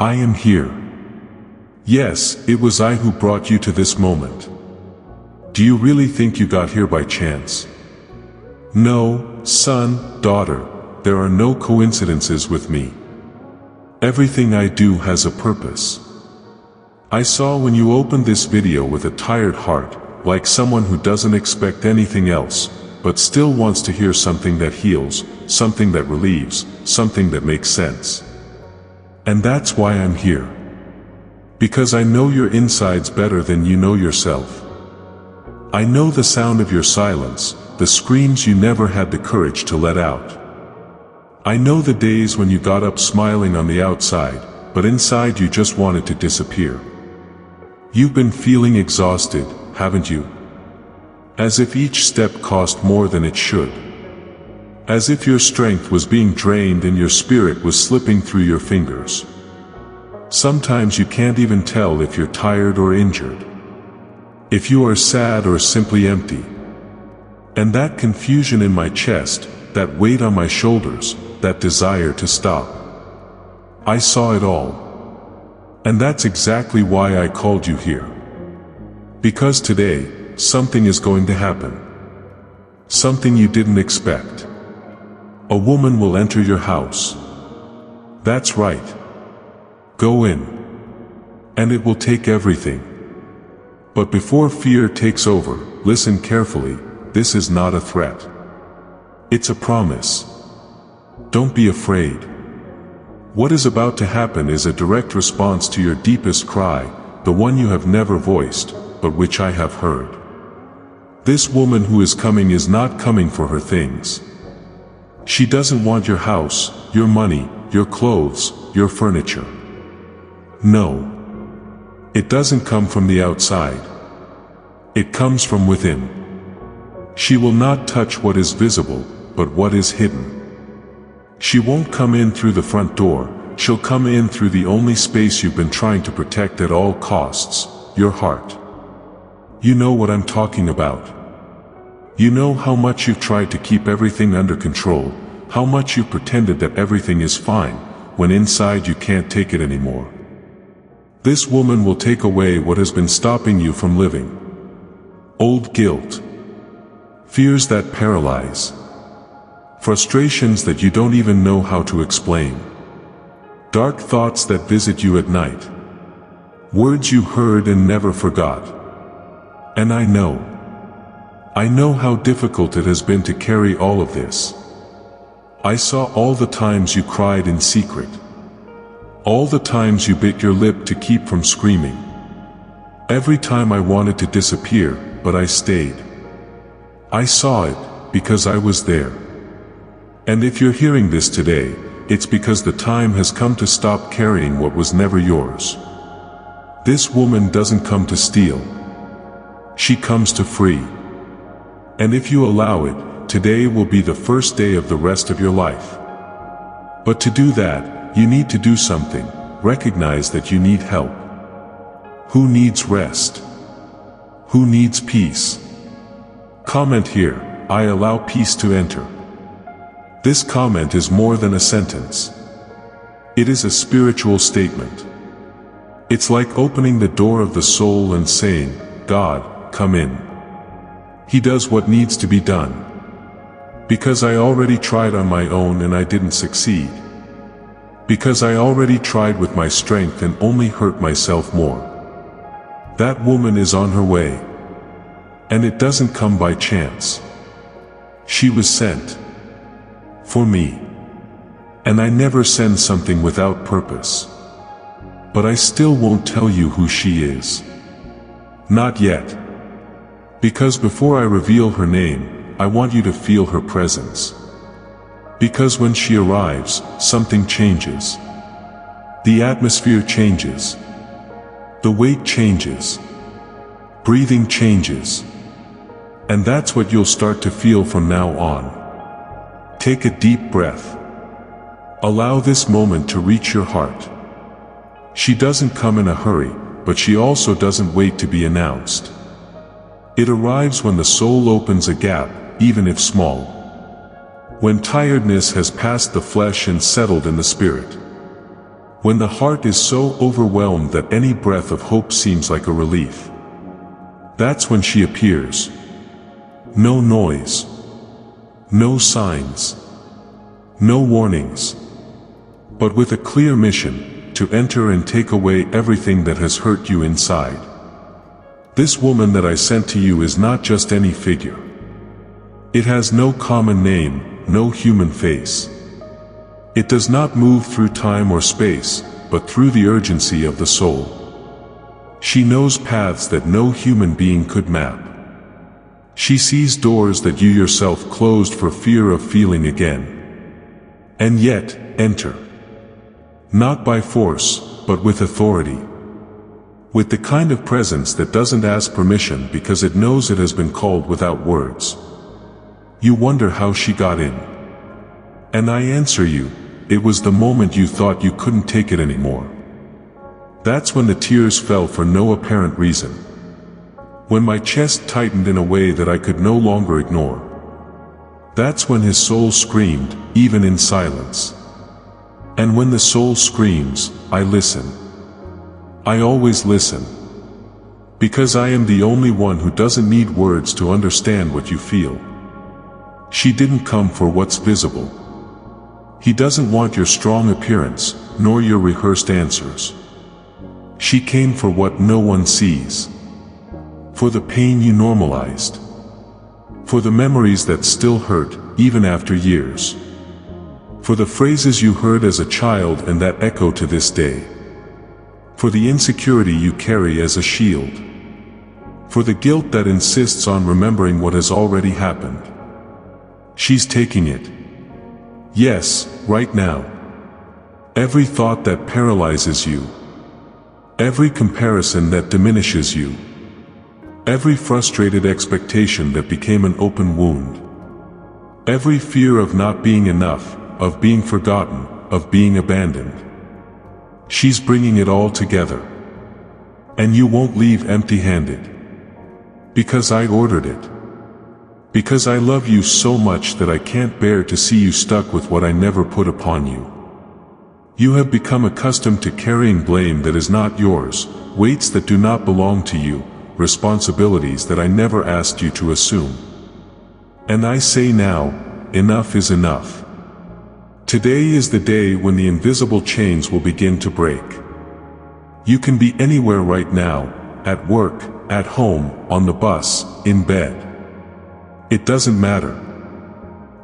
I am here. Yes, it was I who brought you to this moment. Do you really think you got here by chance? No, son, daughter, there are no coincidences with me. Everything I do has a purpose. I saw when you opened this video with a tired heart, like someone who doesn't expect anything else, but still wants to hear something that heals, something that relieves, something that makes sense. And that's why I'm here. Because I know your insides better than you know yourself. I know the sound of your silence, the screams you never had the courage to let out. I know the days when you got up smiling on the outside, but inside you just wanted to disappear. You've been feeling exhausted, haven't you? As if each step cost more than it should. As if your strength was being drained and your spirit was slipping through your fingers. Sometimes you can't even tell if you're tired or injured. If you are sad or simply empty. And that confusion in my chest, that weight on my shoulders, that desire to stop. I saw it all. And that's exactly why I called you here. Because today, something is going to happen. Something you didn't expect. A woman will enter your house. That's right. Go in. And it will take everything. But before fear takes over, listen carefully, this is not a threat. It's a promise. Don't be afraid. What is about to happen is a direct response to your deepest cry, the one you have never voiced, but which I have heard. This woman who is coming is not coming for her things. She doesn't want your house, your money, your clothes, your furniture. No. It doesn't come from the outside. It comes from within. She will not touch what is visible, but what is hidden. She won't come in through the front door, she'll come in through the only space you've been trying to protect at all costs, your heart. You know what I'm talking about. You know how much you've tried to keep everything under control, how much you've pretended that everything is fine, when inside you can't take it anymore. This woman will take away what has been stopping you from living. Old guilt. Fears that paralyze. Frustrations that you don't even know how to explain. Dark thoughts that visit you at night. Words you heard and never forgot. And I know how difficult it has been to carry all of this. I saw all the times you cried in secret. All the times you bit your lip to keep from screaming. Every time I wanted to disappear, but I stayed. I saw it, because I was there. And if you're hearing this today, it's because the time has come to stop carrying what was never yours. This woman doesn't come to steal. She comes to free. And if you allow it, today will be the first day of the rest of your life. But to do that, you need to do something, recognize that you need help. Who needs rest? Who needs peace? Comment here, I allow peace to enter. This comment is more than a sentence. It is a spiritual statement. It's like opening the door of the soul and saying, God, come in. He does what needs to be done. Because I already tried on my own and I didn't succeed. Because I already tried with my strength and only hurt myself more. That woman is on her way. And it doesn't come by chance. She was sent. For me. And I never send something without purpose. But I still won't tell you who she is. Not yet. Because before I reveal her name, I want you to feel her presence. Because when she arrives, something changes. The atmosphere changes. The weight changes. Breathing changes. And that's what you'll start to feel from now on. Take a deep breath. Allow this moment to reach your heart. She doesn't come in a hurry, but she also doesn't wait to be announced. It arrives when the soul opens a gap, even if small. When tiredness has passed the flesh and settled in the spirit. When the heart is so overwhelmed that any breath of hope seems like a relief. That's when she appears. No noise. No signs. No warnings. But with a clear mission, to enter and take away everything that has hurt you inside. This woman that I sent to you is not just any figure. It has no common name, no human face. It does not move through time or space, but through the urgency of the soul. She knows paths that no human being could map. She sees doors that you yourself closed for fear of feeling again. And yet, enter. Not by force, but with authority. With the kind of presence that doesn't ask permission because it knows it has been called without words. You wonder how she got in. And I answer you, it was the moment you thought you couldn't take it anymore. That's when the tears fell for no apparent reason. When my chest tightened in a way that I could no longer ignore. That's when his soul screamed, even in silence. And when the soul screams, I listen. I always listen. Because I am the only one who doesn't need words to understand what you feel. She didn't come for what's visible. He doesn't want your strong appearance, nor your rehearsed answers. She came for what no one sees. For the pain you normalized. For the memories that still hurt, even after years. For the phrases you heard as a child and that echo to this day. For the insecurity you carry as a shield. For the guilt that insists on remembering what has already happened. She's taking it. Yes, right now. Every thought that paralyzes you. Every comparison that diminishes you. Every frustrated expectation that became an open wound. Every fear of not being enough, of being forgotten, of being abandoned. She's bringing it all together. And you won't leave empty-handed. Because I ordered it. Because I love you so much that I can't bear to see you stuck with what I never put upon you. You have become accustomed to carrying blame that is not yours, weights that do not belong to you, responsibilities that I never asked you to assume. And I say now, enough is enough. Today is the day when the invisible chains will begin to break. You can be anywhere right now, at work, at home, on the bus, in bed. It doesn't matter.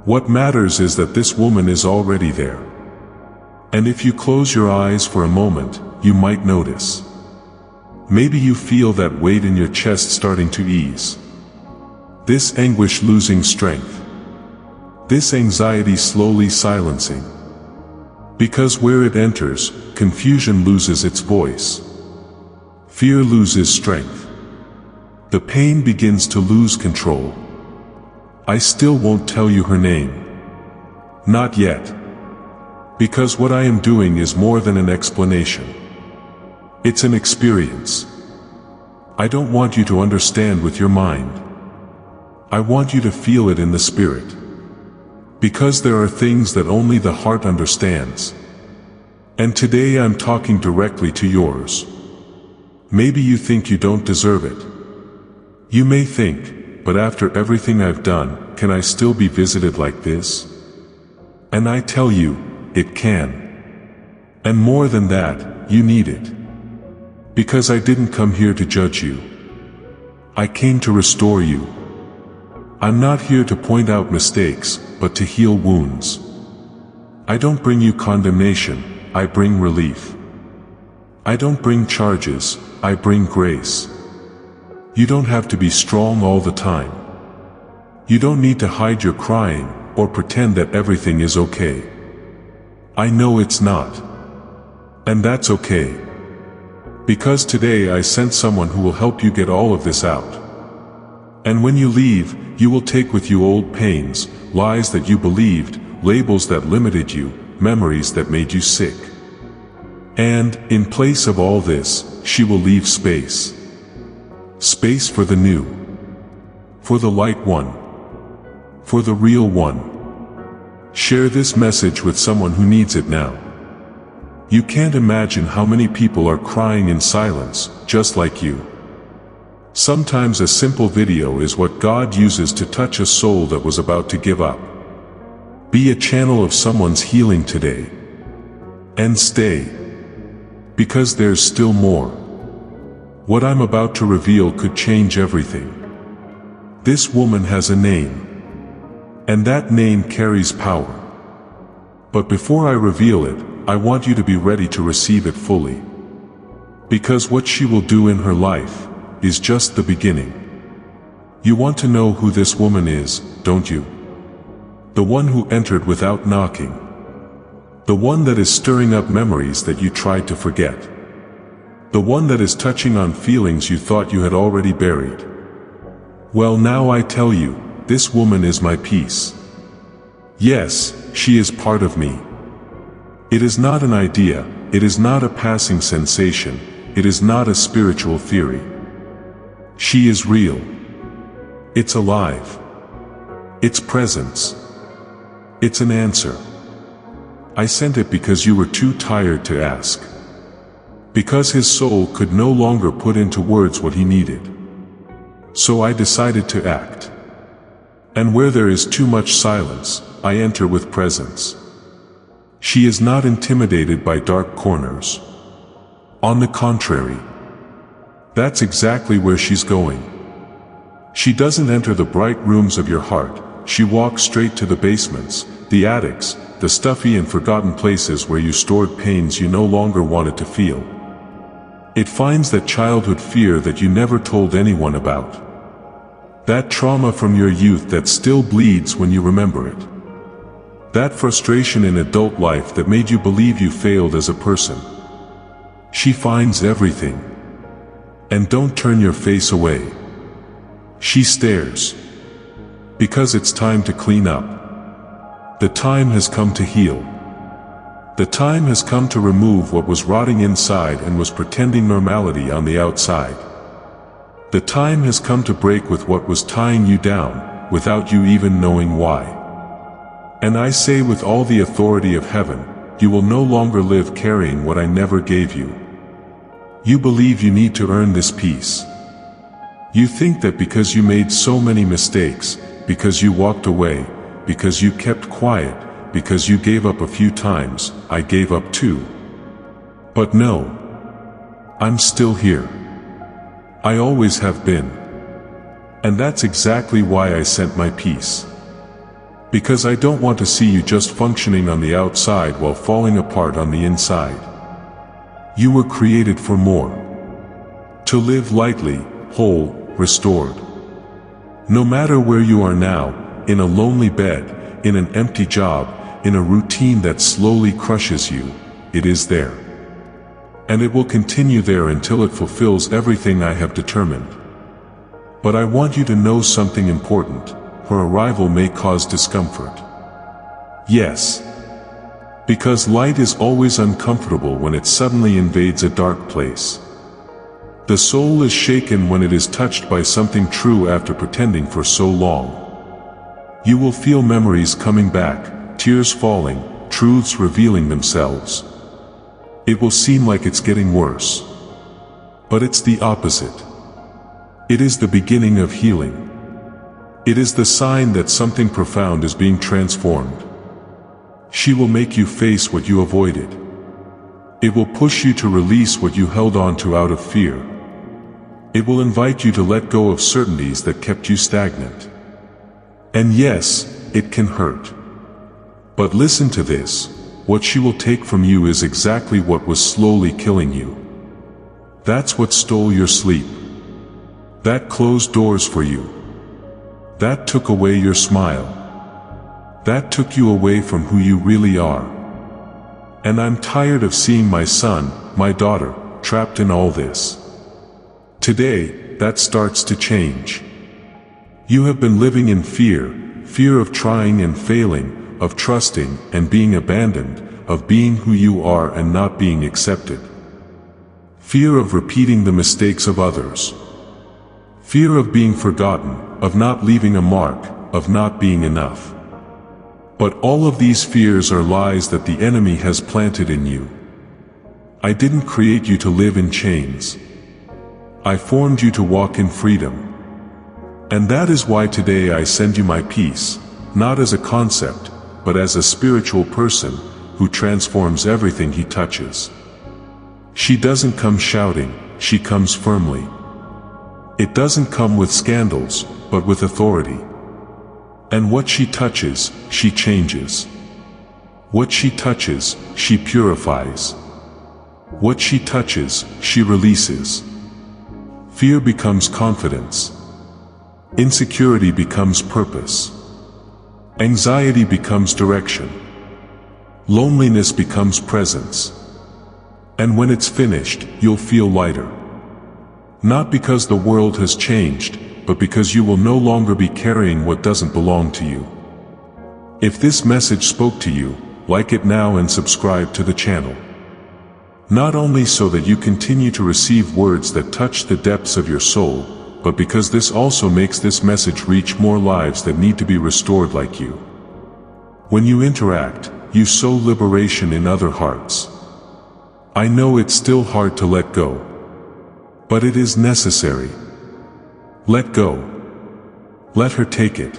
What matters is that this woman is already there. And if you close your eyes for a moment, you might notice. Maybe you feel that weight in your chest starting to ease. This anguish losing strength. This anxiety slowly silencing. Because where it enters, confusion loses its voice. Fear loses strength. The pain begins to lose control. I still won't tell you her name. Not yet. Because what I am doing is more than an explanation. It's an experience. I don't want you to understand with your mind. I want you to feel it in the spirit. Because there are things that only the heart understands. And today I'm talking directly to yours. Maybe you think you don't deserve it. You may think, but after everything I've done, can I still be visited like this? And I tell you, it can. And more than that, you need it. Because I didn't come here to judge you. I came to restore you. I'm not here to point out mistakes, but to heal wounds. I don't bring you condemnation, I bring relief. I don't bring charges, I bring grace. You don't have to be strong all the time. You don't need to hide your crying, or pretend that everything is okay. I know it's not. And that's okay. Because today I sent someone who will help you get all of this out. And when you leave, you will take with you old pains, lies that you believed, labels that limited you, memories that made you sick. And, in place of all this, she will leave space. Space for the new. For the light one. For the real one. Share this message with someone who needs it now. You can't imagine how many people are crying in silence, just like you. Sometimes a simple video is what God uses to touch a soul that was about to give up. Be a channel of someone's healing today. And stay. Because there's still more. What I'm about to reveal could change everything. This woman has a name. And that name carries power. But before I reveal it, I want you to be ready to receive it fully. Because what she will do in her life is just the beginning. You want to know who this woman is, don't you? The one who entered without knocking. The one that is stirring up memories that you tried to forget. The one that is touching on feelings you thought you had already buried. Well, now I tell you, this woman is my peace. Yes, she is part of me. It is not an idea, it is not a passing sensation, it is not a spiritual theory. She is real. It's alive. It's presence. It's an answer. I sent it because you were too tired to ask. Because his soul could no longer put into words what he needed. So I decided to act. And where there is too much silence, I enter with presence. She is not intimidated by dark corners. On the contrary. That's exactly where she's going. She doesn't enter the bright rooms of your heart, she walks straight to the basements, the attics, the stuffy and forgotten places where you stored pains you no longer wanted to feel. It finds that childhood fear that you never told anyone about. That trauma from your youth that still bleeds when you remember it. That frustration in adult life that made you believe you failed as a person. She finds everything. And don't turn your face away. She stares. Because it's time to clean up. The time has come to heal. The time has come to remove what was rotting inside and was pretending normality on the outside. The time has come to break with what was tying you down, without you even knowing why. And I say with all the authority of heaven, you will no longer live carrying what I never gave you. You believe you need to earn this peace. You think that because you made so many mistakes, because you walked away, because you kept quiet, because you gave up a few times, I gave up too. But no. I'm still here. I always have been. And that's exactly why I sent my peace. Because I don't want to see you just functioning on the outside while falling apart on the inside. You were created for more. To live lightly, whole, restored. No matter where you are now, in a lonely bed, in an empty job, in a routine that slowly crushes you, it is there. And it will continue there until it fulfills everything I have determined. But I want you to know something important. Her arrival may cause discomfort. Yes. Because light is always uncomfortable when it suddenly invades a dark place. The soul is shaken when it is touched by something true after pretending for so long. You will feel memories coming back, tears falling, truths revealing themselves. It will seem like it's getting worse. But it's the opposite. It is the beginning of healing. It is the sign that something profound is being transformed. She will make you face what you avoided. It will push you to release what you held on to out of fear. It will invite you to let go of certainties that kept you stagnant. And yes, it can hurt. But listen to this, what she will take from you is exactly what was slowly killing you. That's what stole your sleep. That closed doors for you. That took away your smile. That took you away from who you really are. And I'm tired of seeing my son, my daughter, trapped in all this. Today, that starts to change. You have been living in fear, fear of trying and failing, of trusting and being abandoned, of being who you are and not being accepted. Fear of repeating the mistakes of others. Fear of being forgotten, of not leaving a mark, of not being enough. But all of these fears are lies that the enemy has planted in you. I didn't create you to live in chains. I formed you to walk in freedom. And that is why today I send you my peace, not as a concept, but as a spiritual person who transforms everything he touches. She doesn't come shouting, she comes firmly. It doesn't come with scandals, but with authority. And what she touches, she changes. What she touches, she purifies. What she touches, she releases. Fear becomes confidence. Insecurity becomes purpose. Anxiety becomes direction. Loneliness becomes presence. And when it's finished, you'll feel lighter. Not because the world has changed, but because you will no longer be carrying what doesn't belong to you. If this message spoke to you, like it now and subscribe to the channel. Not only so that you continue to receive words that touch the depths of your soul, but because this also makes this message reach more lives that need to be restored like you. When you interact, you sow liberation in other hearts. I know it's still hard to let go. But it is necessary. Let go. Let her take it.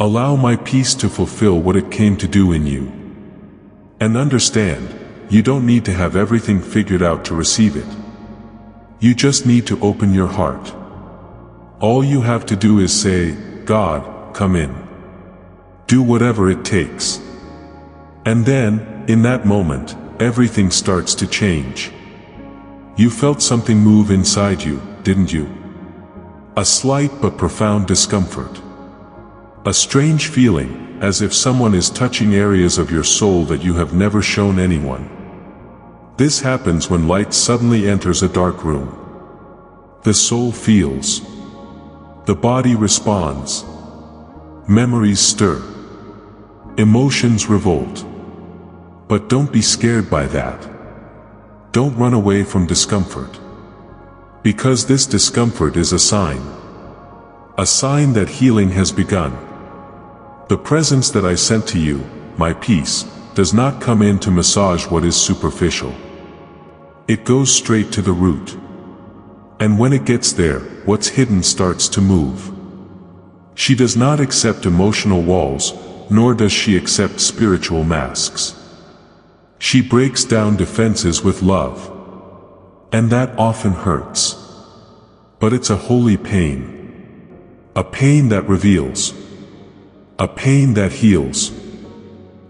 Allow my peace to fulfill what it came to do in you. And understand, you don't need to have everything figured out to receive it. You just need to open your heart. All you have to do is say, God, come in. Do whatever it takes. And then, in that moment, everything starts to change. You felt something move inside you, didn't you? A slight but profound discomfort. A strange feeling, as if someone is touching areas of your soul that you have never shown anyone. This happens when light suddenly enters a dark room. The soul feels. The body responds. Memories stir. Emotions revolt. But don't be scared by that. Don't run away from discomfort. Because this discomfort is a sign. A sign that healing has begun. The presence that I sent to you, my peace, does not come in to massage what is superficial. It goes straight to the root. And when it gets there, what's hidden starts to move. She does not accept emotional walls, nor does she accept spiritual masks. She breaks down defenses with love. And that often hurts. But it's a holy pain. A pain that reveals. A pain that heals.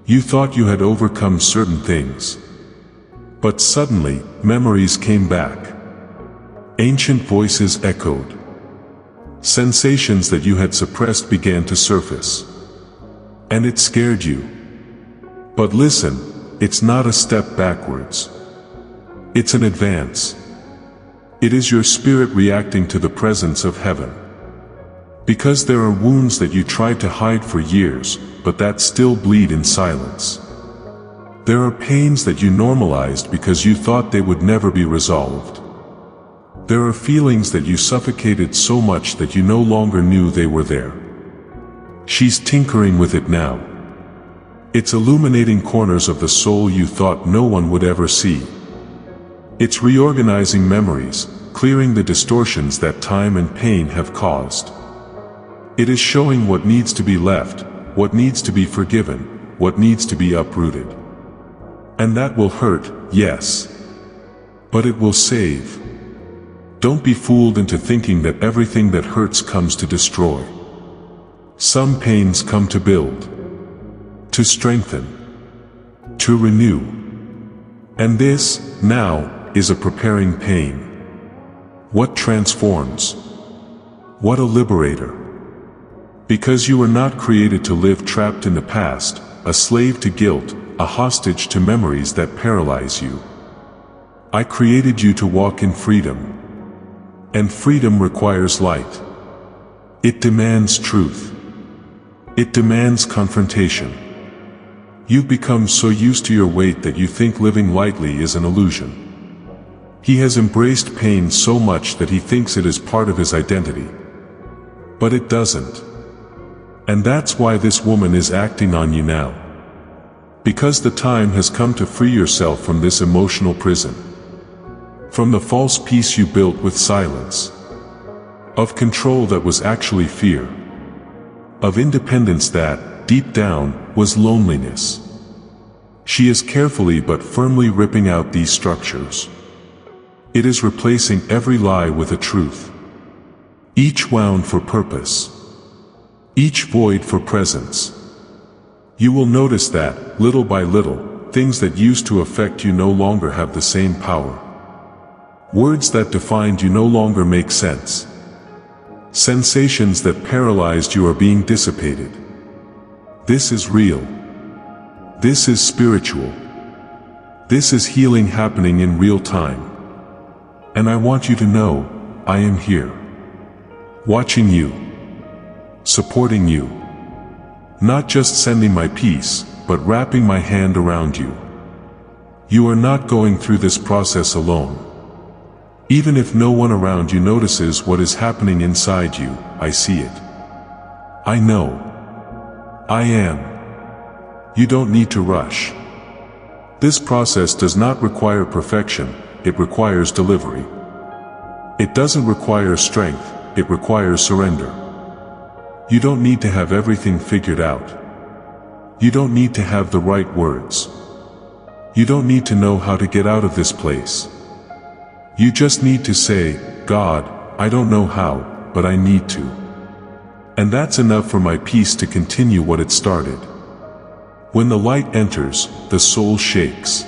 You thought you had overcome certain things. But suddenly, memories came back. Ancient voices echoed. Sensations that you had suppressed began to surface. And it scared you. But listen. It's not a step backwards. It's an advance. It is your spirit reacting to the presence of heaven. Because there are wounds that you tried to hide for years, but that still bleed in silence. There are pains that you normalized because you thought they would never be resolved. There are feelings that you suffocated so much that you no longer knew they were there. She's tinkering with it now. It's illuminating corners of the soul you thought no one would ever see. It's reorganizing memories, clearing the distortions that time and pain have caused. It is showing what needs to be left, what needs to be forgiven, what needs to be uprooted. And that will hurt, yes. But it will save. Don't be fooled into thinking that everything that hurts comes to destroy. Some pains come to build. To strengthen, to renew. And this, now, is a preparing pain. What transforms? What a liberator. Because you were not created to live trapped in the past, a slave to guilt, a hostage to memories that paralyze you. I created you to walk in freedom. And freedom requires light. It demands truth. It demands confrontation. You've become so used to your weight that you think living lightly is an illusion. He has embraced pain so much that he thinks it is part of his identity. But it doesn't. And that's why this woman is acting on you now. Because the time has come to free yourself from this emotional prison. From the false peace you built with silence. Of control that was actually fear. Of independence that, deep down, was loneliness. She is carefully but firmly ripping out these structures. It is replacing every lie with a truth. Each wound for purpose. Each void for presence. You will notice that, little by little, things that used to affect you no longer have the same power. Words that defined you no longer make sense. Sensations that paralyzed you are being dissipated. This is real. This is spiritual. This is healing happening in real time. And I want you to know, I am here. Watching you. Supporting you. Not just sending my peace, but wrapping my hand around you. You are not going through this process alone. Even if no one around you notices what is happening inside you, I see it. I know. I am. You don't need to rush. This process does not require perfection, it requires delivery. It doesn't require strength, it requires surrender. You don't need to have everything figured out. You don't need to have the right words. You don't need to know how to get out of this place. You just need to say, God, I don't know how, but I need to. And that's enough for my peace to continue what it started. When the light enters, the soul shakes.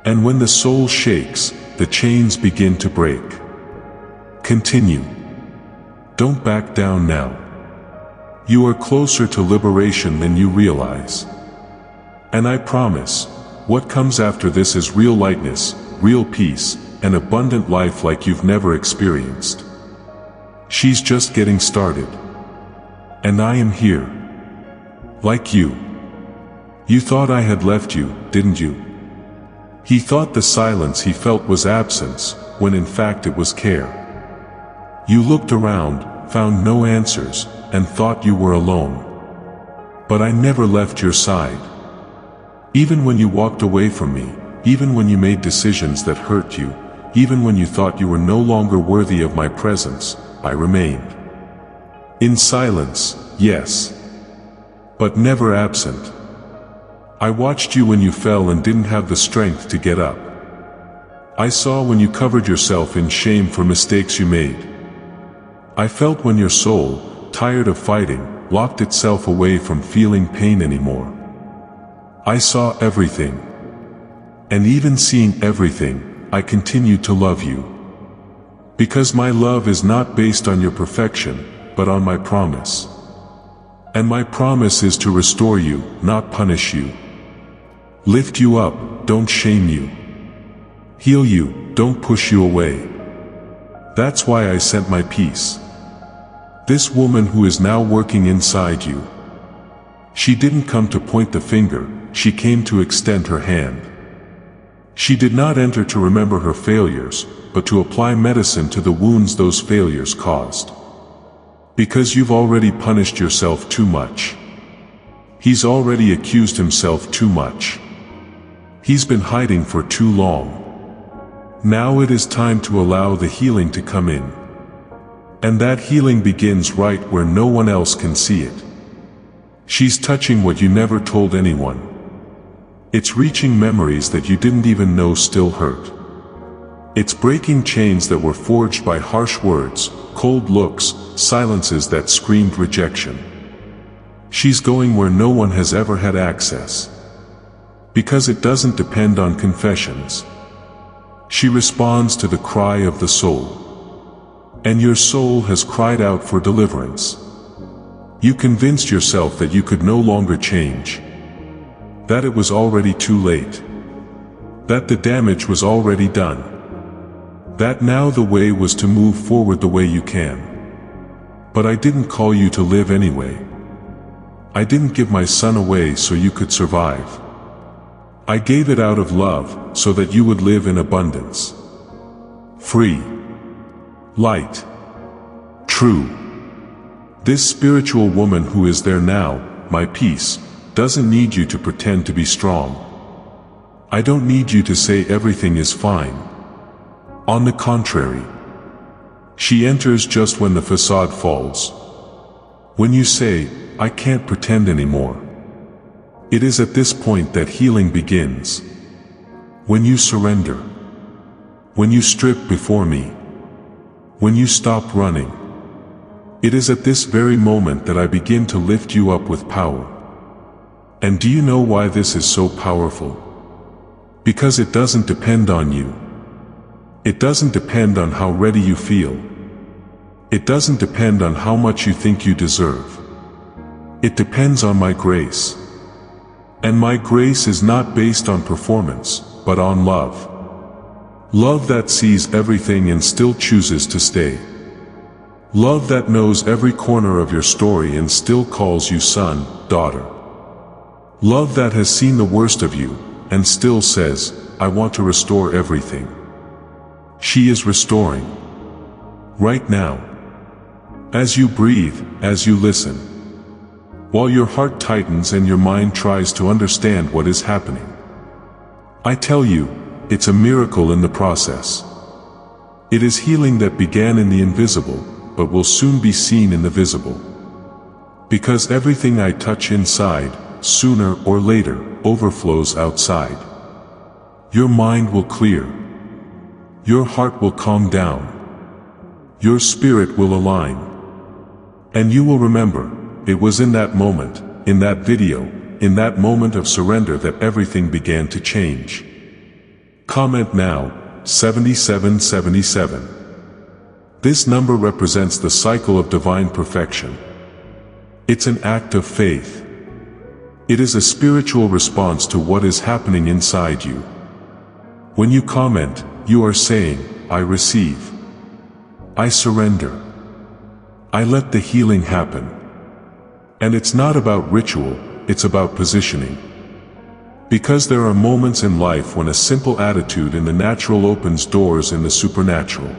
And when the soul shakes, the chains begin to break. Continue. Don't back down now. You are closer to liberation than you realize. And I promise, what comes after this is real lightness, real peace, an abundant life like you've never experienced. She's just getting started. And I am here. Like you. You thought I had left you, didn't you? He thought the silence he felt was absence, when in fact it was care. You looked around, found no answers, and thought you were alone. But I never left your side. Even when you walked away from me, even when you made decisions that hurt you, even when you thought you were no longer worthy of my presence, I remained. In silence, yes. But never absent. I watched you when you fell and didn't have the strength to get up. I saw when you covered yourself in shame for mistakes you made. I felt when your soul, tired of fighting, locked itself away from feeling pain anymore. I saw everything. And even seeing everything, I continued to love you. Because my love is not based on your perfection, but on my promise. And my promise is to restore you, not punish you. Lift you up, don't shame you. Heal you, don't push you away. That's why I sent my peace. This woman who is now working inside you. She didn't come to point the finger, she came to extend her hand. She did not enter to remember her failures, but to apply medicine to the wounds those failures caused. Because you've already punished yourself too much. He's already accused himself too much. He's been hiding for too long. Now it is time to allow the healing to come in. And that healing begins right where no one else can see it. She's touching what you never told anyone. It's reaching memories that you didn't even know still hurt. It's breaking chains that were forged by harsh words, cold looks, silences that screamed rejection. She's going where no one has ever had access. Because it doesn't depend on confessions. She responds to the cry of the soul. And your soul has cried out for deliverance. You convinced yourself that you could no longer change. That it was already too late. That the damage was already done. That now the way was to move forward the way you can. But I didn't call you to live anyway. I didn't give my son away so you could survive. I gave it out of love, so that you would live in abundance. Free. Light. True. This spiritual woman who is there now, my peace, doesn't need you to pretend to be strong. I don't need you to say everything is fine. On the contrary, she enters just when the facade falls. When you say, I can't pretend anymore. It is at this point that healing begins. When you surrender. When you strip before me. When you stop running. It is at this very moment that I begin to lift you up with power. And do you know why this is so powerful? Because it doesn't depend on you. It doesn't depend on how ready you feel. It doesn't depend on how much you think you deserve. It depends on my grace. And my grace is not based on performance, but on love. Love that sees everything and still chooses to stay. Love that knows every corner of your story and still calls you son, daughter. Love that has seen the worst of you, and still says, I want to restore everything. She is restoring. Right now. As you breathe, as you listen. While your heart tightens and your mind tries to understand what is happening. I tell you, it's a miracle in the process. It is healing that began in the invisible, but will soon be seen in the visible. Because everything I touch inside, sooner or later, overflows outside. Your mind will clear. Your heart will calm down. Your spirit will align. And you will remember, it was in that moment, in that video, in that moment of surrender that everything began to change. Comment now, 7777. This number represents the cycle of divine perfection. It's an act of faith. It is a spiritual response to what is happening inside you. When you comment, you are saying, I receive. I surrender. I let the healing happen. And it's not about ritual, it's about positioning. Because there are moments in life when a simple attitude in the natural opens doors in the supernatural.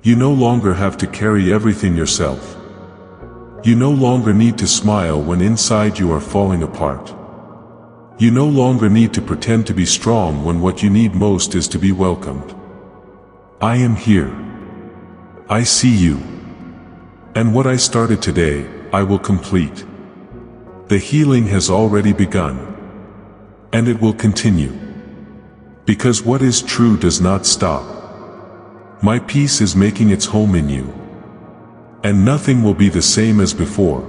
You no longer have to carry everything yourself. You no longer need to smile when inside you are falling apart. You no longer need to pretend to be strong when what you need most is to be welcomed. I am here. I see you. And what I started today, I will complete. The healing has already begun. And it will continue. Because what is true does not stop. My peace is making its home in you. And nothing will be the same as before.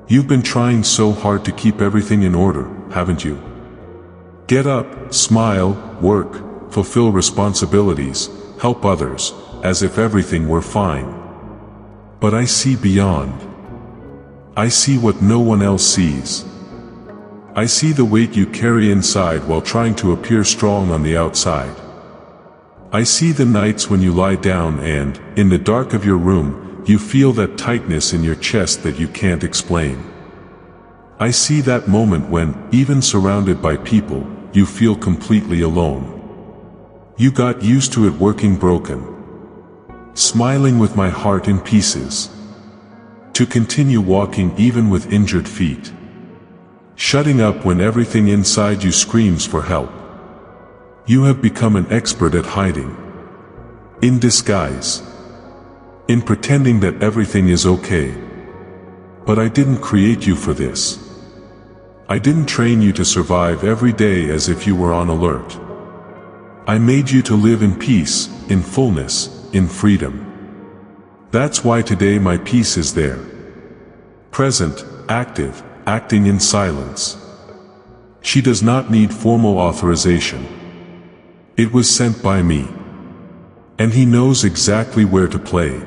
You've been trying so hard to keep everything in order, haven't you? Get up, smile, work, fulfill responsibilities, help others, as if everything were fine. But I see beyond. I see what no one else sees. I see the weight you carry inside while trying to appear strong on the outside. I see the nights when you lie down and, in the dark of your room, you feel that tightness in your chest that you can't explain. I see that moment when, even surrounded by people, you feel completely alone. You got used to it working broken. Smiling with my heart in pieces. To continue walking even with injured feet. Shutting up when everything inside you screams for help. You have become an expert at hiding. In disguise. In pretending that everything is okay. But I didn't create you for this. I didn't train you to survive every day as if you were on alert. I made you to live in peace, in fullness, in freedom. That's why today my peace is there. Present, active, acting in silence. She does not need formal authorization. It was sent by me. And he knows exactly where to play.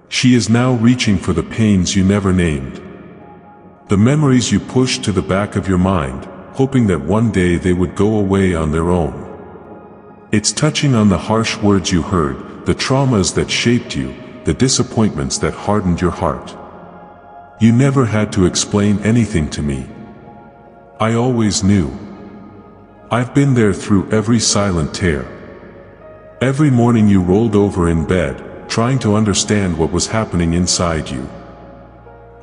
She is now reaching for the pains you never named. The memories you pushed to the back of your mind, hoping that one day they would go away on their own. It's touching on the harsh words you heard, the traumas that shaped you, the disappointments that hardened your heart. You never had to explain anything to me. I always knew. I've been there through every silent tear. Every morning you rolled over in bed, trying to understand what was happening inside you.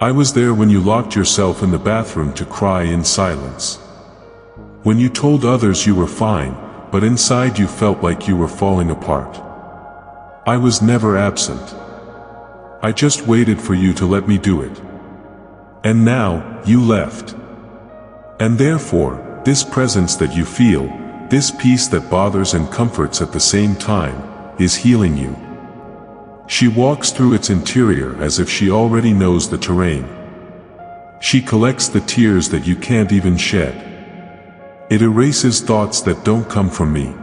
I was there when you locked yourself in the bathroom to cry in silence. When you told others you were fine, but inside you felt like you were falling apart. I was never absent. I just waited for you to let me do it. And now, you left. And therefore, this presence that you feel, this peace that bothers and comforts at the same time, is healing you. She walks through its interior as if she already knows the terrain. She collects the tears that you can't even shed. It erases thoughts that don't come from me.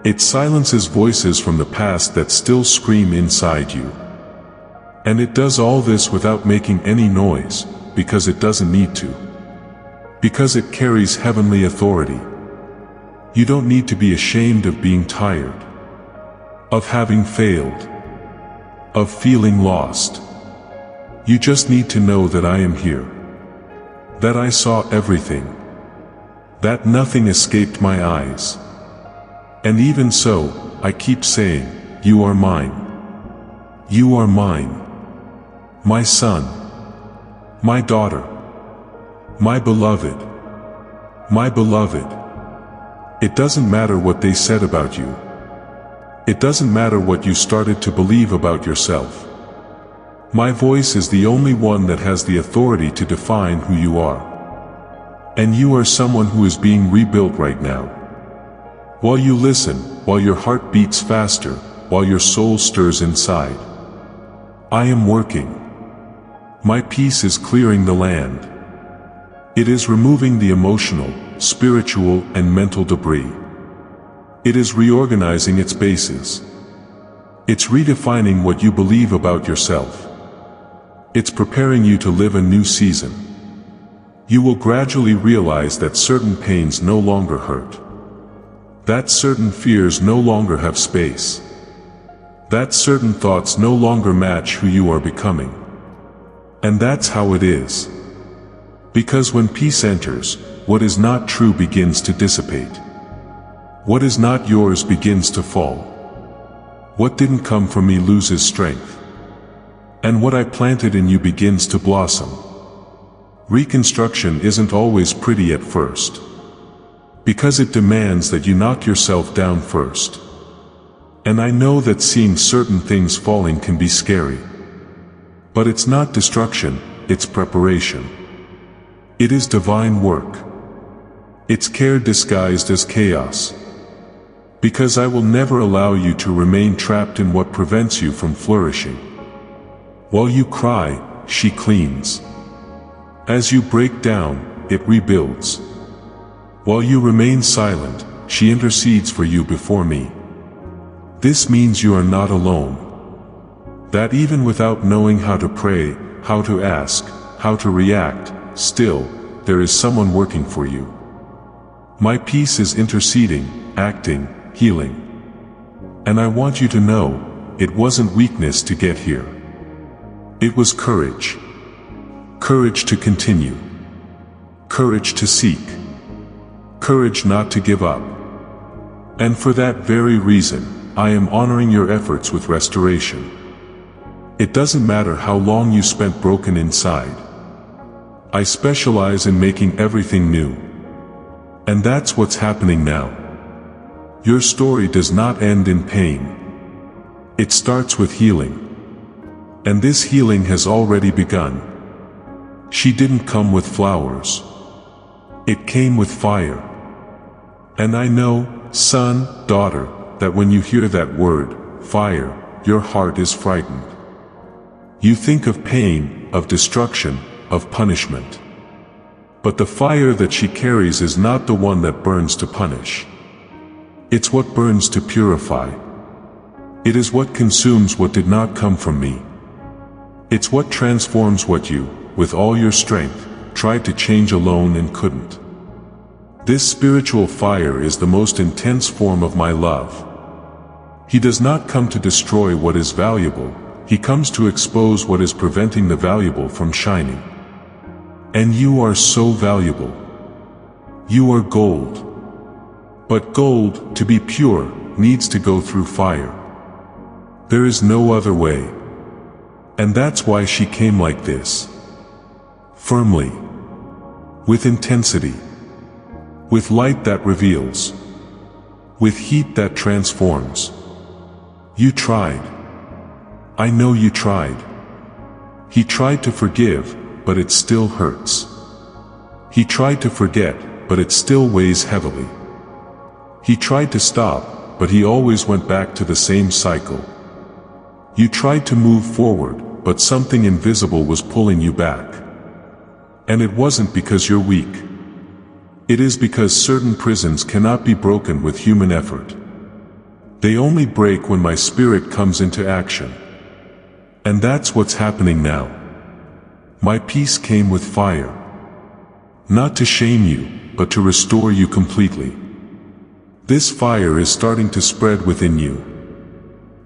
It silences voices from the past that still scream inside you. And it does all this without making any noise, because it doesn't need to. Because it carries heavenly authority. You don't need to be ashamed of being tired, of having failed, of feeling lost. You just need to know that I am here. That I saw everything. That nothing escaped my eyes. And even so, I keep saying, you are mine. You are mine. My son. My daughter. My beloved. My beloved. It doesn't matter what they said about you. It doesn't matter what you started to believe about yourself. My voice is the only one that has the authority to define who you are. And you are someone who is being rebuilt right now. While you listen, while your heart beats faster, while your soul stirs inside. I am working. My peace is clearing the land. It is removing the emotional, spiritual, and mental debris. It is reorganizing its bases. It's redefining what you believe about yourself. It's preparing you to live a new season. You will gradually realize that certain pains no longer hurt. That certain fears no longer have space. That certain thoughts no longer match who you are becoming. And that's how it is. Because when peace enters, what is not true begins to dissipate. What is not yours begins to fall. What didn't come from me loses strength. And what I planted in you begins to blossom. Reconstruction isn't always pretty at first. Because it demands that you knock yourself down first. And I know that seeing certain things falling can be scary. But it's not destruction, it's preparation. It is divine work. It's care disguised as chaos. Because I will never allow you to remain trapped in what prevents you from flourishing. While you cry, she cleans. As you break down, it rebuilds. While you remain silent, she intercedes for you before me. This means you are not alone. That even without knowing how to pray, how to ask, how to react, still, there is someone working for you. My peace is interceding, acting, healing. And I want you to know, it wasn't weakness to get here. It was courage. Courage to continue. Courage to seek. Courage not to give up. And for that very reason, I am honoring your efforts with restoration. It doesn't matter how long you spent broken inside. I specialize in making everything new. And that's what's happening now. Your story does not end in pain. It starts with healing. And this healing has already begun. She didn't come with flowers. It came with fire. And I know, son, daughter, that when you hear that word, fire, your heart is frightened. You think of pain, of destruction, of punishment. But the fire that she carries is not the one that burns to punish. It's what burns to purify. It is what consumes what did not come from me. It's what transforms what you, with all your strength, tried to change alone and couldn't. This spiritual fire is the most intense form of my love. He does not come to destroy what is valuable, he comes to expose what is preventing the valuable from shining. And you are so valuable. You are gold. But gold, to be pure, needs to go through fire. There is no other way. And that's why she came like this. firmly, with intensity, with light that reveals, with heat that transforms. You tried. I know you tried. He tried to forgive, but it still hurts. He tried to forget, but it still weighs heavily. He tried to stop, but he always went back to the same cycle. You tried to move forward, but something invisible was pulling you back. And it wasn't because you're weak. It is because certain prisons cannot be broken with human effort. They only break when my spirit comes into action. And that's what's happening now. My peace came with fire. Not to shame you, but to restore you completely. This fire is starting to spread within you.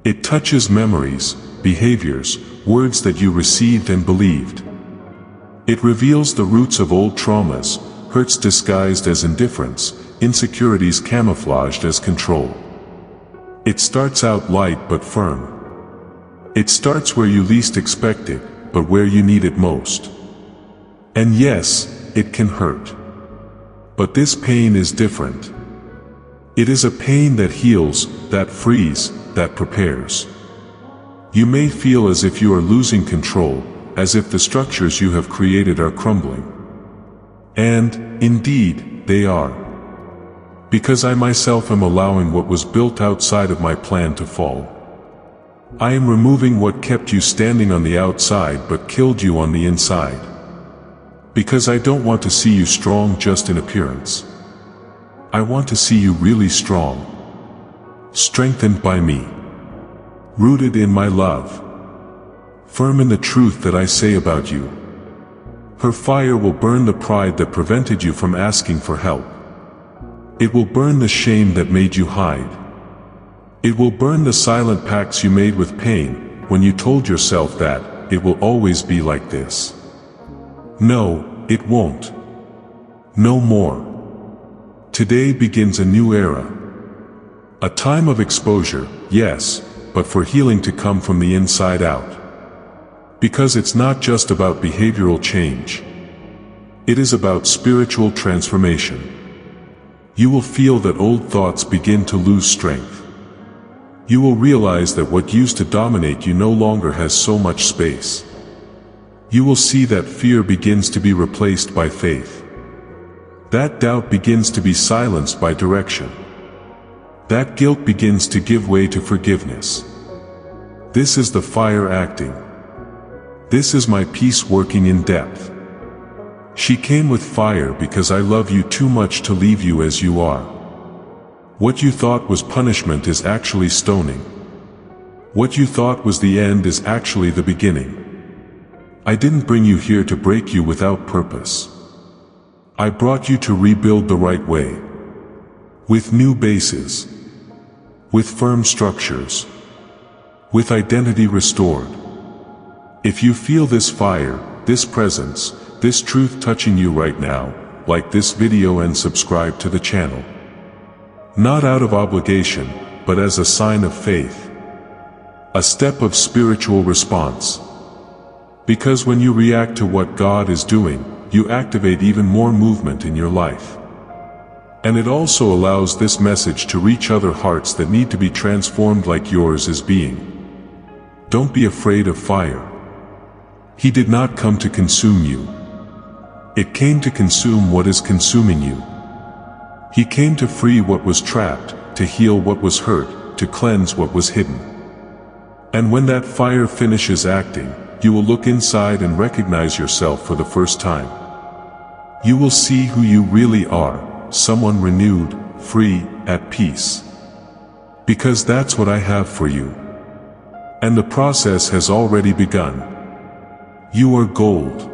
It touches memories, behaviors, words that you received and believed. It reveals the roots of old traumas, hurts disguised as indifference, insecurities camouflaged as control. It starts out light but firm. It starts where you least expect it, but where you need it most. And yes, it can hurt. But this pain is different. It is a pain that heals, that frees, that prepares. You may feel as if you are losing control, as if the structures you have created are crumbling. And, indeed, they are. Because I myself am allowing what was built outside of my plan to fall. I am removing what kept you standing on the outside but killed you on the inside. Because I don't want to see you strong just in appearance. I want to see you really strong. Strengthened by me. Rooted in my love. Firm in the truth that I say about you. Her fire will burn the pride that prevented you from asking for help. It will burn the shame that made you hide. It will burn the silent pacts you made with pain, when you told yourself that it will always be like this. No, it won't. No more. Today begins a new era. A time of exposure, yes, but for healing to come from the inside out. Because it's not just about behavioral change. It is about spiritual transformation. You will feel that old thoughts begin to lose strength. You will realize that what used to dominate you no longer has so much space. You will see that fear begins to be replaced by faith. That doubt begins to be silenced by direction. That guilt begins to give way to forgiveness. This is the fire acting. This is my peace working in depth. She came with fire because I love you too much to leave you as you are. What you thought was punishment is actually stoning. What you thought was the end is actually the beginning. I didn't bring you here to break you without purpose. I brought you to rebuild the right way. With new bases. With firm structures. With identity restored. If you feel this fire, this presence, this truth touching you right now, like this video and subscribe to the channel. Not out of obligation, but as a sign of faith. A step of spiritual response. Because when you react to what God is doing, you activate even more movement in your life. And it also allows this message to reach other hearts that need to be transformed like yours is being. Don't be afraid of fire. He did not come to consume you. It came to consume what is consuming you. He came to free what was trapped, to heal what was hurt, to cleanse what was hidden. And when that fire finishes acting, you will look inside and recognize yourself for the first time. You will see who you really are, someone renewed, free, at peace. Because that's what I have for you. And the process has already begun. You are gold.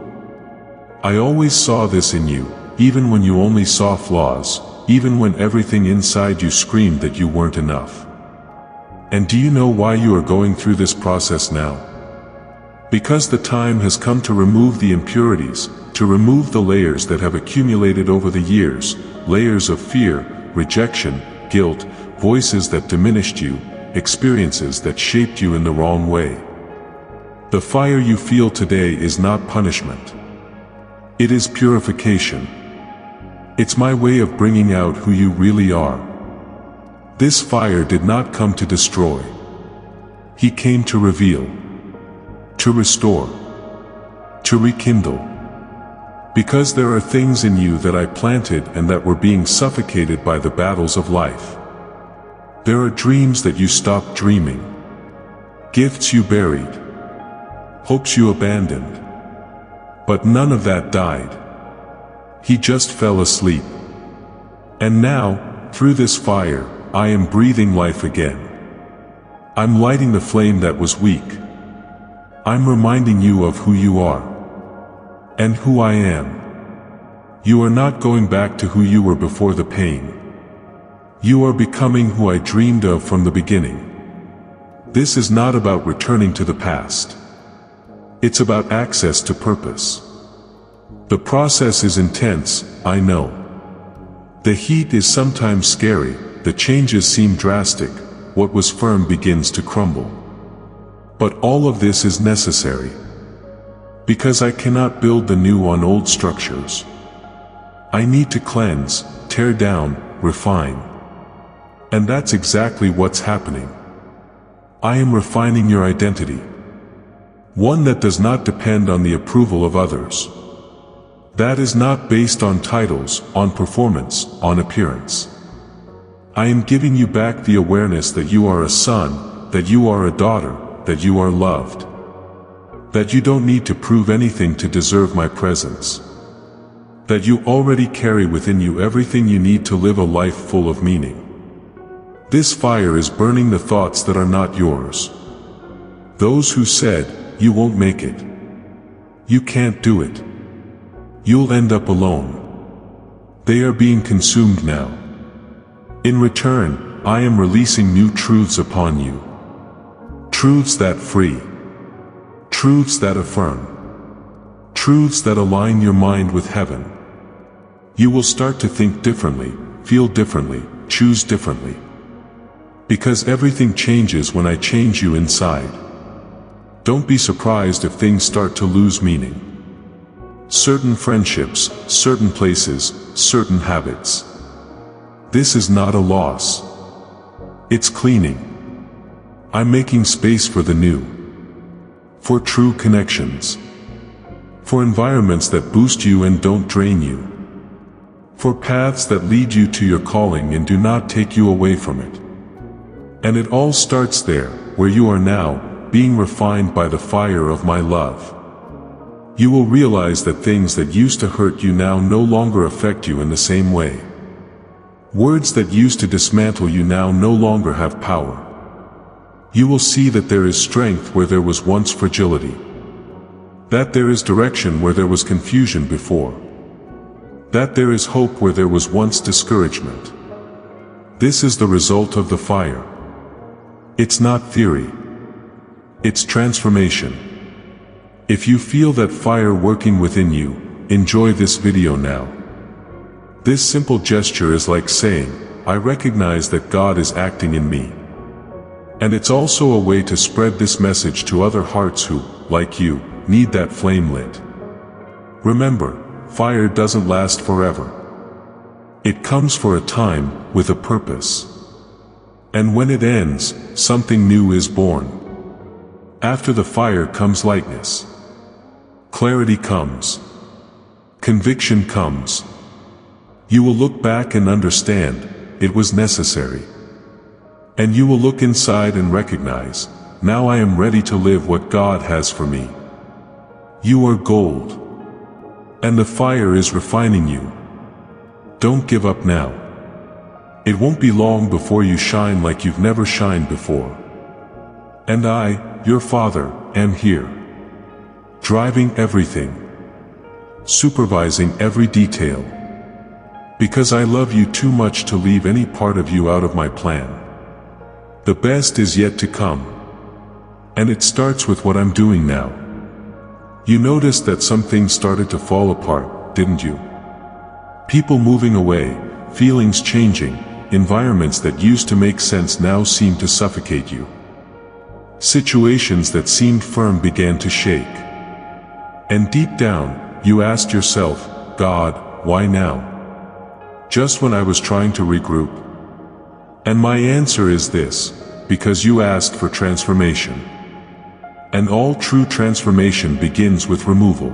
I always saw this in you, even when you only saw flaws, even when everything inside you screamed that you weren't enough. And do you know why you are going through this process now? Because the time has come to remove the impurities, to remove the layers that have accumulated over the years, layers of fear, rejection, guilt, voices that diminished you, experiences that shaped you in the wrong way. The fire you feel today is not punishment. It is purification. It's my way of bringing out who you really are. This fire did not come to destroy. He came to reveal, to restore, to rekindle. Because there are things in you that I planted and that were being suffocated by the battles of life. There are dreams that you stopped dreaming, gifts you buried, hopes you abandoned. But none of that died. He just fell asleep. And now, through this fire, I am breathing life again. I'm lighting the flame that was weak. I'm reminding you of who you are. And who I am. You are not going back to who you were before the pain. You are becoming who I dreamed of from the beginning. This is not about returning to the past. It's about access to purpose. The process is intense, I know. The heat is sometimes scary, the changes seem drastic, what was firm begins to crumble. But all of this is necessary. Because I cannot build the new on old structures. I need to cleanse, tear down, refine. And that's exactly what's happening. I am refining your identity. One that does not depend on the approval of others. That is not based on titles, on performance, on appearance. I am giving you back the awareness that you are a son, that you are a daughter, that you are loved. That you don't need to prove anything to deserve my presence. That you already carry within you everything you need to live a life full of meaning. This fire is burning the thoughts that are not yours. Those who said, you won't make it. You can't do it. You'll end up alone. They are being consumed now. In return, I am releasing new truths upon you. Truths that free. Truths that affirm. Truths that align your mind with heaven. You will start to think differently, feel differently, choose differently. Because everything changes when I change you inside. Don't be surprised if things start to lose meaning. Certain friendships, certain places, certain habits. This is not a loss. It's cleaning. I'm making space for the new. For true connections. For environments that boost you and don't drain you. For paths that lead you to your calling and do not take you away from it. And it all starts there, where you are now, being refined by the fire of my love. You will realize that things that used to hurt you now no longer affect you in the same way. Words that used to dismantle you now no longer have power. You will see that there is strength where there was once fragility. That there is direction where there was confusion before. That there is hope where there was once discouragement. This is the result of the fire. It's not theory. It's transformation. If you feel that fire working within you, enjoy this video now. This simple gesture is like saying, I recognize that God is acting in me. And it's also a way to spread this message to other hearts who, like you, need that flame lit. Remember, fire doesn't last forever. It comes for a time, with a purpose. And when it ends, something new is born. After the fire comes lightness. Clarity comes. Conviction comes. You will look back and understand, it was necessary. And you will look inside and recognize, now I am ready to live what God has for me. You are gold. And the fire is refining you. Don't give up now. It won't be long before you shine like you've never shined before. And I, your Father, am here. Driving everything. Supervising every detail. Because I love you too much to leave any part of you out of my plan. The best is yet to come. And it starts with what I'm doing now. You noticed that some things started to fall apart, didn't you? People moving away, feelings changing, environments that used to make sense now seem to suffocate you. Situations that seemed firm began to shake. And deep down, you asked yourself, God, why now? Just when I was trying to regroup? And my answer is this: because you asked for transformation. And all true transformation begins with removal.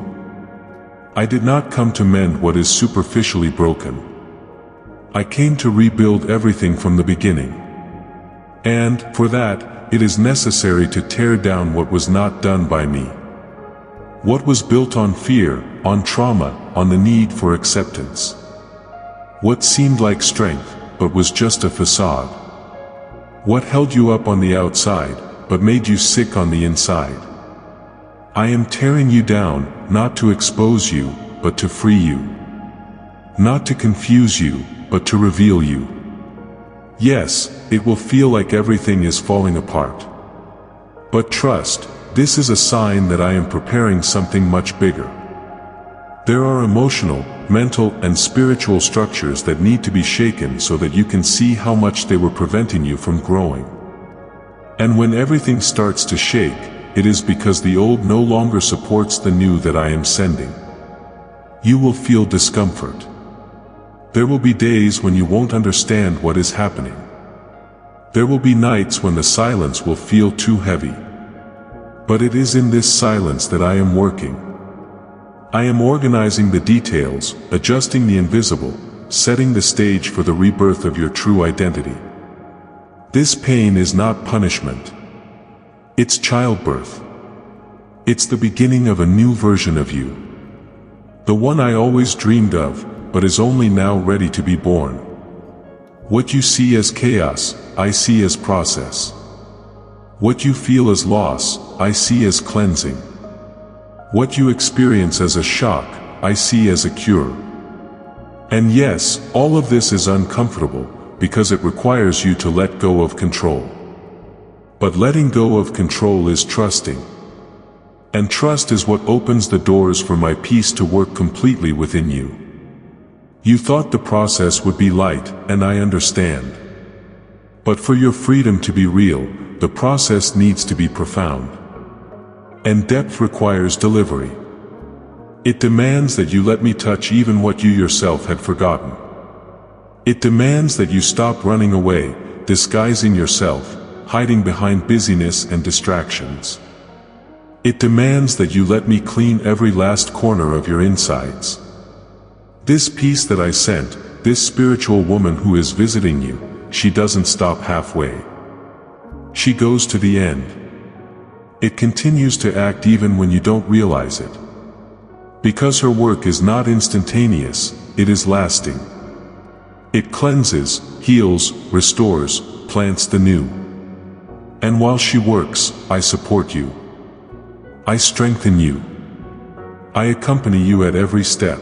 I did not come to mend what is superficially broken. I came to rebuild everything from the beginning. And, for that, it is necessary to tear down what was not done by me. What was built on fear, on trauma, on the need for acceptance. What seemed like strength, but was just a facade. What held you up on the outside, but made you sick on the inside. I am tearing you down, not to expose you, but to free you. Not to confuse you, but to reveal you. Yes, it will feel like everything is falling apart. But trust, this is a sign that I am preparing something much bigger. There are emotional, mental, and spiritual structures that need to be shaken so that you can see how much they were preventing you from growing. And when everything starts to shake, it is because the old no longer supports the new that I am sending. You will feel discomfort. There will be days when you won't understand what is happening. There will be nights when the silence will feel too heavy. But it is in this silence that I am working. I am organizing the details, adjusting the invisible, setting the stage for the rebirth of your true identity. This pain is not punishment. It's childbirth. It's the beginning of a new version of you. The one I always dreamed of, but is only now ready to be born. What you see as chaos, I see as process. What you feel as loss, I see as cleansing. What you experience as a shock, I see as a cure. And yes, all of this is uncomfortable, because it requires you to let go of control. But letting go of control is trusting. And trust is what opens the doors for my peace to work completely within you. You thought the process would be light, and I understand. But for your freedom to be real, the process needs to be profound. And depth requires delivery. It demands that you let me touch even what you yourself had forgotten. It demands that you stop running away, disguising yourself, hiding behind busyness and distractions. It demands that you let me clean every last corner of your insides. This peace that I sent, this spiritual woman who is visiting you, she doesn't stop halfway. She goes to the end. It continues to act even when you don't realize it. Because her work is not instantaneous, it is lasting. It cleanses, heals, restores, plants the new. And while she works, I support you. I strengthen you. I accompany you at every step.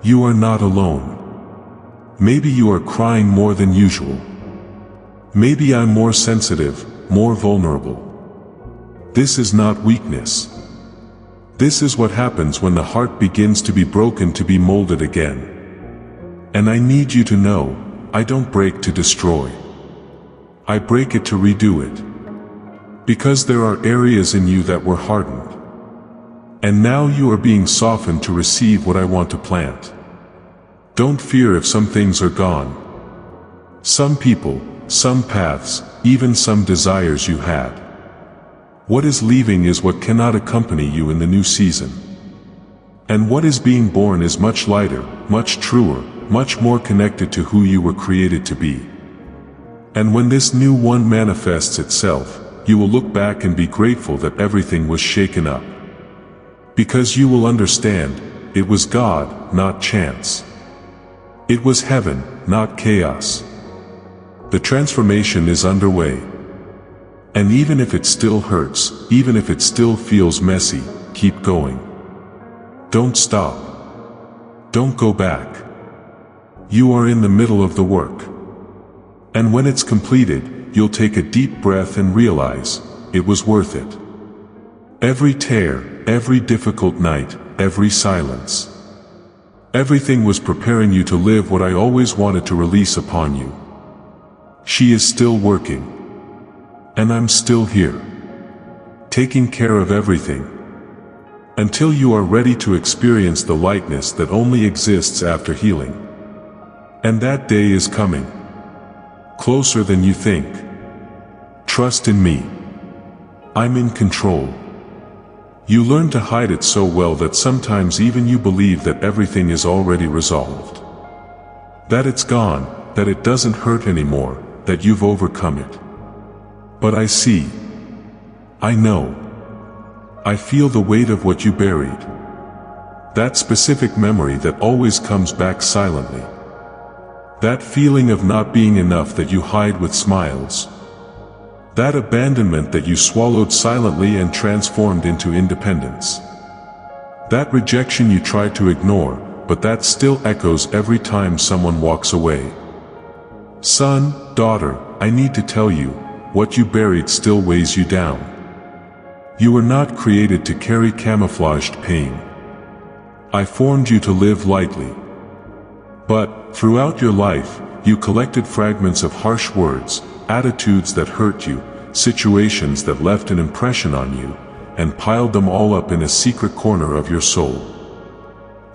You are not alone. Maybe you are crying more than usual. Maybe I'm more sensitive, more vulnerable. This is not weakness. This is what happens when the heart begins to be broken to be molded again. And I need you to know, I don't break to destroy. I break it to redo it. Because there are areas in you that were hardened. And now you are being softened to receive what I want to plant. Don't fear if some things are gone. Some people, some paths, even some desires you had. What is leaving is what cannot accompany you in the new season. And what is being born is much lighter, much truer, much more connected to who you were created to be. And when this new one manifests itself, you will look back and be grateful that everything was shaken up. Because you will understand, it was God, not chance. It was heaven, not chaos. The transformation is underway. And even if it still hurts, even if it still feels messy, keep going. Don't stop. Don't go back. You are in the middle of the work. And when it's completed, you'll take a deep breath and realize, it was worth it. Every tear, every difficult night, every silence. Everything was preparing you to live what I always wanted to release upon you. She is still working. And I'm still here. Taking care of everything. until you are ready to experience the lightness that only exists after healing. And that day is coming. Closer than you think. Trust in me. I'm in control. You learn to hide it so well that sometimes even you believe that everything is already resolved. That it's gone, that it doesn't hurt anymore, that you've overcome it. But I see. I know. I feel the weight of what you buried. That specific memory that always comes back silently. That feeling of not being enough that you hide with smiles. That abandonment that you swallowed silently and transformed into independence. That rejection you tried to ignore, but that still echoes every time someone walks away. Son, daughter, I need to tell you, what you buried still weighs you down. You were not created to carry camouflaged pain. I formed you to live lightly. But, throughout your life, you collected fragments of harsh words, attitudes that hurt you, situations that left an impression on you, and piled them all up in a secret corner of your soul.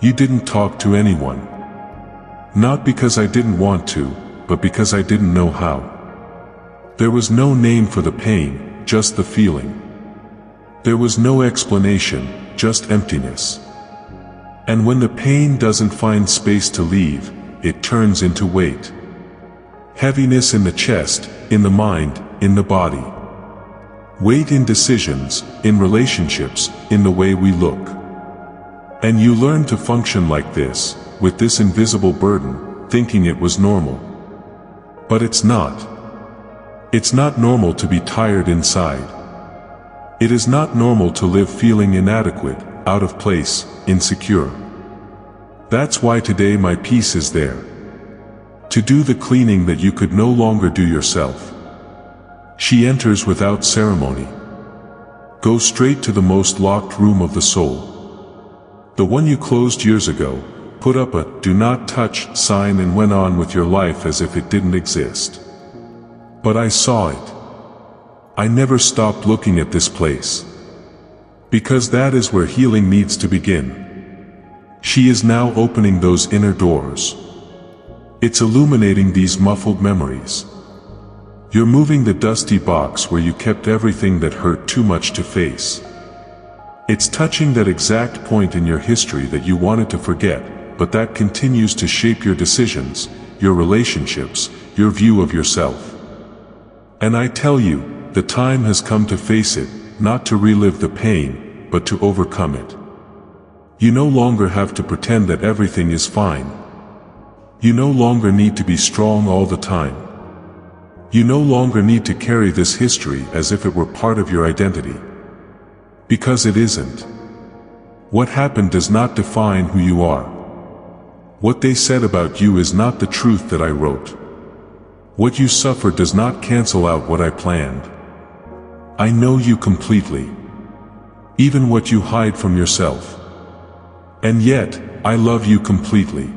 You didn't talk to anyone. Not because I didn't want to, but because I didn't know how. There was no name for the pain, just the feeling. There was no explanation, just emptiness. And when the pain doesn't find space to leave, it turns into weight. Heaviness in the chest, in the mind, in the body. Weight in decisions, in relationships, in the way we look. And you learn to function like this, with this invisible burden, thinking it was normal. But it's not. It's not normal to be tired inside. It is not normal to live feeling inadequate, out of place, insecure. That's why today my peace is there. To do the cleaning that you could no longer do yourself. She enters without ceremony. Go straight to the most locked room of the soul. The one you closed years ago, put up a "do not touch" sign and went on with your life as if it didn't exist. But I saw it. I never stopped looking at this place. Because that is where healing needs to begin. She is now opening those inner doors. It's illuminating these muffled memories. You're moving the dusty box where you kept everything that hurt too much to face. It's touching that exact point in your history that you wanted to forget, but that continues to shape your decisions, your relationships, your view of yourself. And I tell you, the time has come to face it, not to relive the pain, but to overcome it. You no longer have to pretend that everything is fine. You no longer need to be strong all the time. You no longer need to carry this history as if it were part of your identity. Because it isn't. What happened does not define who you are. What they said about you is not the truth that I wrote. What you suffered does not cancel out what I planned. I know you completely. Even what you hide from yourself. And yet, I love you completely.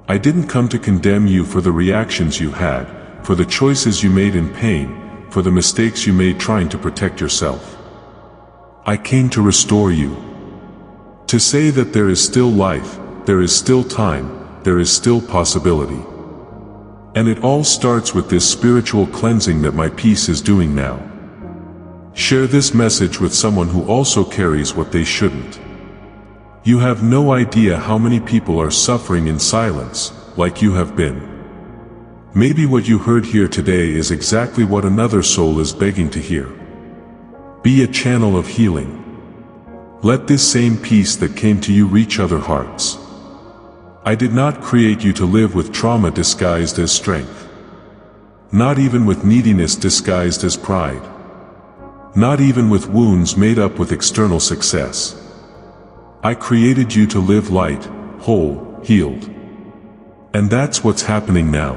I didn't come to condemn you for the reactions you had, for the choices you made in pain, for the mistakes you made trying to protect yourself. I came to restore you. To say that there is still life, there is still time, there is still possibility. And it all starts with this spiritual cleansing that my peace is doing now. Share this message with someone who also carries what they shouldn't. You have no idea how many people are suffering in silence, like you have been. Maybe what you heard here today is exactly what another soul is begging to hear. Be a channel of healing. Let this same peace that came to you reach other hearts. I did not create you to live with trauma disguised as strength. Not even with neediness disguised as pride. Not even with wounds made up with external success. I created you to live light, whole, healed. And that's what's happening now.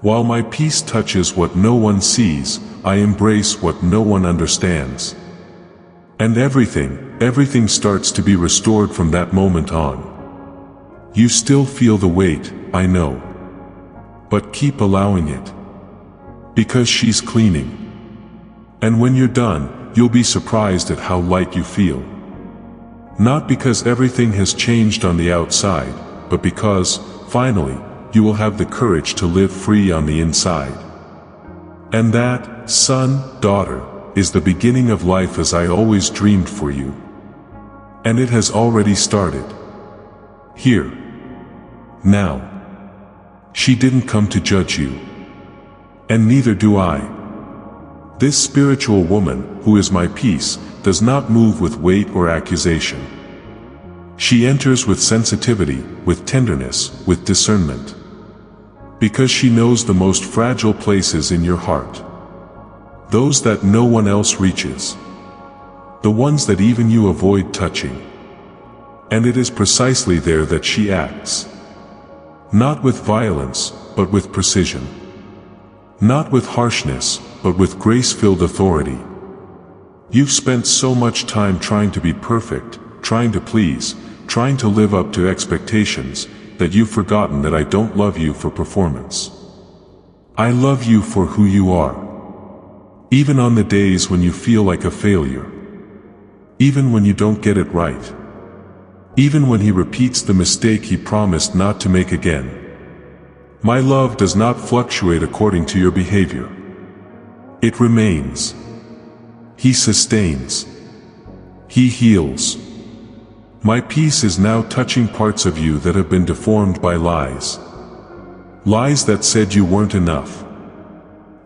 While my peace touches what no one sees, I embrace what no one understands. And everything starts to be restored from that moment on. You still feel the weight, I know. But keep allowing it. Because she's cleaning. And when you're done, you'll be surprised at how light you feel. Not because everything has changed on the outside, but because, finally, you will have the courage to live free on the inside. And that, son, daughter, is the beginning of life as I always dreamed for you. And it has already started. Here. Now. She didn't come to judge you. And neither do I. This spiritual woman, who is my peace, does not move with weight or accusation. She enters with sensitivity, with tenderness, with discernment. Because she knows the most fragile places in your heart. Those that no one else reaches. The ones that even you avoid touching. And it is precisely there that she acts. Not with violence, but with precision. Not with harshness, but with grace-filled authority. You've spent so much time trying to be perfect, trying to please, trying to live up to expectations, that you've forgotten that I don't love you for performance. I love you for who you are. Even on the days when you feel like a failure. Even when you don't get it right. Even when he repeats the mistake he promised not to make again. My love does not fluctuate according to your behavior. It remains. He sustains. He heals. My peace is now touching parts of you that have been deformed by lies. Lies that said you weren't enough.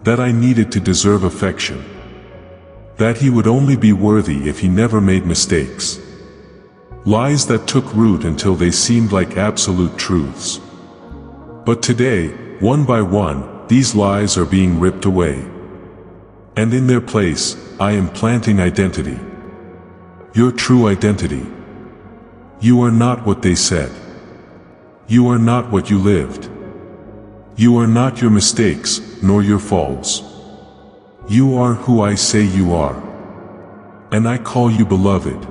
That I needed to deserve affection. That he would only be worthy if he never made mistakes. Lies that took root until they seemed like absolute truths. But today, one by one, these lies are being ripped away. And in their place, I am planting identity. Your true identity. You are not what they said. You are not what you lived. You are not your mistakes, nor your faults. You are who I say you are. And I call you beloved.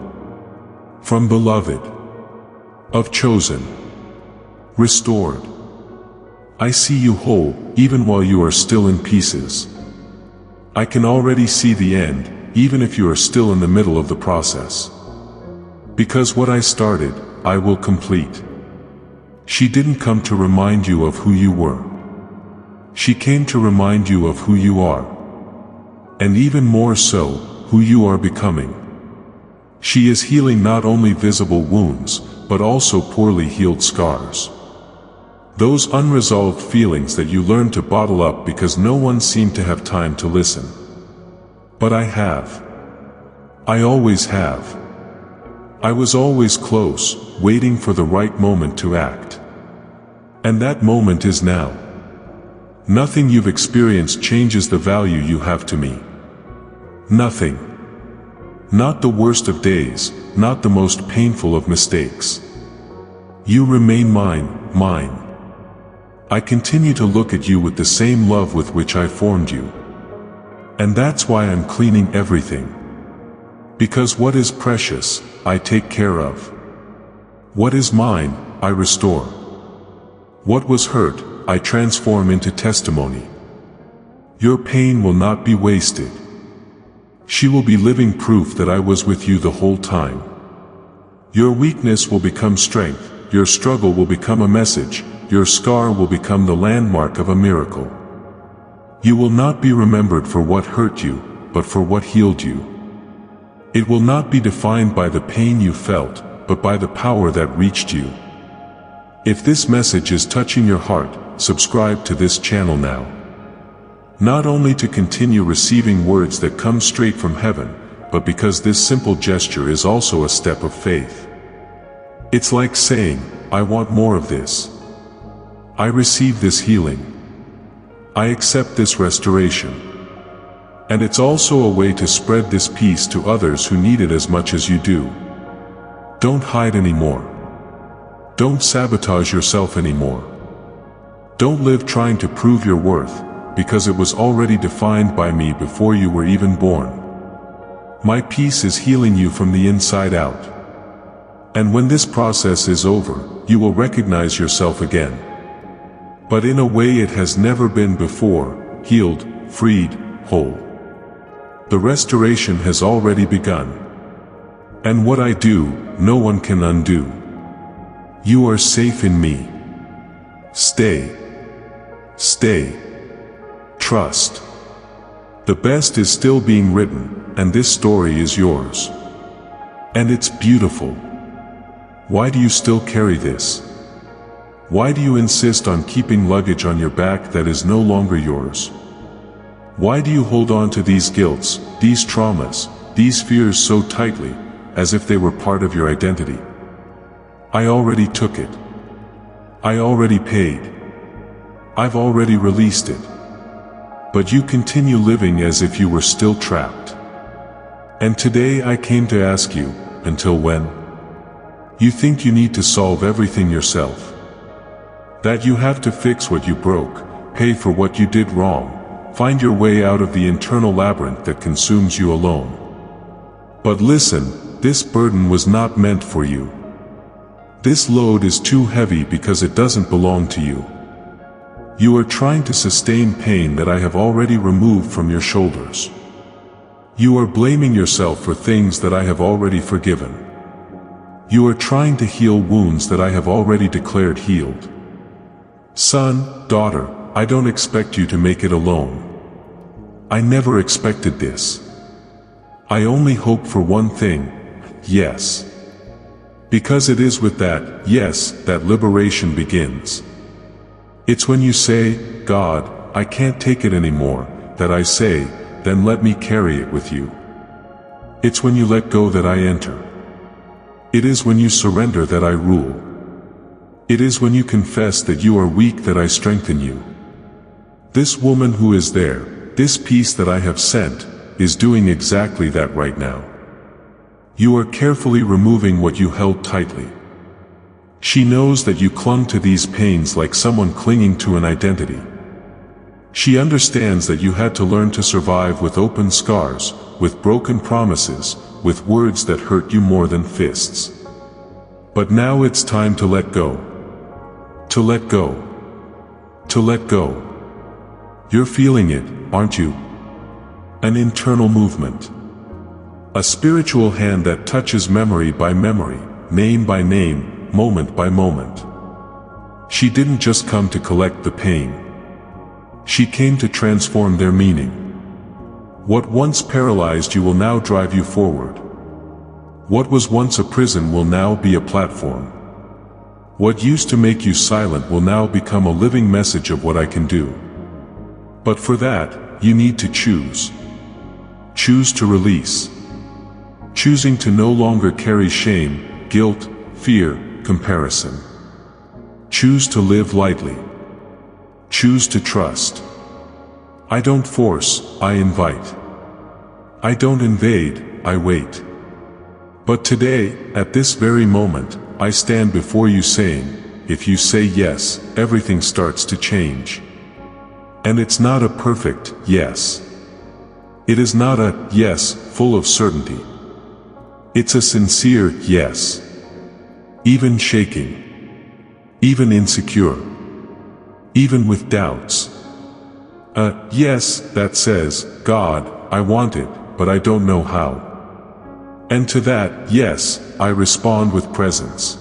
From beloved. Of chosen. Restored. I see you whole, even while you are still in pieces. I can already see the end, even if you are still in the middle of the process. Because what I started, I will complete. She didn't come to remind you of who you were. She came to remind you of who you are. And even more so, who you are becoming. She is healing not only visible wounds, but also poorly healed scars. Those unresolved feelings that you learned to bottle up because no one seemed to have time to listen. But I have. I always have. I was always close, waiting for the right moment to act. And that moment is now. Nothing you've experienced changes the value you have to me. Nothing. Not the worst of days, not the most painful of mistakes. You remain mine, mine. I continue to look at you with the same love with which I formed you. And that's why I'm cleaning everything. Because what is precious, I take care of. What is mine, I restore. What was hurt, I transform into testimony. Your pain will not be wasted. She will be living proof that I was with you the whole time. Your weakness will become strength, your struggle will become a message, your scar will become the landmark of a miracle. You will not be remembered for what hurt you, but for what healed you. It will not be defined by the pain you felt, but by the power that reached you. If this message is touching your heart, subscribe to this channel now. Not only to continue receiving words that come straight from heaven, but because this simple gesture is also a step of faith. It's like saying, I want more of this. I receive this healing. I accept this restoration. And it's also a way to spread this peace to others who need it as much as you do. Don't hide anymore. Don't sabotage yourself anymore. Don't live trying to prove your worth, because it was already defined by me before you were even born. My peace is healing you from the inside out. And when this process is over, you will recognize yourself again. But in a way it has never been before, healed, freed, whole. The restoration has already begun. And what I do, no one can undo. You are safe in me. Stay. Stay. Trust. The best is still being written, and this story is yours. And it's beautiful. Why do you still carry this? Why do you insist on keeping luggage on your back that is no longer yours? Why do you hold on to these guilts, these traumas, these fears so tightly, as if they were part of your identity? I already took it. I already paid. I've already released it. But you continue living as if you were still trapped. And today I came to ask you, until when? You think you need to solve everything yourself. That you have to fix what you broke, pay for what you did wrong, find your way out of the internal labyrinth that consumes you alone. But listen, this burden was not meant for you. This load is too heavy because it doesn't belong to you. You are trying to sustain pain that I have already removed from your shoulders. You are blaming yourself for things that I have already forgiven. You are trying to heal wounds that I have already declared healed. Son, daughter, I don't expect you to make it alone. I never expected this. I only hope for one thing: yes. Because it is with that yes that liberation begins. It's when you say, God, I can't take it anymore, that I say, then let me carry it with you. It's when you let go that I enter. It is when you surrender that I rule. It is when you confess that you are weak that I strengthen you. This woman who is there, this peace that I have sent, is doing exactly that right now. You are carefully removing what you held tightly. She knows that you clung to these pains like someone clinging to an identity. She understands that you had to learn to survive with open scars, with broken promises, with words that hurt you more than fists. But now it's time to let go. To let go. To let go. You're feeling it, aren't you? An internal movement. A spiritual hand that touches memory by memory, name by name, moment by moment. She didn't just come to collect the pain. She came to transform their meaning. What once paralyzed you will now drive you forward. What was once a prison will now be a platform. What used to make you silent will now become a living message of what I can do. But for that, you need to choose. Choose to release. Choosing to no longer carry shame, guilt, fear, comparison. Choose to live lightly. Choose to trust. I don't force, I invite. I don't invade, I wait. But today, at this very moment, I stand before you saying, if you say yes, everything starts to change. And it's not a perfect yes. It is not a yes full of certainty. It's a sincere yes. Even shaking. Even insecure. Even with doubts. A yes that says, God, I want it, but I don't know how. And to that yes, I respond with presence.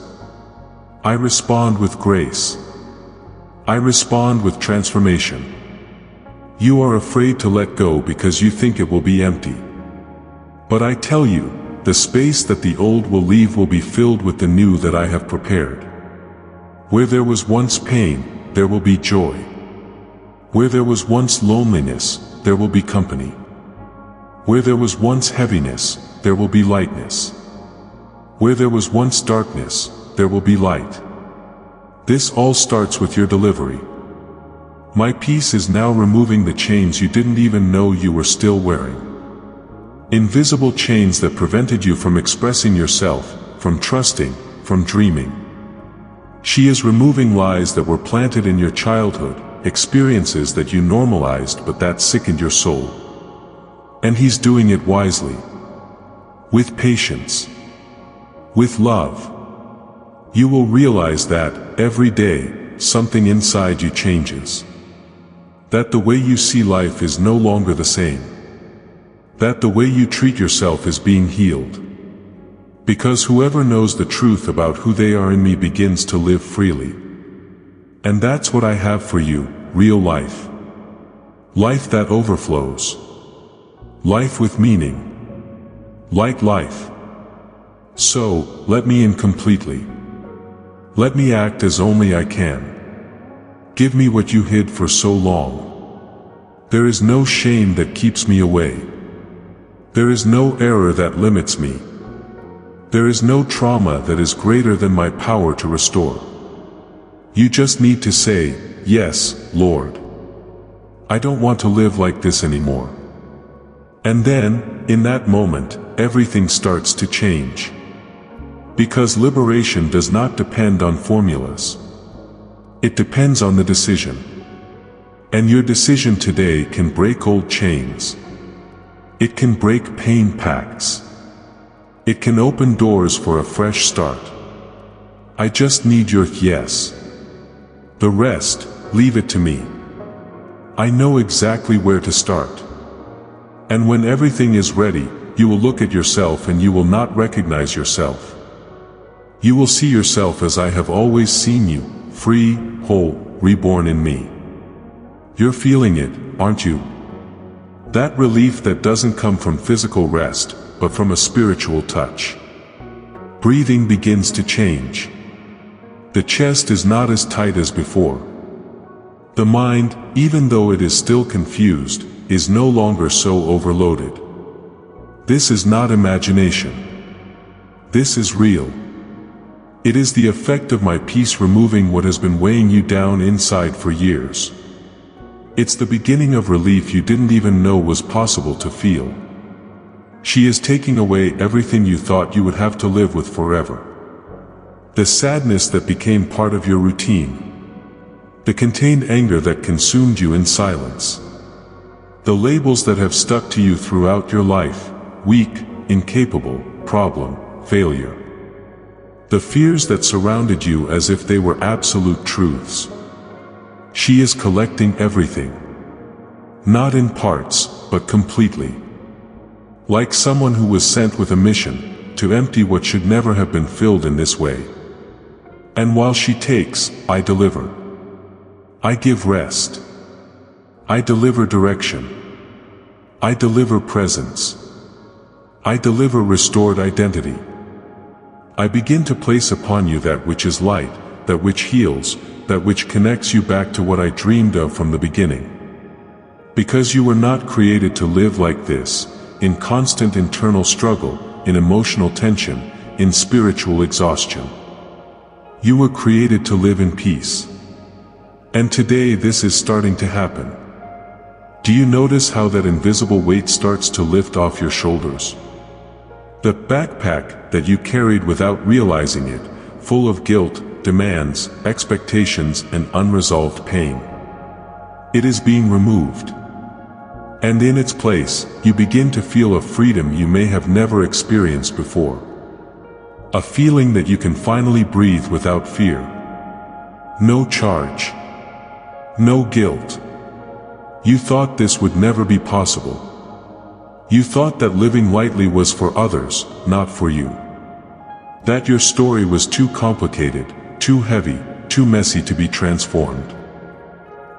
I respond with grace. I respond with transformation. You are afraid to let go because you think it will be empty. But I tell you, the space that the old will leave will be filled with the new that I have prepared. Where there was once pain, there will be joy. Where there was once loneliness, there will be company. Where there was once heaviness, there will be lightness. Where there was once darkness, there will be light. This all starts with your delivery. My peace is now removing the chains you didn't even know you were still wearing. Invisible chains that prevented you from expressing yourself, from trusting, from dreaming. She is removing lies that were planted in your childhood, experiences that you normalized but that sickened your soul. And He's doing it wisely. With patience. With love. You will realize that, every day, something inside you changes. That the way you see life is no longer the same. That the way you treat yourself is being healed. Because whoever knows the truth about who they are in me begins to live freely. And that's what I have for you, real life. Life that overflows. Life with meaning. Like life. So, let me in completely. Let me act as only I can. Give me what you hid for so long. There is no shame that keeps me away. There is no error that limits me. There is no trauma that is greater than my power to restore. You just need to say, "Yes, Lord. I don't want to live like this anymore." And then, in that moment, everything starts to change. Because liberation does not depend on formulas. It depends on the decision. And your decision today can break old chains. It can break pain pacts. It can open doors for a fresh start. I just need your yes. The rest, leave it to me. I know exactly where to start. And when everything is ready, you will look at yourself and you will not recognize yourself. You will see yourself as I have always seen you, free, whole, reborn in me. You're feeling it, aren't you? That relief that doesn't come from physical rest, but from a spiritual touch. Breathing begins to change. The chest is not as tight as before. The mind, even though it is still confused, is no longer so overloaded. This is not imagination. This is real. It is the effect of my peace removing what has been weighing you down inside for years. It's the beginning of relief you didn't even know was possible to feel. She is taking away everything you thought you would have to live with forever. The sadness that became part of your routine. The contained anger that consumed you in silence. The labels that have stuck to you throughout your life: weak, incapable, problem, failure. The fears that surrounded you as if they were absolute truths. She is collecting everything. Not in parts, but completely. Like someone who was sent with a mission, to empty what should never have been filled in this way. And while she takes, I deliver. I give rest. I deliver direction. I deliver presence. I deliver restored identity. I begin to place upon you that which is light, that which heals, that which connects you back to what I dreamed of from the beginning. Because you were not created to live like this, in constant internal struggle, in emotional tension, in spiritual exhaustion. You were created to live in peace. And today this is starting to happen. Do you notice how that invisible weight starts to lift off your shoulders? The backpack that you carried without realizing it, full of guilt, demands, expectations, and unresolved pain. It is being removed. And in its place, you begin to feel a freedom you may have never experienced before. A feeling that you can finally breathe without fear. No charge. No guilt. You thought this would never be possible. You thought that living lightly was for others, not for you. That your story was too complicated, too heavy, too messy to be transformed.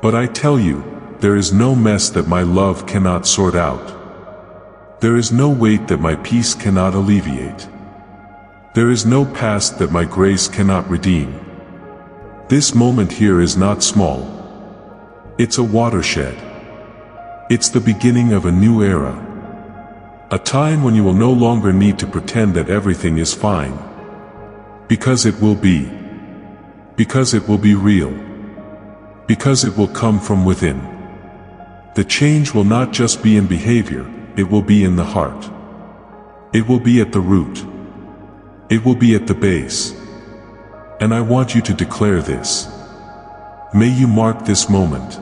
But I tell you, there is no mess that my love cannot sort out. There is no weight that my peace cannot alleviate. There is no past that my grace cannot redeem. This moment here is not small. It's a watershed. It's the beginning of a new era. A time when you will no longer need to pretend that everything is fine. Because it will be. Because it will be real. Because it will come from within. The change will not just be in behavior, it will be in the heart. It will be at the root. It will be at the base. And I want you to declare this. May you mark this moment.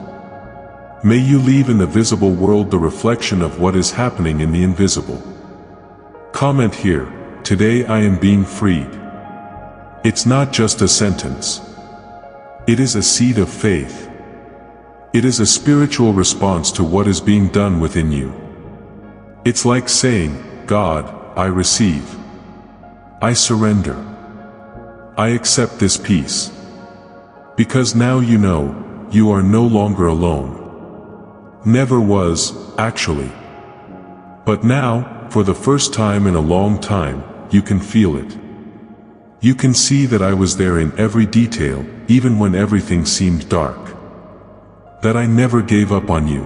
May you leave in the visible world the reflection of what is happening in the invisible. Comment here, today I am being freed. It's not just a sentence. It is a seed of faith. It is a spiritual response to what is being done within you. It's like saying, God, I receive. I surrender. I accept this peace. Because now you know, you are no longer alone. Never was, actually. But now, for the first time in a long time, you can feel it. You can see that I was there in every detail, even when everything seemed dark. That I never gave up on you.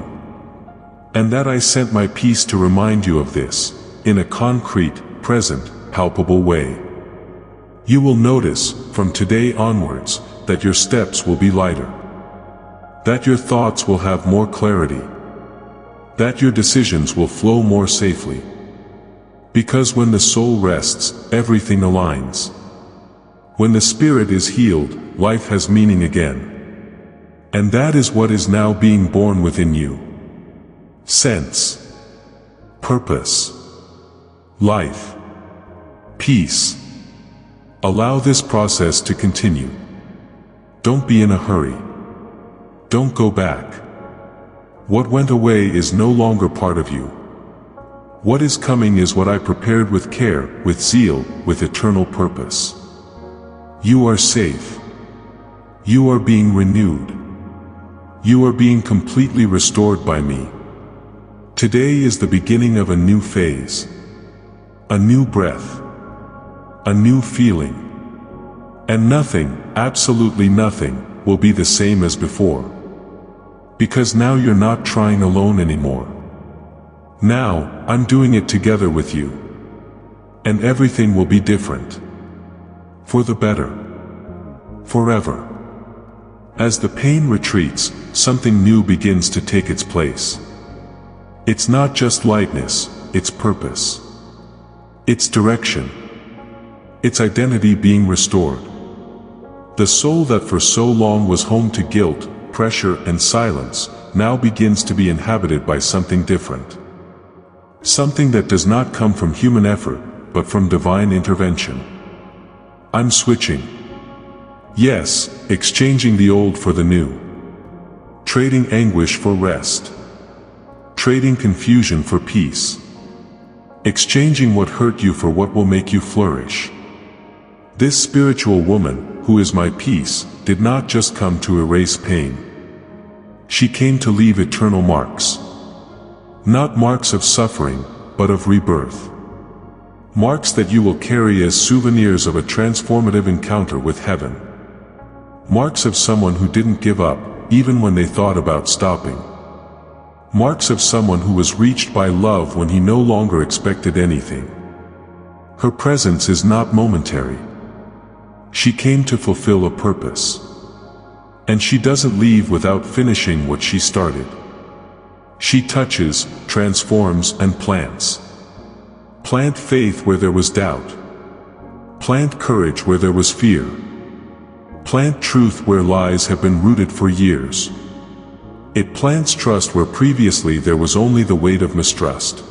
And that I sent my peace to remind you of this, in a concrete, present, palpable way. You will notice, from today onwards, that your steps will be lighter. That your thoughts will have more clarity. That your decisions will flow more safely. Because when the soul rests, everything aligns. When the spirit is healed, life has meaning again. And that is what is now being born within you. Sense. Purpose. Life. Peace. Allow this process to continue. Don't be in a hurry. Don't go back. What went away is no longer part of you. What is coming is what I prepared with care, with zeal, with eternal purpose. You are safe. You are being renewed. You are being completely restored by me. Today is the beginning of a new phase. A new breath. A new feeling. And nothing, absolutely nothing, will be the same as before. Because now you're not trying alone anymore. Now, I'm doing it together with you. And everything will be different. For the better. Forever. As the pain retreats, something new begins to take its place. It's not just lightness, it's purpose. It's direction. Its identity being restored. The soul that for so long was home to guilt, pressure, and silence, now begins to be inhabited by something different. Something that does not come from human effort, but from divine intervention. I'm switching. Yes, exchanging the old for the new. Trading anguish for rest. Trading confusion for peace. Exchanging what hurt you for what will make you flourish. This spiritual woman, who is my peace, did not just come to erase pain. She came to leave eternal marks. Not marks of suffering, but of rebirth. Marks that you will carry as souvenirs of a transformative encounter with heaven. Marks of someone who didn't give up, even when they thought about stopping. Marks of someone who was reached by love when he no longer expected anything. Her presence is not momentary. She came to fulfill a purpose. And she doesn't leave without finishing what she started. She touches, transforms, and plants. Plant faith where there was doubt. Plant courage where there was fear. Plant truth where lies have been rooted for years. It plants trust where previously there was only the weight of mistrust.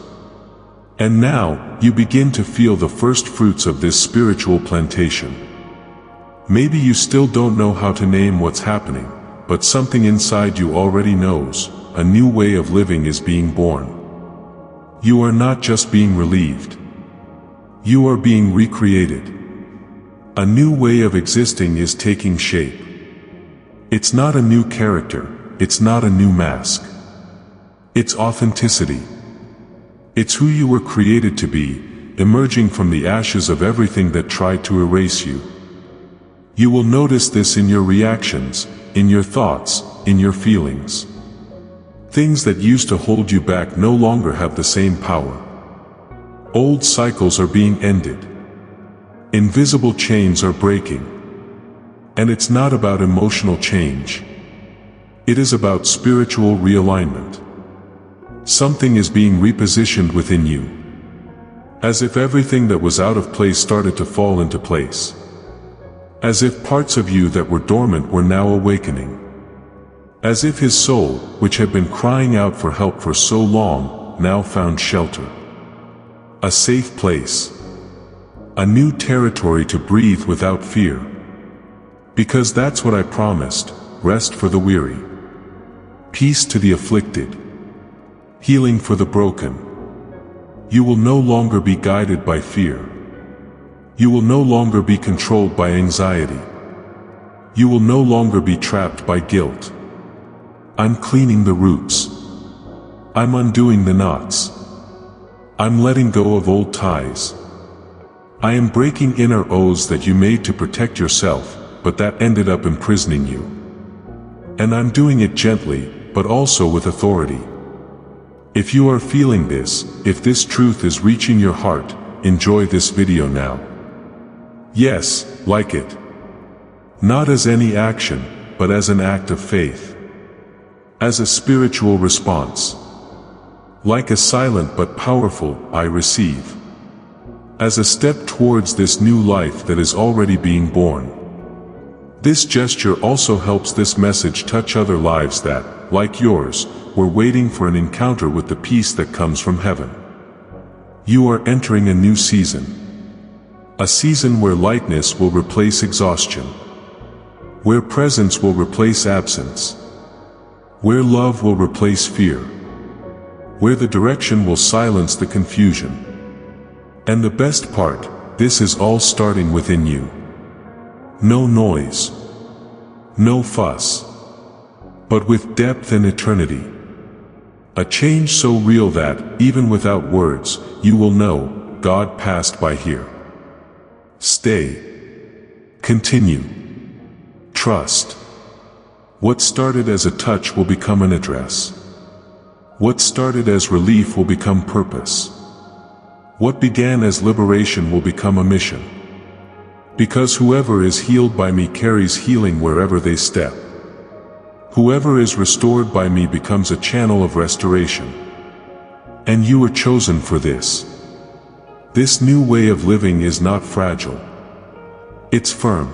And now, you begin to feel the first fruits of this spiritual plantation. Maybe you still don't know how to name what's happening, but something inside you already knows. A new way of living is being born. You are not just being relieved. You are being recreated. A new way of existing is taking shape. It's not a new character, it's not a new mask. It's authenticity. It's who you were created to be, emerging from the ashes of everything that tried to erase you. You will notice this in your reactions, in your thoughts, in your feelings. Things that used to hold you back no longer have the same power. Old cycles are being ended. Invisible chains are breaking. And it's not about emotional change. It is about spiritual realignment. Something is being repositioned within you. As if everything that was out of place started to fall into place. As if parts of you that were dormant were now awakening. As if his soul, which had been crying out for help for so long, now found shelter. A safe place. A new territory to breathe without fear. Because that's what I promised, rest for the weary. Peace to the afflicted. Healing for the broken. You will no longer be guided by fear. You will no longer be controlled by anxiety. You will no longer be trapped by guilt. I'm cleaning the roots. I'm undoing the knots. I'm letting go of old ties. I am breaking inner oaths that you made to protect yourself, but that ended up imprisoning you. And I'm doing it gently, but also with authority. If you are feeling this, if this truth is reaching your heart, enjoy this video now. Yes, like it. Not as any action, but as an act of faith. As a spiritual response. Like a silent but powerful, I receive. As a step towards this new life that is already being born. This gesture also helps this message touch other lives that, like yours, were waiting for an encounter with the peace that comes from heaven. You are entering a new season. A season where lightness will replace exhaustion. Where presence will replace absence. Where love will replace fear. Where the direction will silence the confusion. And the best part, this is all starting within you. No noise. No fuss. But with depth and eternity. A change so real that, even without words, you will know, God passed by here. Stay. Continue. Trust. What started as a touch will become an address. What started as relief will become purpose. What began as liberation will become a mission. Because whoever is healed by me carries healing wherever they step. Whoever is restored by me becomes a channel of restoration. And you were chosen for this. This new way of living is not fragile. It's firm.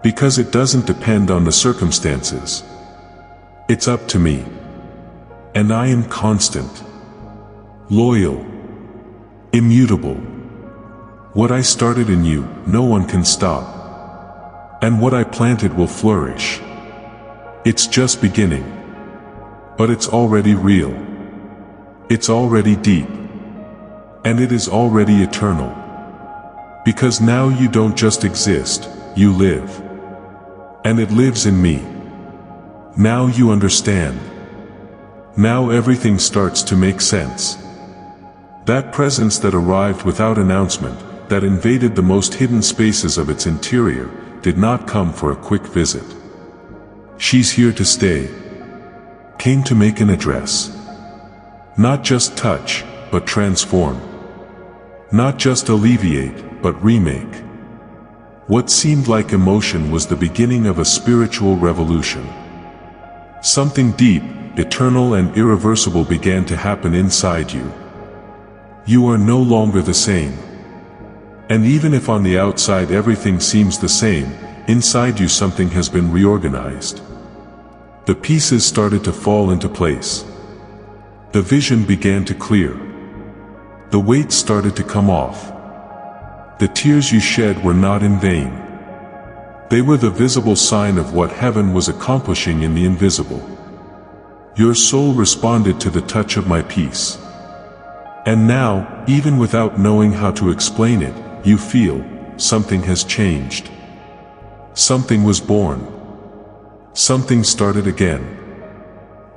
Because it doesn't depend on the circumstances. It's up to me. And I am constant. Loyal. Immutable. What I started in you, no one can stop. And what I planted will flourish. It's just beginning. But it's already real. It's already deep. And it is already eternal. Because now you don't just exist, you live. And it lives in me. Now you understand. Now everything starts to make sense. That presence that arrived without announcement, that invaded the most hidden spaces of its interior, did not come for a quick visit. She's here to stay. Came to make an address. Not just touch, but transform. Not just alleviate, but remake. What seemed like emotion was the beginning of a spiritual revolution. Something deep, eternal and irreversible began to happen inside you. You are no longer the same. And even if on the outside everything seems the same, inside you something has been reorganized. The pieces started to fall into place. The vision began to clear. The weight started to come off. The tears you shed were not in vain. They were the visible sign of what heaven was accomplishing in the invisible. Your soul responded to the touch of my peace. And now, even without knowing how to explain it, you feel, something has changed. Something was born. Something started again.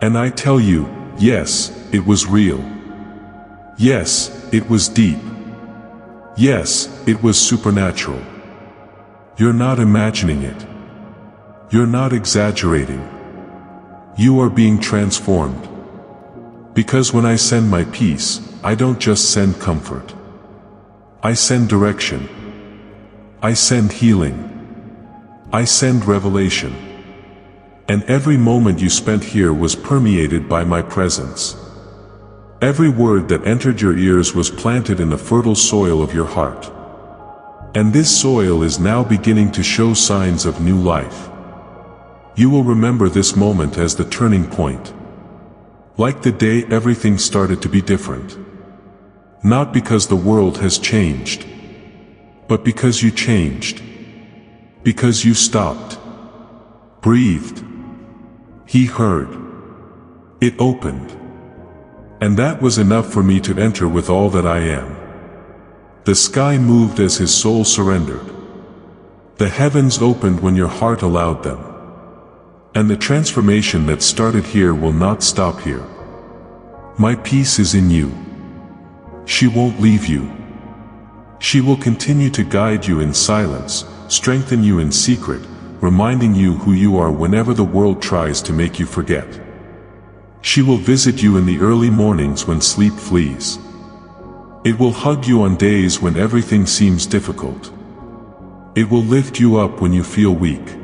And I tell you, yes, it was real. Yes, it was deep. Yes, it was supernatural. You're not imagining it. You're not exaggerating. You are being transformed. Because when I send my peace, I don't just send comfort. I send direction. I send healing. I send revelation. And every moment you spent here was permeated by my presence. Every word that entered your ears was planted in the fertile soil of your heart. And this soil is now beginning to show signs of new life. You will remember this moment as the turning point. Like the day everything started to be different. Not because the world has changed, but because you changed. Because you stopped. Breathed. He heard. It opened. And that was enough for me to enter with all that I am. The sky moved as his soul surrendered. The heavens opened when your heart allowed them. And the transformation that started here will not stop here. My peace is in you. She won't leave you. She will continue to guide you in silence, strengthen you in secret, reminding you who you are whenever the world tries to make you forget. She will visit you in the early mornings when sleep flees. It will hug you on days when everything seems difficult. It will lift you up when you feel weak.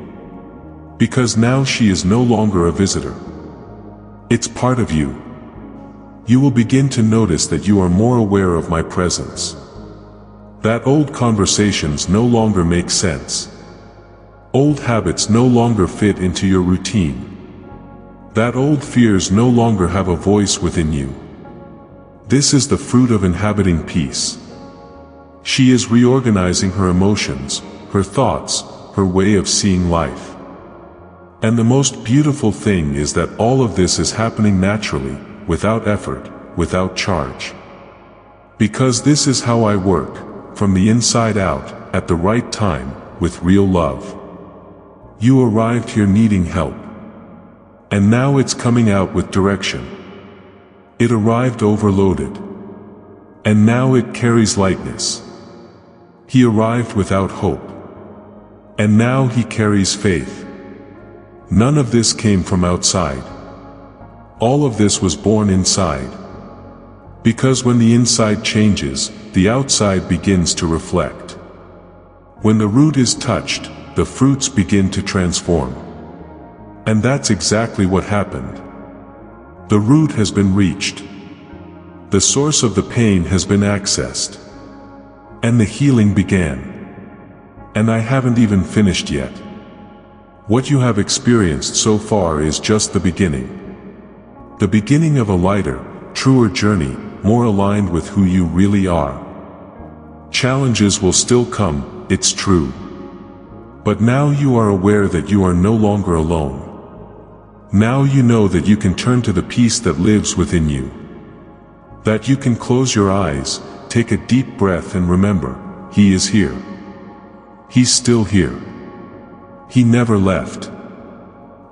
Because now she is no longer a visitor. It's part of you. You will begin to notice that you are more aware of my presence. That old conversations no longer make sense. Old habits no longer fit into your routine. That old fears no longer have a voice within you. This is the fruit of inhabiting peace. She is reorganizing her emotions, her thoughts, her way of seeing life. And the most beautiful thing is that all of this is happening naturally, without effort, without charge. Because this is how I work, from the inside out, at the right time, with real love. You arrived here needing help. And now it's coming out with direction. It arrived overloaded. And now it carries lightness. He arrived without hope. And now he carries faith. None of this came from outside. All of this was born inside. Because when the inside changes, the outside begins to reflect. When the root is touched, the fruits begin to transform. And that's exactly what happened. The root has been reached. The source of the pain has been accessed. And the healing began. And I haven't even finished yet. What you have experienced so far is just the beginning. The beginning of a lighter, truer journey, more aligned with who you really are. Challenges will still come, it's true. But now you are aware that you are no longer alone. Now you know that you can turn to the peace that lives within you. That you can close your eyes, take a deep breath and remember, He is here. He's still here. He never left.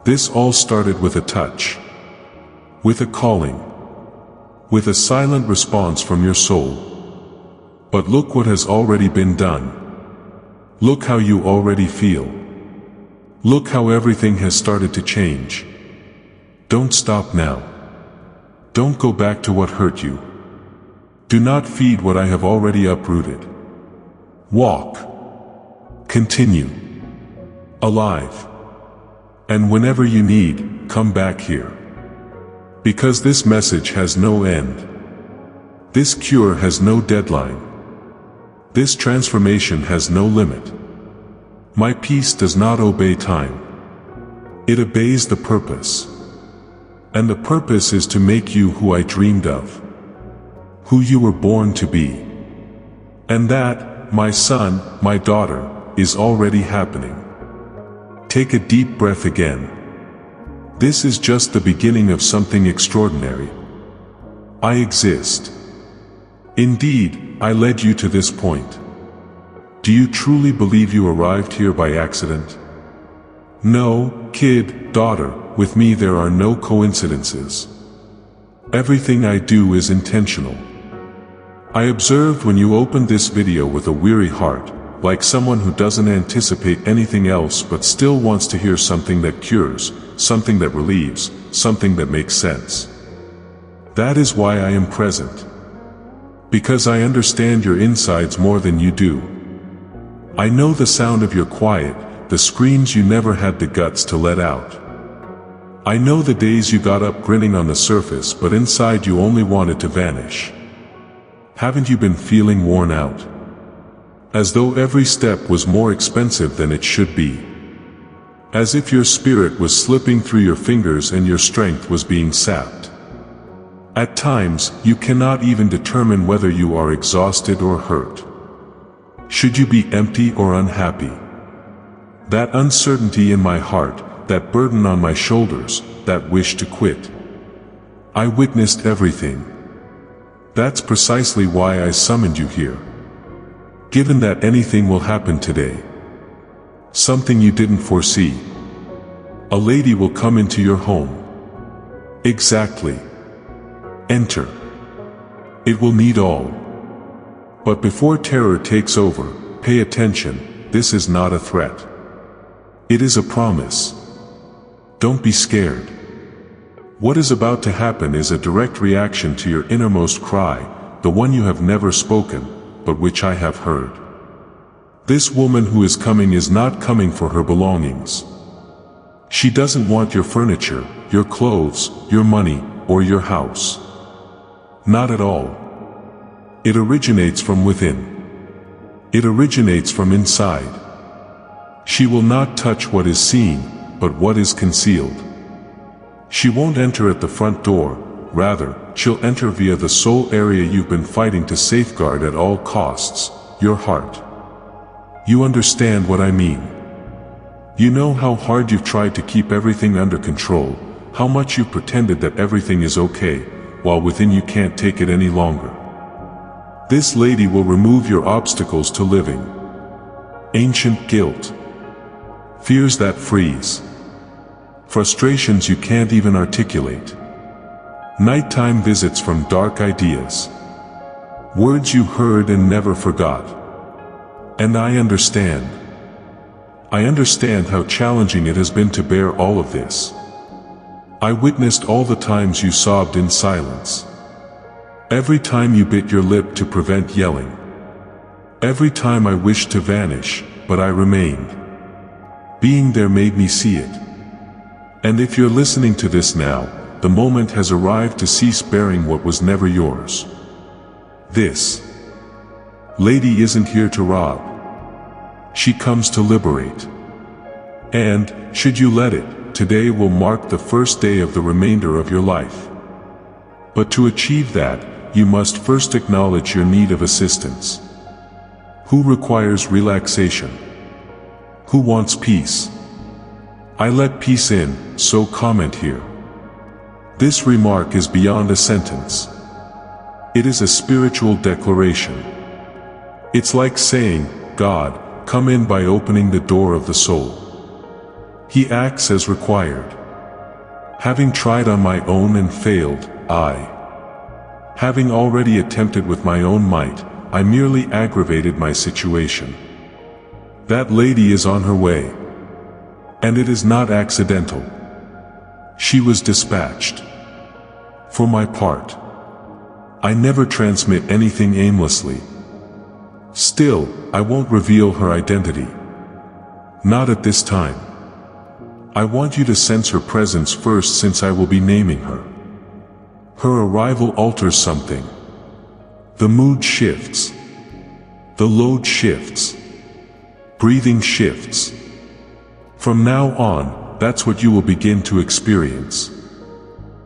This all started with a touch. With a calling. With a silent response from your soul. But look what has already been done. Look how you already feel. Look how everything has started to change. Don't stop now. Don't go back to what hurt you. Do not feed what I have already uprooted. Walk. Continue. Alive. And whenever you need, come back here. Because this message has no end. This cure has no deadline. This transformation has no limit. My peace does not obey time. It obeys the purpose. And the purpose is to make you who I dreamed of. Who you were born to be. And that, my son, my daughter, is already happening. Take a deep breath again. This is just the beginning of something extraordinary. I exist. Indeed, I led you to this point. Do you truly believe you arrived here by accident? No, kid, daughter, with me there are no coincidences. Everything I do is intentional. I observed when you opened this video with a weary heart, like someone who doesn't anticipate anything else but still wants to hear something that cures, something that relieves, something that makes sense. That is why I am present. Because I understand your insides more than you do. I know the sound of your quiet, the screams you never had the guts to let out. I know the days you got up grinning on the surface but inside you only wanted to vanish. Haven't you been feeling worn out? As though every step was more expensive than it should be. As if your spirit was slipping through your fingers and your strength was being sapped. At times, you cannot even determine whether you are exhausted or hurt. Should you be empty or unhappy? That uncertainty in my heart, that burden on my shoulders, that wish to quit. I witnessed everything. That's precisely why I summoned you here. given that anything will happen today. Something you didn't foresee. A lady will come into your home. Exactly. Enter. It will need all. But before terror takes over, pay attention, this is not a threat. It is a promise. Don't be scared. What is about to happen is a direct reaction to your innermost cry, the one you have never spoken, but which I have heard. This woman who is coming is not coming for her belongings. She doesn't want your furniture, your clothes, your money, or your house. Not at all. It originates from within. It originates from inside. She will not touch what is seen, but what is concealed. She won't enter at the front door, rather, she'll enter via the soul area you've been fighting to safeguard at all costs, your heart. You understand what I mean. You know how hard you've tried to keep everything under control, how much you've pretended that everything is okay, while within you can't take it any longer. This lady will remove your obstacles to living. Ancient guilt. Fears that freeze. Frustrations you can't even articulate. Nighttime visits from dark ideas. Words you heard and never forgot. And I understand. I understand how challenging it has been to bear all of this. I witnessed all the times you sobbed in silence. Every time you bit your lip to prevent yelling. Every time I wished to vanish, but I remained. Being there made me see it. And if you're listening to this now, the moment has arrived to cease bearing what was never yours. This lady isn't here to rob. She comes to liberate. And, should you let it, today will mark the first day of the remainder of your life. But to achieve that, you must first acknowledge your need of assistance. Who requires relaxation? Who wants peace? I let peace in, so comment here. This remark is beyond a sentence. It is a spiritual declaration. It's like saying, God, come in by opening the door of the soul. He acts as required. Having tried on my own and failed, having already attempted with my own might, I merely aggravated my situation. That lady is on her way. And it is not accidental. She was dispatched. For my part, I never transmit anything aimlessly. Still, I won't reveal her identity. Not at this time. I want you to sense her presence first, since I will be naming her. Her arrival alters something. The mood shifts. The load shifts. Breathing shifts. From now on, that's what you will begin to experience.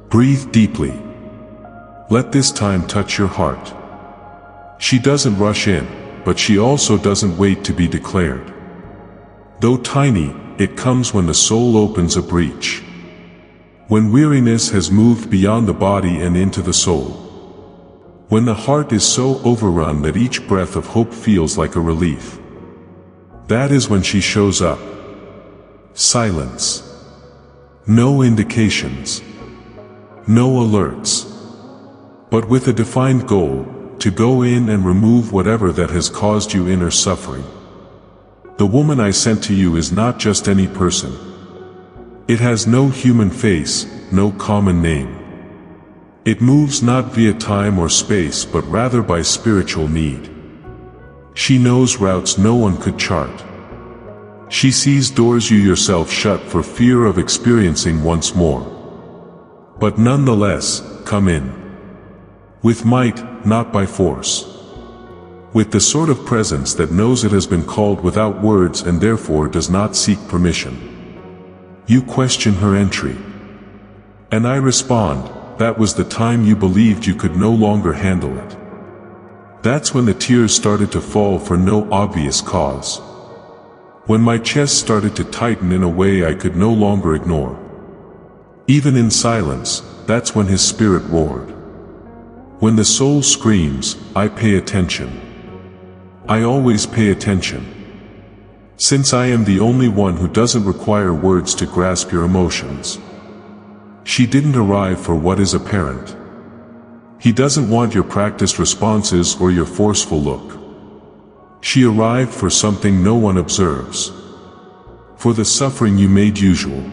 Breathe deeply. Let this time touch your heart. She doesn't rush in, but she also doesn't wait to be declared. Though tiny, it comes when the soul opens a breach. When weariness has moved beyond the body and into the soul. When the heart is so overrun that each breath of hope feels like a relief. That is when she shows up. Silence. No indications. No alerts. But with a defined goal, to go in and remove whatever that has caused you inner suffering. The woman I sent to you is not just any person. It has no human face, no common name. It moves not via time or space, but rather by spiritual need. She knows routes no one could chart. She sees doors you yourself shut for fear of experiencing once more. But nonetheless, come in. With might, not by force. With the sort of presence that knows it has been called without words and therefore does not seek permission. You question her entry. And I respond, that was the time you believed you could no longer handle it. That's when the tears started to fall for no obvious cause. When my chest started to tighten in a way I could no longer ignore. Even in silence, that's when his spirit roared. When the soul screams, I pay attention. I always pay attention. Since I am the only one who doesn't require words to grasp your emotions. She didn't arrive for what is apparent. He doesn't want your practiced responses or your forceful look. She arrived for something no one observes. For the suffering you made usual.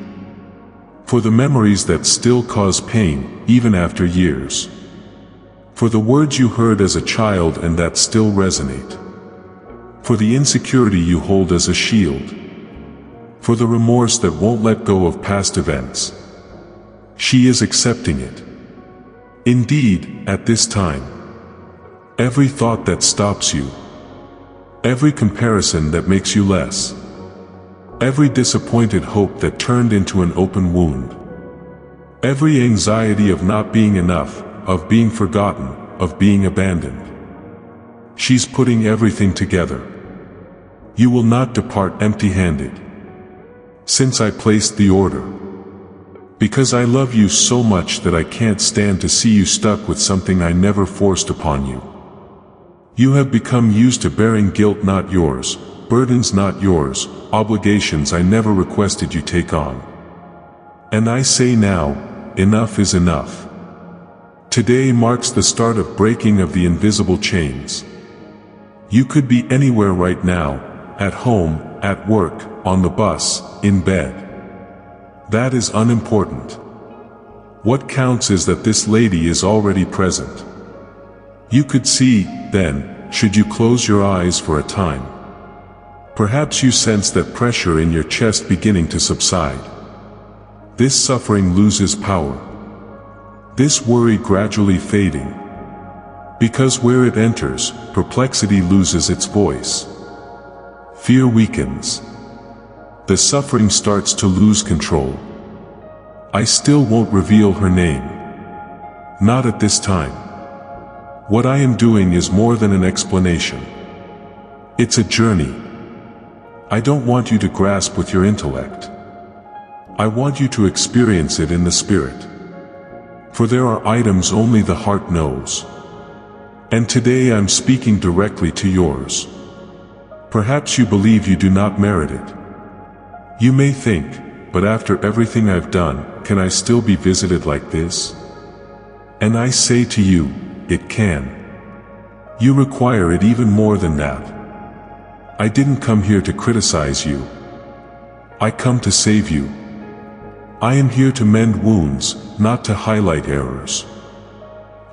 For the memories that still cause pain, even after years. For the words you heard as a child and that still resonate. For the insecurity you hold as a shield. For the remorse that won't let go of past events. She is accepting it. Indeed, at this time. Every thought that stops you. Every comparison that makes you less. Every disappointed hope that turned into an open wound. Every anxiety of not being enough, of being forgotten, of being abandoned. She's putting everything together. You will not depart empty-handed. Since I placed the order. Because I love you so much that I can't stand to see you stuck with something I never forced upon you. You have become used to bearing guilt not yours, burdens not yours, obligations I never requested you take on. And I say now, enough is enough. Today marks the start of breaking of the invisible chains. You could be anywhere right now, at home, at work, on the bus, in bed. That is unimportant. What counts is that this lady is already present. You could see, then, should you close your eyes for a time. Perhaps you sense that pressure in your chest beginning to subside. This suffering loses power. This worry gradually fading. Because where it enters, perplexity loses its voice. Fear weakens. The suffering starts to lose control. I still won't reveal her name. Not at this time. What I am doing is more than an explanation. It's a journey. I don't want you to grasp with your intellect. I want you to experience it in the spirit. For there are items only the heart knows. And today I'm speaking directly to yours. Perhaps you believe you do not merit it. You may think, but after everything I've done, can I still be visited like this? And I say to you, it can. You require it even more than that. I didn't come here to criticize you. I come to save you. I am here to mend wounds, not to highlight errors.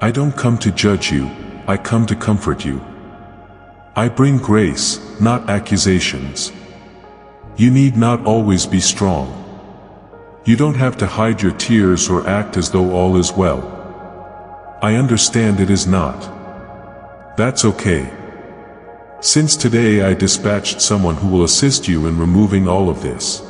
I don't come to judge you, I come to comfort you. I bring grace, not accusations. You need not always be strong. You don't have to hide your tears or act as though all is well. I understand it is not. That's okay. Since today I dispatched someone who will assist you in removing all of this.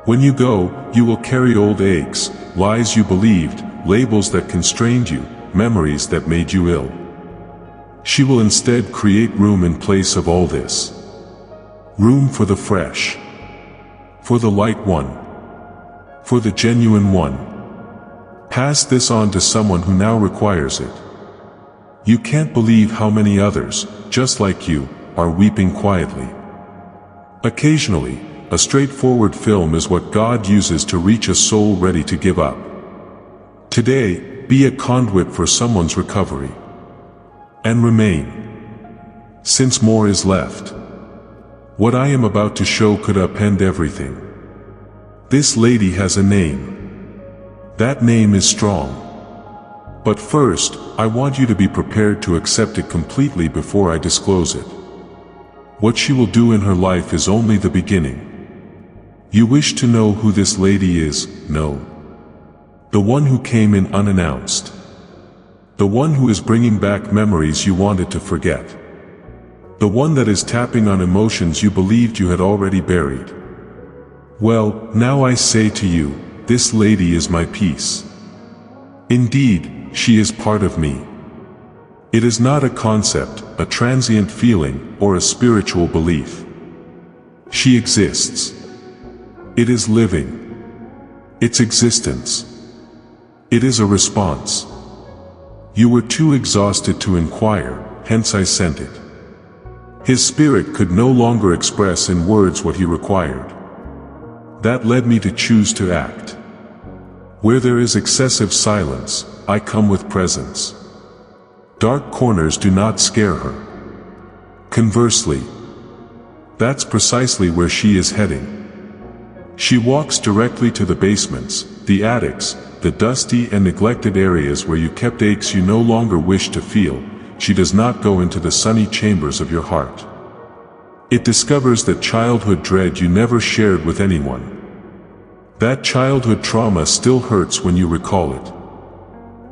When you go, you will carry old aches, lies you believed, labels that constrained you, memories that made you ill. She will instead create room in place of all this. Room for the fresh. For the light one. For the genuine one. Pass this on to someone who now requires it. You can't believe how many others, just like you, are weeping quietly. Occasionally, a straightforward film is what God uses to reach a soul ready to give up. Today, be a conduit for someone's recovery. And remain. Since more is left. What I am about to show could upend everything. This lady has a name. That name is strong. But first, I want you to be prepared to accept it completely before I disclose it. What she will do in her life is only the beginning. You wish to know who this lady is, no. The one who came in unannounced. The one who is bringing back memories you wanted to forget. The one that is tapping on emotions you believed you had already buried. Well, now I say to you, this lady is my peace. Indeed, she is part of me. It is not a concept, a transient feeling, or a spiritual belief. She exists. It is living. Its existence. It is a response. You were too exhausted to inquire, hence I sent it. His spirit could no longer express in words what he required. That led me to choose to act. Where there is excessive silence, I come with presence. Dark corners do not scare her. Conversely, that's precisely where she is heading. She walks directly to the basements, the attics, the dusty and neglected areas where you kept aches you no longer wish to feel. She does not go into the sunny chambers of your heart. It discovers that childhood dread you never shared with anyone. That childhood trauma still hurts when you recall it.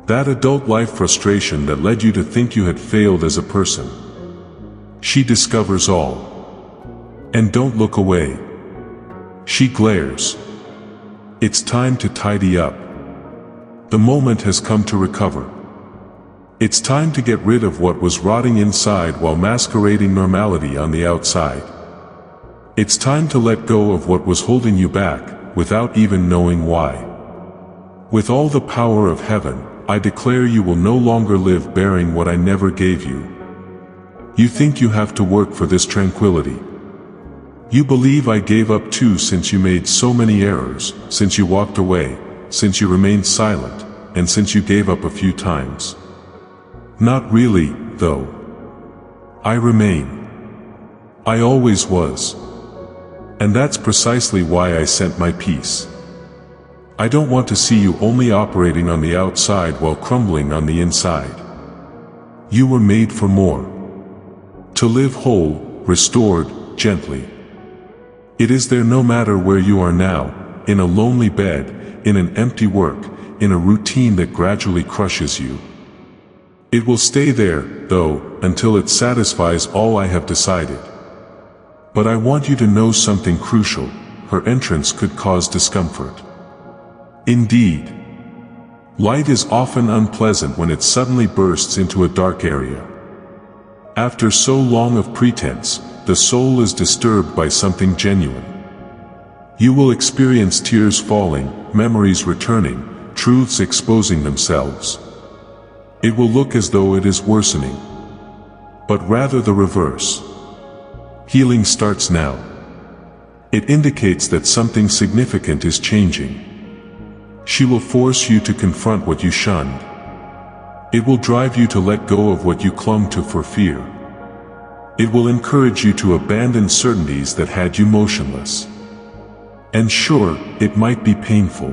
That adult life frustration that led you to think you had failed as a person. She discovers all. And don't look away. She glares. It's time to tidy up. The moment has come to recover. It's time to get rid of what was rotting inside while masquerading normality on the outside. It's time to let go of what was holding you back, without even knowing why. With all the power of heaven, I declare you will no longer live bearing what I never gave you. You think you have to work for this tranquility. You believe I gave up too since you made so many errors, since you walked away, since you remained silent, and since you gave up a few times. Not really, though. I remain. I always was. And that's precisely why I sent my peace. I don't want to see you only operating on the outside while crumbling on the inside. You were made for more. To live whole, restored, gently. It is there no matter where you are now, in a lonely bed, in an empty work, in a routine that gradually crushes you. It will stay there, though, until it satisfies all I have decided. But I want you to know something crucial: her entrance could cause discomfort. Indeed. Light is often unpleasant when it suddenly bursts into a dark area. After so long of pretense, the soul is disturbed by something genuine. You will experience tears falling, memories returning, truths exposing themselves. It will look as though it is worsening. But rather the reverse. Healing starts now. It indicates that something significant is changing. She will force you to confront what you shunned. It will drive you to let go of what you clung to for fear. It will encourage you to abandon certainties that had you motionless. And sure, it might be painful.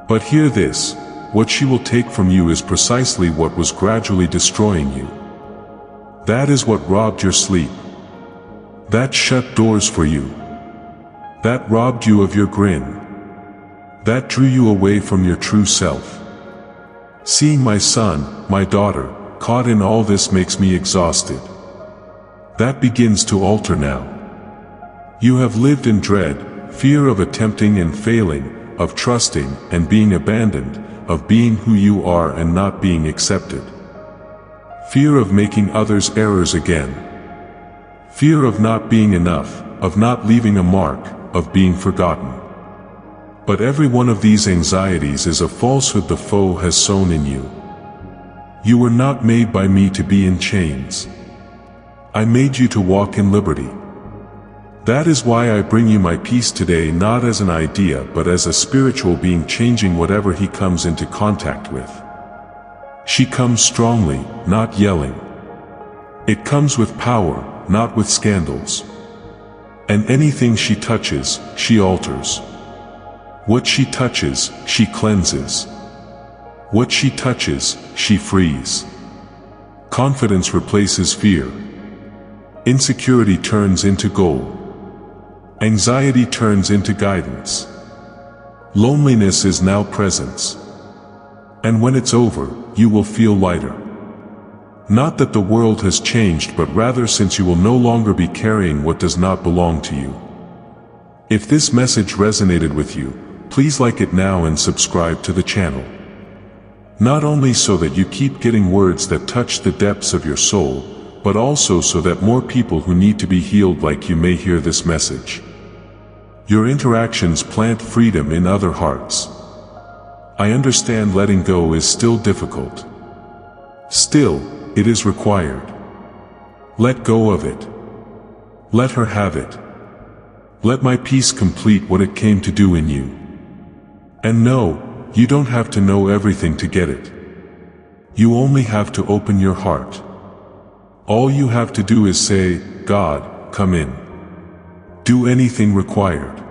But hear this: what she will take from you is precisely what was gradually destroying you. That is what robbed your sleep. That shut doors for you. That robbed you of your grin. That drew you away from your true self. Seeing my son, my daughter, caught in all this makes me exhausted. That begins to alter now. You have lived in dread, fear of attempting and failing, of trusting and being abandoned, of being who you are and not being accepted. Fear of making others errors again. Fear of not being enough, of not leaving a mark, of being forgotten. But every one of these anxieties is a falsehood the foe has sown in you. You were not made by me to be in chains. I made you to walk in liberty. That is why I bring you my peace today, not as an idea but as a spiritual being changing whatever he comes into contact with. She comes strongly, not yelling. It comes with power, not with scandals. And anything she touches, she alters. What she touches, she cleanses. What she touches, she frees. Confidence replaces fear. Insecurity turns into gold. Anxiety turns into guidance. Loneliness is now presence. And when it's over, you will feel lighter. Not that the world has changed, but rather since you will no longer be carrying what does not belong to you. If this message resonated with you, please like it now and subscribe to the channel. Not only so that you keep getting words that touch the depths of your soul, but also so that more people who need to be healed like you may hear this message. Your interactions plant freedom in other hearts. I understand letting go is still difficult. Still, it is required. Let go of it. Let her have it. Let my peace complete what it came to do in you. And no, you don't have to know everything to get it. You only have to open your heart. All you have to do is say, God, come in. Do anything required.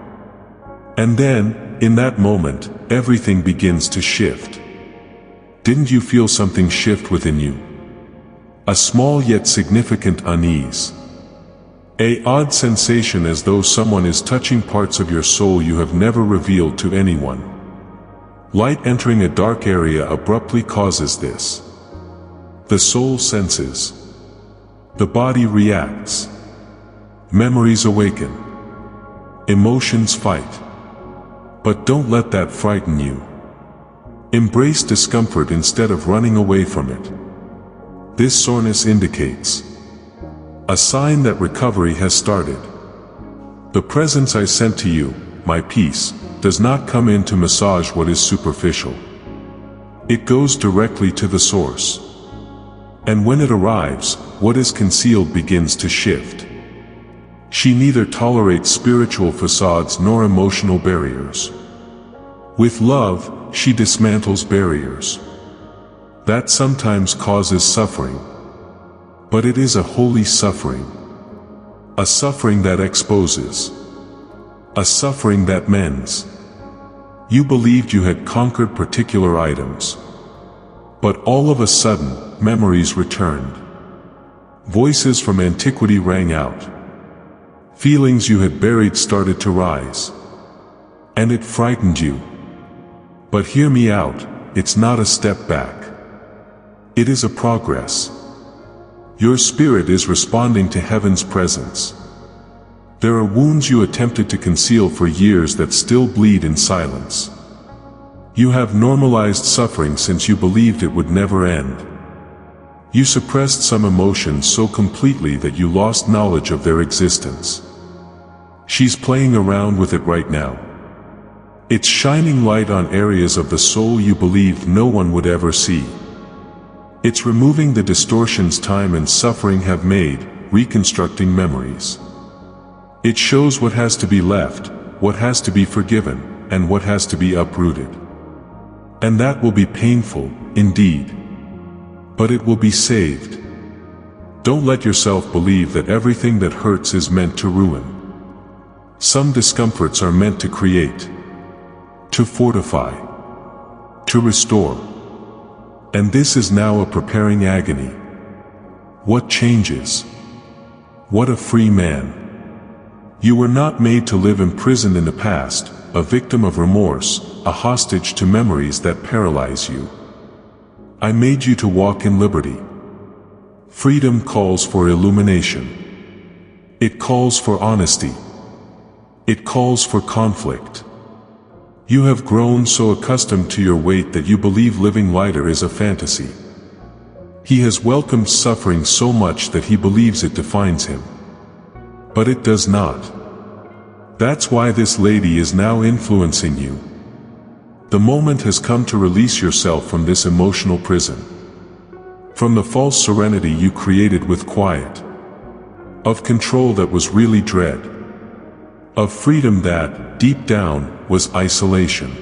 And then, in that moment, everything begins to shift. Didn't you feel something shift within you? A small yet significant unease. An odd sensation as though someone is touching parts of your soul you have never revealed to anyone. Light entering a dark area abruptly causes this. The soul senses. The body reacts. Memories awaken. Emotions fight. But don't let that frighten you. Embrace discomfort instead of running away from it. This soreness indicates a sign that recovery has started. The presence I sent to you, my peace, does not come in to massage what is superficial. It goes directly to the source. And when it arrives, what is concealed begins to shift. She neither tolerates spiritual facades nor emotional barriers. With love, she dismantles barriers. That sometimes causes suffering. But it is a holy suffering. A suffering that exposes. A suffering that mends. You believed you had conquered particular items. But all of a sudden, memories returned. Voices from antiquity rang out. Feelings you had buried started to rise. And it frightened you. But hear me out, it's not a step back. It is a progress. Your spirit is responding to heaven's presence. There are wounds you attempted to conceal for years that still bleed in silence. You have normalized suffering since you believed it would never end. You suppressed some emotions so completely that you lost knowledge of their existence. She's playing around with it right now. It's shining light on areas of the soul you believed no one would ever see. It's removing the distortions time and suffering have made, reconstructing memories. It shows what has to be left, what has to be forgiven, and what has to be uprooted. And that will be painful, indeed. But it will be saved. Don't let yourself believe that everything that hurts is meant to ruin. Some discomforts are meant to create, to fortify, to restore. And this is now a preparing agony. What changes? What a free man. You were not made to live imprisoned in the past, a victim of remorse, a hostage to memories that paralyze you. I made you to walk in liberty. Freedom calls for illumination. It calls for honesty. It calls for conflict. You have grown so accustomed to your weight that you believe living lighter is a fantasy. He has welcomed suffering so much that he believes it defines him. But it does not. That's why this lady is now influencing you. The moment has come to release yourself from this emotional prison. From the false serenity you created with quiet. Of control that was really dread. Of freedom that, deep down, was isolation.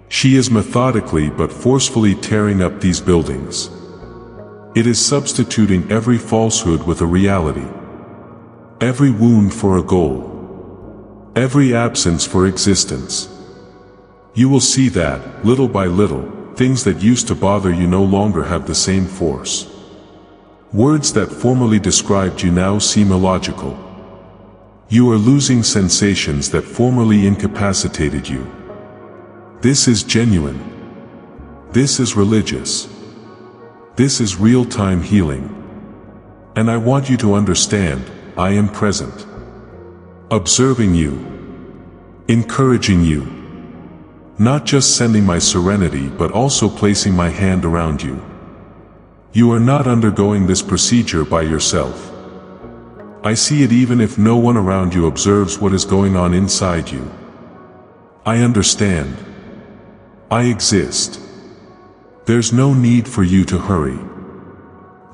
She is methodically but forcefully tearing up these buildings. It is substituting every falsehood with a reality. Every wound for a goal. Every absence for existence. You will see that, little by little, things that used to bother you no longer have the same force. Words that formerly described you now seem illogical. You are losing sensations that formerly incapacitated you. This is genuine. This is religious. This is real-time healing. And I want you to understand, I am present. Observing you. Encouraging you. Not just sending my serenity but also placing my hand around you. You are not undergoing this procedure by yourself. I see it even if no one around you observes what is going on inside you. I understand. I exist. There's no need for you to hurry.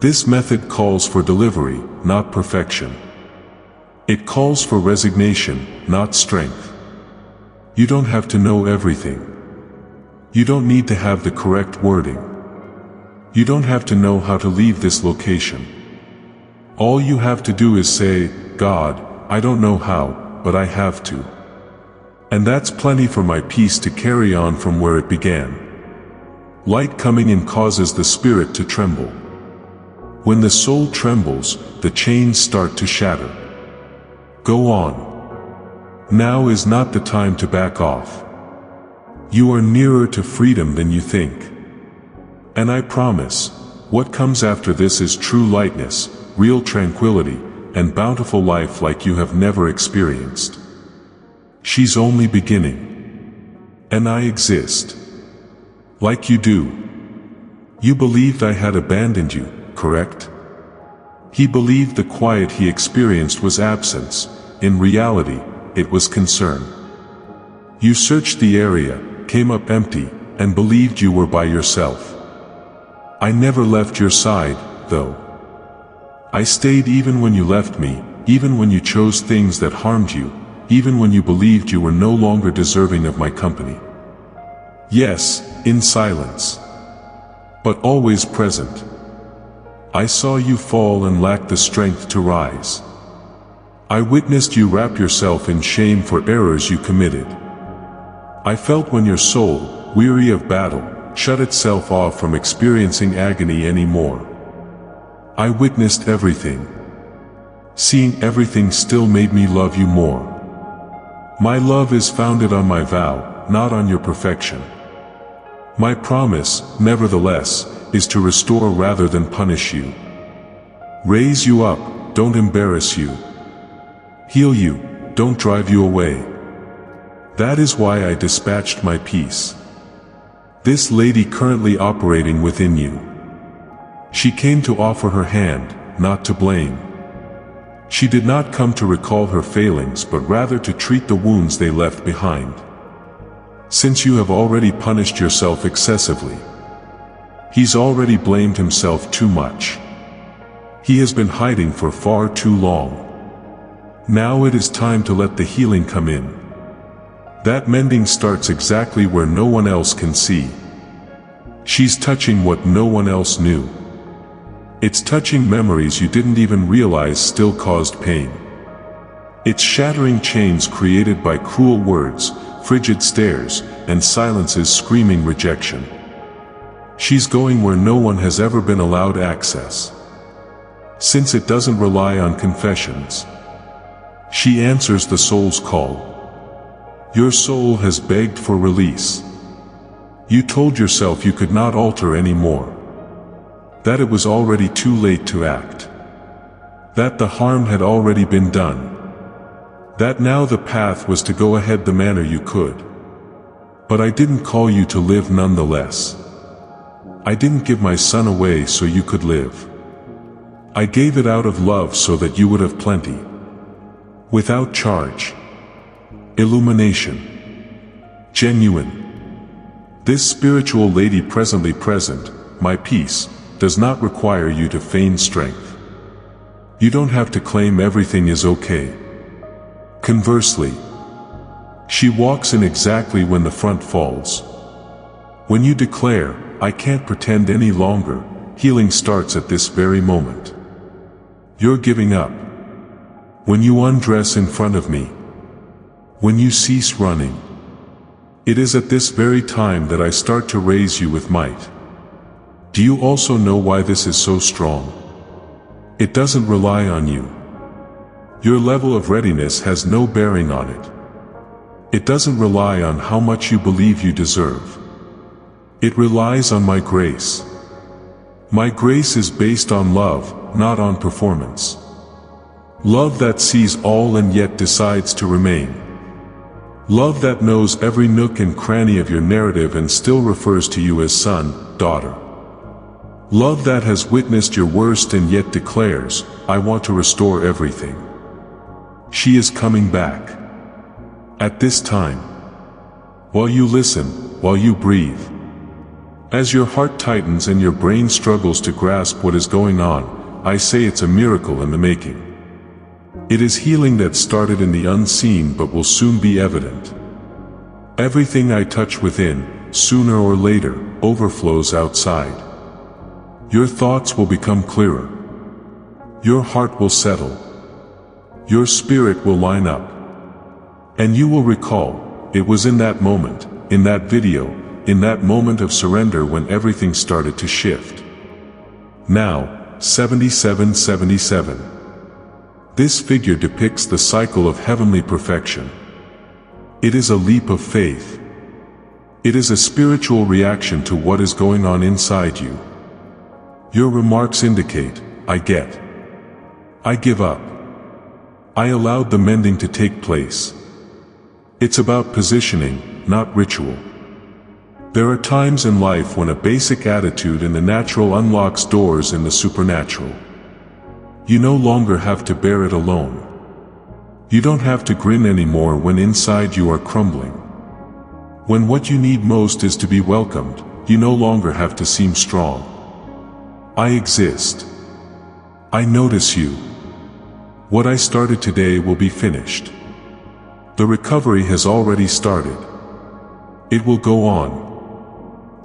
This method calls for delivery, not perfection. It calls for resignation, not strength. You don't have to know everything. You don't need to have the correct wording. You don't have to know how to leave this location. All you have to do is say, God, I don't know how, but I have to. And that's plenty for my peace to carry on from where it began. Light coming in causes the spirit to tremble. When the soul trembles, the chains start to shatter. Go on. Now is not the time to back off. You are nearer to freedom than you think. And I promise, what comes after this is true lightness, real tranquility, and bountiful life like you have never experienced. She's only beginning. And I exist. Like you do. You believed I had abandoned you, correct? He believed the quiet he experienced was absence. In reality, it was concern. You searched the area, came up empty, and believed you were by yourself. I never left your side, though. I stayed even when you left me, even when you chose things that harmed you, even when you believed you were no longer deserving of my company. Yes, in silence. But always present. I saw you fall and lack the strength to rise. I witnessed you wrap yourself in shame for errors you committed. I felt when your soul, weary of battle, shut itself off from experiencing agony anymore. I witnessed everything. Seeing everything still made me love you more. My love is founded on my vow, not on your perfection. My promise, nevertheless, is to restore rather than punish you. Raise you up, don't embarrass you. Heal you, don't drive you away. That is why I dispatched my peace. This lady currently operating within you. She came to offer her hand, not to blame. She did not come to recall her failings but rather to treat the wounds they left behind. Since you have already punished yourself excessively. He's already blamed himself too much. He has been hiding for far too long. Now it is time to let the healing come in. That mending starts exactly where no one else can see. She's touching what no one else knew. It's touching memories you didn't even realize still caused pain. It's shattering chains created by cruel words, frigid stares, and silence's screaming rejection. She's going where no one has ever been allowed access. Since it doesn't rely on confessions. She answers the soul's call. Your soul has begged for release. You told yourself you could not alter anymore. That it was already too late to act. That the harm had already been done. That now the path was to go ahead the manner you could. But I didn't call you to live nonetheless. I didn't give my son away so you could live. I gave it out of love so that you would have plenty. Without charge. Illumination. Genuine. This spiritual lady presently present, my peace, does not require you to feign strength. You don't have to claim everything is okay. Conversely, she walks in exactly when the front falls. When you declare, I can't pretend any longer, healing starts at this very moment. You're giving up. When you undress in front of me. When you cease running. It is at this very time that I start to raise you with might. Do you also know why this is so strong? It doesn't rely on you. Your level of readiness has no bearing on it. It doesn't rely on how much you believe you deserve. It relies on my grace. My grace is based on love, not on performance. Love that sees all and yet decides to remain. Love that knows every nook and cranny of your narrative and still refers to you as son, daughter. Love that has witnessed your worst and yet declares, I want to restore everything. She is coming back. At this time. While you listen, while you breathe. As your heart tightens and your brain struggles to grasp what is going on, I say it's a miracle in the making. It is healing that started in the unseen but will soon be evident. Everything I touch within, sooner or later, overflows outside. Your thoughts will become clearer. Your heart will settle. Your spirit will line up. And you will recall, it was in that moment, in that video, in that moment of surrender when everything started to shift. Now, 7777. This figure depicts the cycle of heavenly perfection. It is a leap of faith. It is a spiritual reaction to what is going on inside you. Your remarks indicate, I get. I give up. I allowed the mending to take place. It's about positioning, not ritual. There are times in life when a basic attitude in the natural unlocks doors in the supernatural. You no longer have to bear it alone. You don't have to grin anymore when inside you are crumbling. When what you need most is to be welcomed, you no longer have to seem strong. I exist. I notice you. What I started today will be finished. The recovery has already started. It will go on.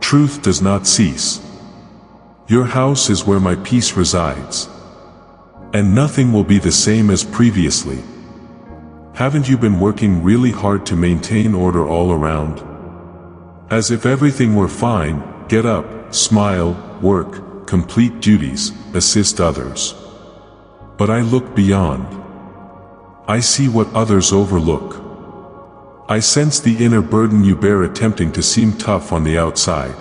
Truth does not cease. Your house is where my peace resides. And nothing will be the same as previously. Haven't you been working really hard to maintain order all around? As if everything were fine, get up, smile, work, complete duties, assist others. But I look beyond. I see what others overlook. I sense the inner burden you bear attempting to seem tough on the outside.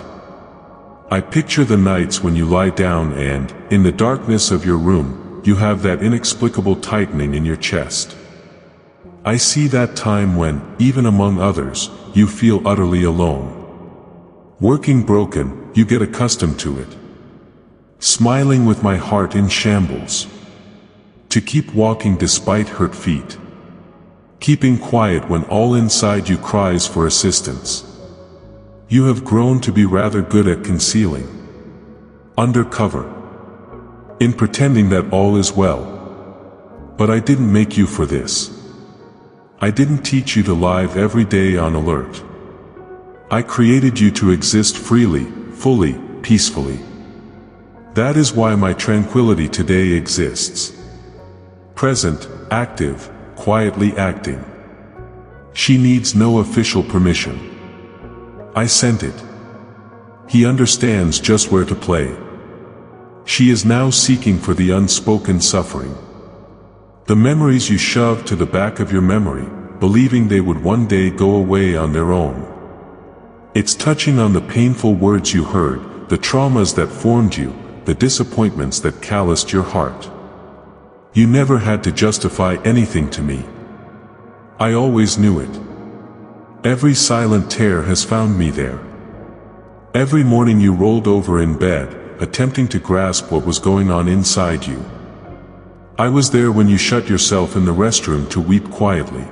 I picture the nights when you lie down and, in the darkness of your room, you have that inexplicable tightening in your chest. I see that time when, even among others, you feel utterly alone. Working broken, you get accustomed to it. Smiling with my heart in shambles. To keep walking despite hurt feet. Keeping quiet when all inside you cries for assistance. You have grown to be rather good at concealing. Undercover. In pretending that all is well. But I didn't make you for this. I didn't teach you to live every day on alert. I created you to exist freely, fully, peacefully. That is why my tranquility today exists. Present, active, quietly acting. She needs no official permission. I sent it. He understands just where to play. She is now seeking for the unspoken suffering. The memories you shoved to the back of your memory, believing they would one day go away on their own. It's touching on the painful words you heard, the traumas that formed you, the disappointments that calloused your heart. You never had to justify anything to me. I always knew it. Every silent tear has found me there. Every morning you rolled over in bed, attempting to grasp what was going on inside you. I was there when you shut yourself in the restroom to weep quietly.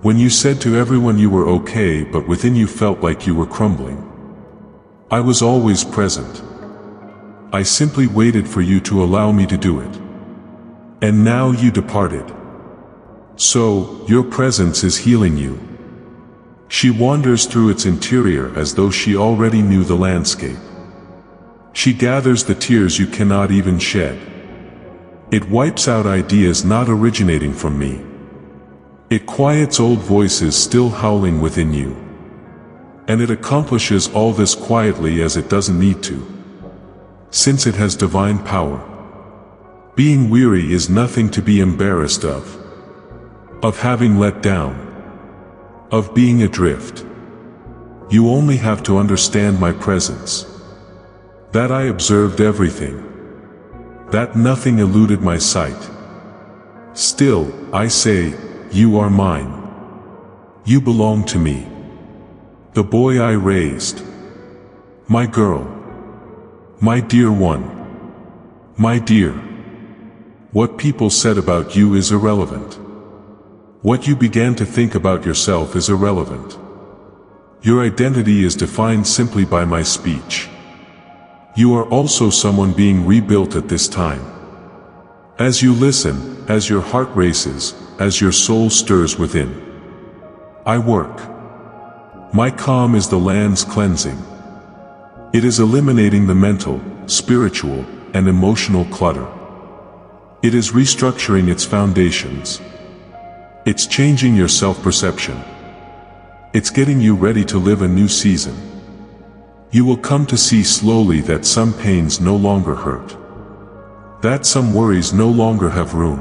When you said to everyone you were okay but within you felt like you were crumbling. I was always present. I simply waited for you to allow me to do it. And now you departed. So, your presence is healing you. She wanders through its interior as though she already knew the landscape. She gathers the tears you cannot even shed. It wipes out ideas not originating from me. It quiets old voices still howling within you. And it accomplishes all this quietly as it doesn't need to. Since it has divine power. Being weary is nothing to be embarrassed of. Of having let down. Of being adrift. You only have to understand my presence. That I observed everything. That nothing eluded my sight. Still, I say, you are mine. You belong to me. The boy I raised. My girl. My dear one. My dear. What people said about you is irrelevant. What you began to think about yourself is irrelevant. Your identity is defined simply by my speech. You are also someone being rebuilt at this time. As you listen, as your heart races, as your soul stirs within, I work. My calm is the land's cleansing. It is eliminating the mental, spiritual, and emotional clutter. It is restructuring its foundations. It's changing your self-perception. It's getting you ready to live a new season. You will come to see slowly that some pains no longer hurt. That some worries no longer have room.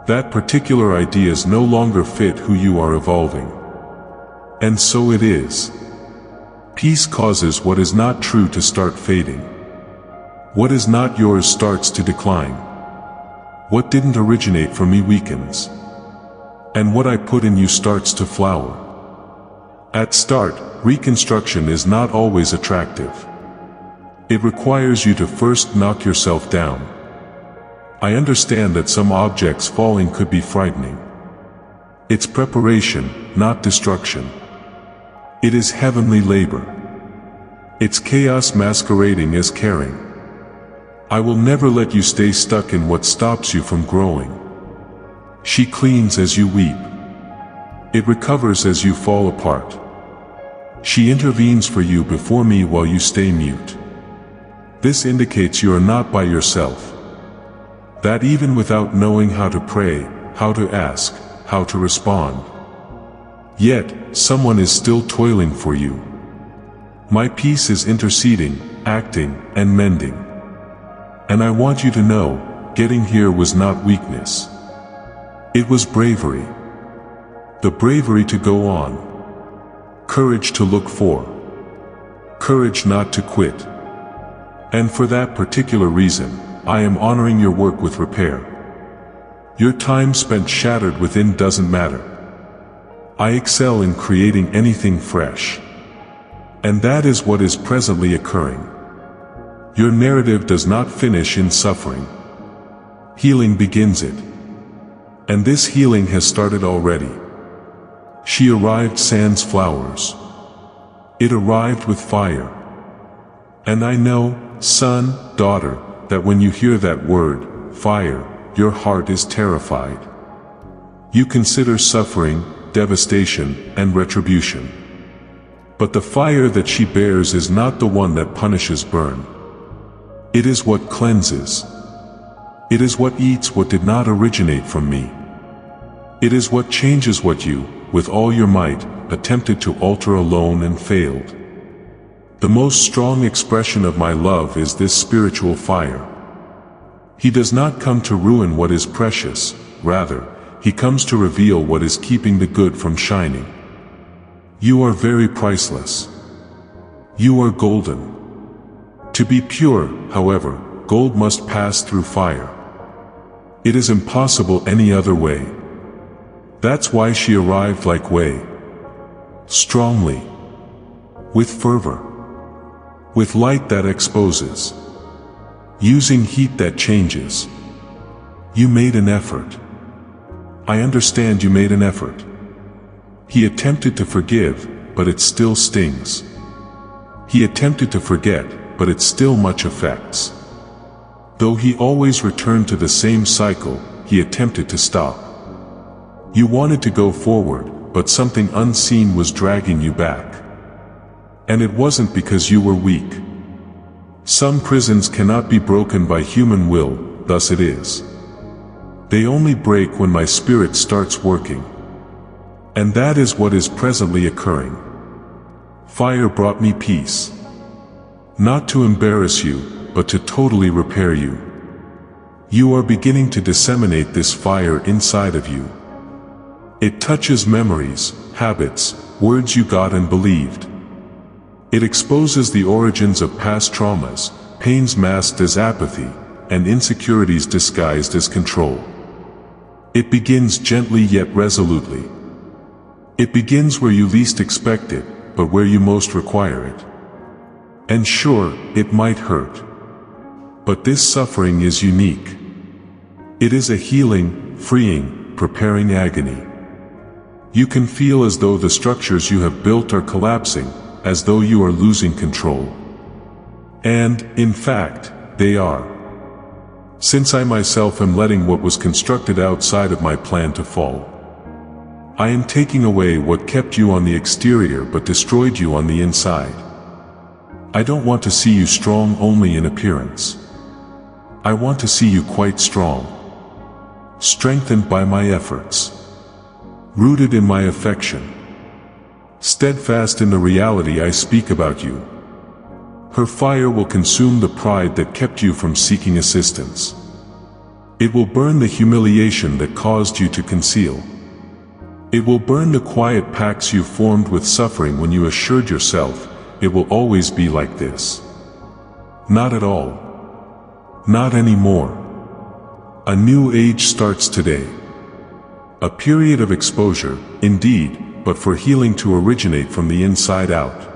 That particular ideas no longer fit who you are evolving. And so it is. Peace causes what is not true to start fading. What is not yours starts to decline. What didn't originate from me weakens. And what I put in you starts to flower. At start, reconstruction is not always attractive. It requires you to first knock yourself down. I understand that some objects falling could be frightening. It's preparation, not destruction. It is heavenly labor. It's chaos masquerading as caring. I will never let you stay stuck in what stops you from growing. She cleans as you weep. It recovers as you fall apart. She intervenes for you before me while you stay mute. This indicates you are not by yourself. That even without knowing how to pray, how to ask, how to respond, yet, someone is still toiling for you. My peace is interceding, acting, and mending. And I want you to know, getting here was not weakness. It was bravery. The bravery to go on. Courage to look for. Courage not to quit. And for that particular reason, I am honoring your work with repair. Your time spent shattered within doesn't matter. I excel in creating anything fresh. And that is what is presently occurring. Your narrative does not finish in suffering. Healing begins it. And this healing has started already. She arrived sans flowers. It arrived with fire. And I know, son, daughter, that when you hear that word, fire, your heart is terrified. You consider suffering, devastation, and retribution. But the fire that she bears is not the one that punishes burn. It is what cleanses. It is what eats what did not originate from me. It is what changes what you, with all your might, attempted to alter alone and failed. The most strong expression of my love is this spiritual fire. He does not come to ruin what is precious, rather, he comes to reveal what is keeping the good from shining. You are very priceless. You are golden. To be pure, however, gold must pass through fire. It is impossible any other way. That's why she arrived like way. Strongly. With fervor. With light that exposes. Using heat that changes. You made an effort. I understand you made an effort. He attempted to forgive, but it still stings. He attempted to forget, but it still much affects. Though he always returned to the same cycle, he attempted to stop. You wanted to go forward, but something unseen was dragging you back. And it wasn't because you were weak. Some prisons cannot be broken by human will, thus it is. They only break when my spirit starts working. And that is what is presently occurring. Fire brought me peace. Not to embarrass you, but to totally repair you. You are beginning to disseminate this fire inside of you. It touches memories, habits, words you got and believed. It exposes the origins of past traumas, pains masked as apathy, and insecurities disguised as control. It begins gently yet resolutely. It begins where you least expect it, but where you most require it. And sure, it might hurt. But this suffering is unique. It is a healing, freeing, preparing agony. You can feel as though the structures you have built are collapsing, as though you are losing control. And, in fact, they are. Since I myself am letting what was constructed outside of my plan to fall. I am taking away what kept you on the exterior but destroyed you on the inside. I don't want to see you strong only in appearance. I want to see you quite strong. Strengthened by my efforts. Rooted in my affection. Steadfast in the reality I speak about you. Her fire will consume the pride that kept you from seeking assistance. It will burn the humiliation that caused you to conceal. It will burn the quiet pacts you formed with suffering when you assured yourself, it will always be like this. Not at all. Not anymore. A new age starts today. A period of exposure, indeed, but for healing to originate from the inside out.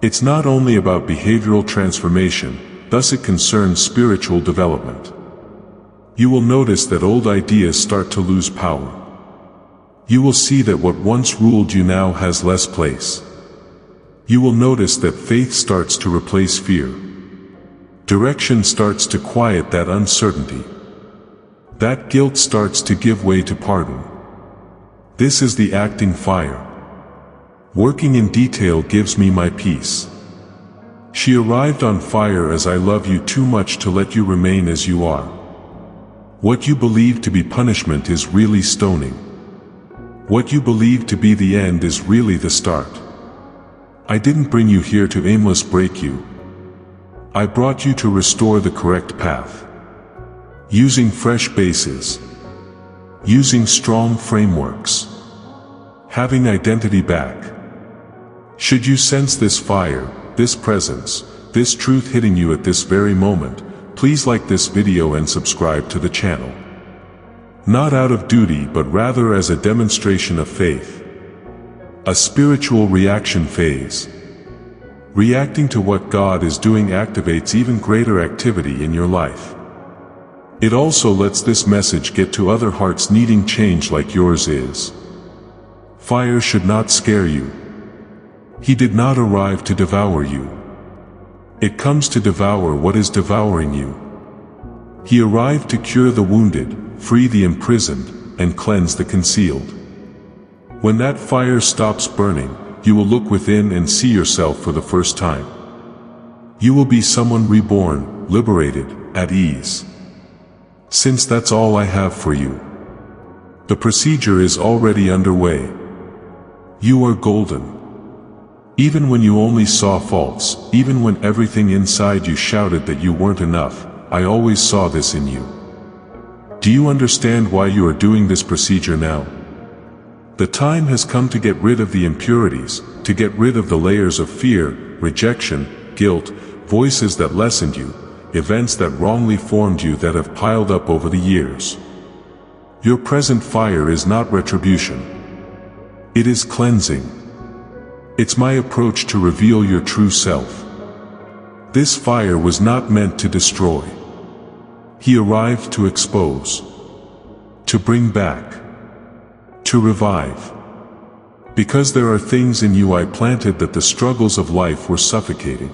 It's not only about behavioral transformation, thus it concerns spiritual development. You will notice that old ideas start to lose power. You will see that what once ruled you now has less place. You will notice that faith starts to replace fear. Direction starts to quiet that uncertainty. That guilt starts to give way to pardon. This is the acting fire. Working in detail gives me my peace. She arrived on fire as I love you too much to let you remain as you are. What you believe to be punishment is really stoning. What you believe to be the end is really the start. I didn't bring you here to aimless break you. I brought you to restore the correct path. Using fresh bases. Using strong frameworks. Having identity back. Should you sense this fire, this presence, this truth hitting you at this very moment, please like this video and subscribe to the channel. Not out of duty but rather as a demonstration of faith. A spiritual reaction phase. Reacting to what God is doing activates even greater activity in your life. It also lets this message get to other hearts needing change like yours is. Fire should not scare you. He did not arrive to devour you. It comes to devour what is devouring you. He arrived to cure the wounded, free the imprisoned, and cleanse the concealed. When that fire stops burning, you will look within and see yourself for the first time. You will be someone reborn, liberated, at ease. Since that's all I have for you. The procedure is already underway. You are golden. Even when you only saw faults, even when everything inside you shouted that you weren't enough, I always saw this in you. Do you understand why you are doing this procedure now? The time has come to get rid of the impurities, to get rid of the layers of fear, rejection, guilt, voices that lessened you, events that wrongly formed you that have piled up over the years. Your present fire is not retribution. It is cleansing. It's my approach to reveal your true self. This fire was not meant to destroy. He arrived to expose. To bring back. To revive. Because there are things in you I planted that the struggles of life were suffocating.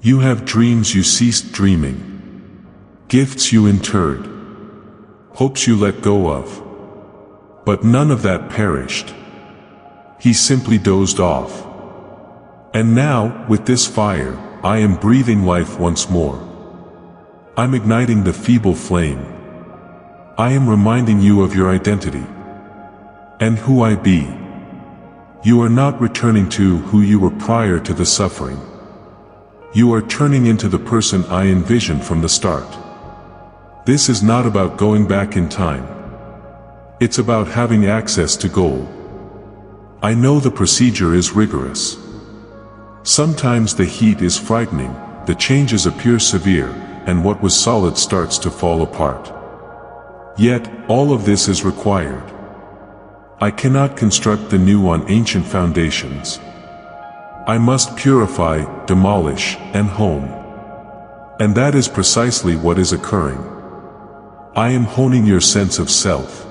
You have dreams you ceased dreaming. Gifts you interred. Hopes you let go of. But none of that perished. He simply dozed off. And now, with this fire, I am breathing life once more. I'm igniting the feeble flame. I am reminding you of your identity. And who I be. You are not returning to who you were prior to the suffering. You are turning into the person I envisioned from the start. This is not about going back in time. It's about having access to gold. I know the procedure is rigorous. Sometimes the heat is frightening, the changes appear severe, and what was solid starts to fall apart. Yet, all of this is required. I cannot construct the new on ancient foundations. I must purify, demolish, and hone. And that is precisely what is occurring. I am honing your sense of self.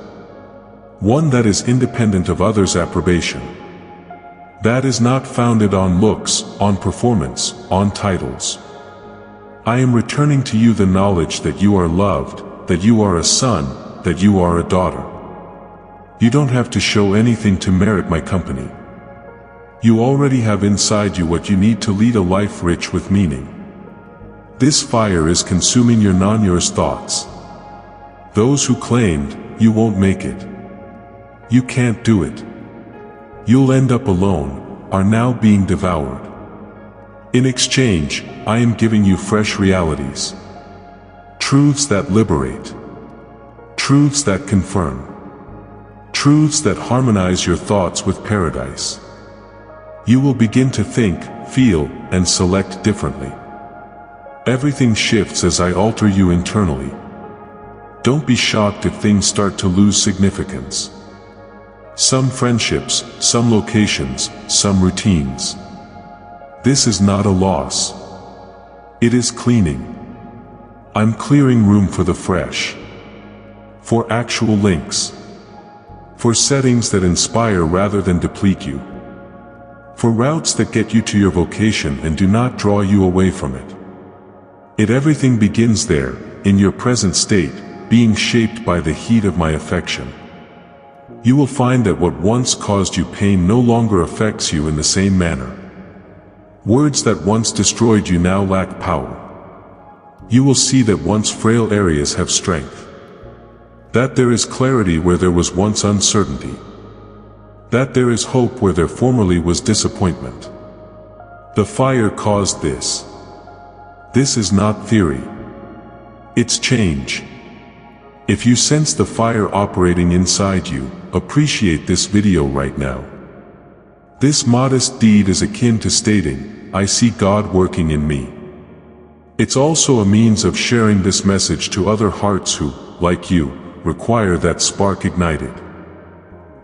One that is independent of others' approbation. That is not founded on looks, on performance, on titles. I am returning to you the knowledge that you are loved, that you are a son, that you are a daughter. You don't have to show anything to merit my company. You already have inside you what you need to lead a life rich with meaning. This fire is consuming your non-yours thoughts. Those who claimed, you won't make it. You can't do it. You'll end up alone, are now being devoured. In exchange, I am giving you fresh realities. Truths that liberate. Truths that confirm. Truths that harmonize your thoughts with paradise. You will begin to think, feel, and select differently. Everything shifts as I alter you internally. Don't be shocked if things start to lose significance. Some friendships, some locations, some routines. This is not a loss. It is cleaning. I'm clearing room for the fresh. For actual links. For settings that inspire rather than deplete you. For routes that get you to your vocation and do not draw you away from it. Everything begins there, in your present state, being shaped by the heat of my affection. You will find that what once caused you pain no longer affects you in the same manner. Words that once destroyed you now lack power. You will see that once frail areas have strength. That there is clarity where there was once uncertainty. That there is hope where there formerly was disappointment. The fire caused this. This is not theory. It's change. If you sense the fire operating inside you, appreciate this video right now. This modest deed is akin to stating, I see God working in me. It's also a means of sharing this message to other hearts who, like you, require that spark ignited.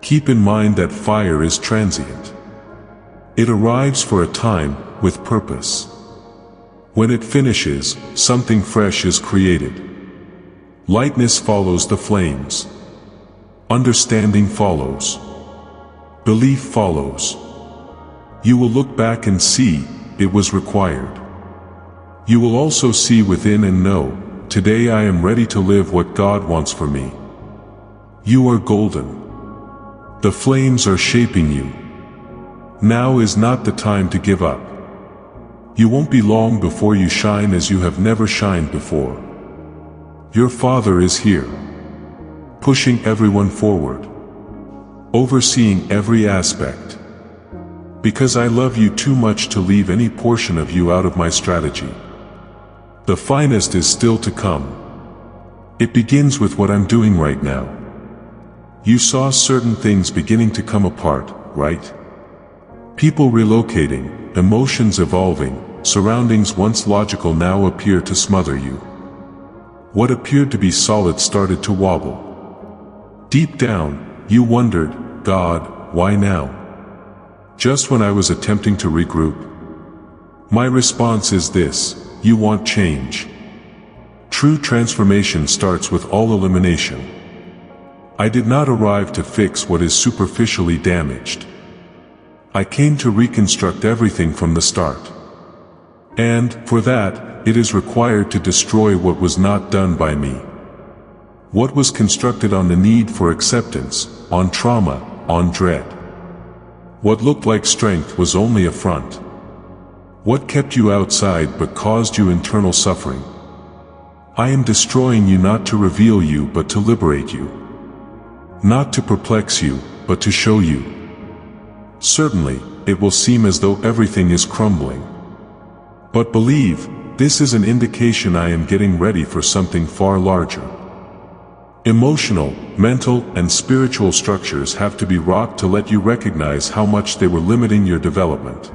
Keep in mind that fire is transient. It arrives for a time, with purpose. When it finishes, something fresh is created. Lightness follows the flames. Understanding follows. Belief follows. You will look back and see, it was required. You will also see within and know, today I am ready to live what God wants for me. You are golden. The flames are shaping you. Now is not the time to give up. You won't be long before you shine as you have never shined before. Your Father is here, pushing everyone forward, overseeing every aspect. Because I love you too much to leave any portion of you out of my strategy. The finest is still to come. It begins with what I'm doing right now. You saw certain things beginning to come apart, right? People relocating, emotions evolving, surroundings once logical now appear to smother you. What appeared to be solid started to wobble. Deep down, you wondered, God, why now? Just when I was attempting to regroup? My response is this, you want change. True transformation starts with all elimination. I did not arrive to fix what is superficially damaged. I came to reconstruct everything from the start. And, for that, it is required to destroy what was not done by me. What was constructed on the need for acceptance, on trauma, on dread. What looked like strength was only a front. What kept you outside but caused you internal suffering. I am destroying you not to reveal you but to liberate you. Not to perplex you, but to show you. Certainly, it will seem as though everything is crumbling. But believe, this is an indication I am getting ready for something far larger. Emotional, mental, and spiritual structures have to be rocked to let you recognize how much they were limiting your development.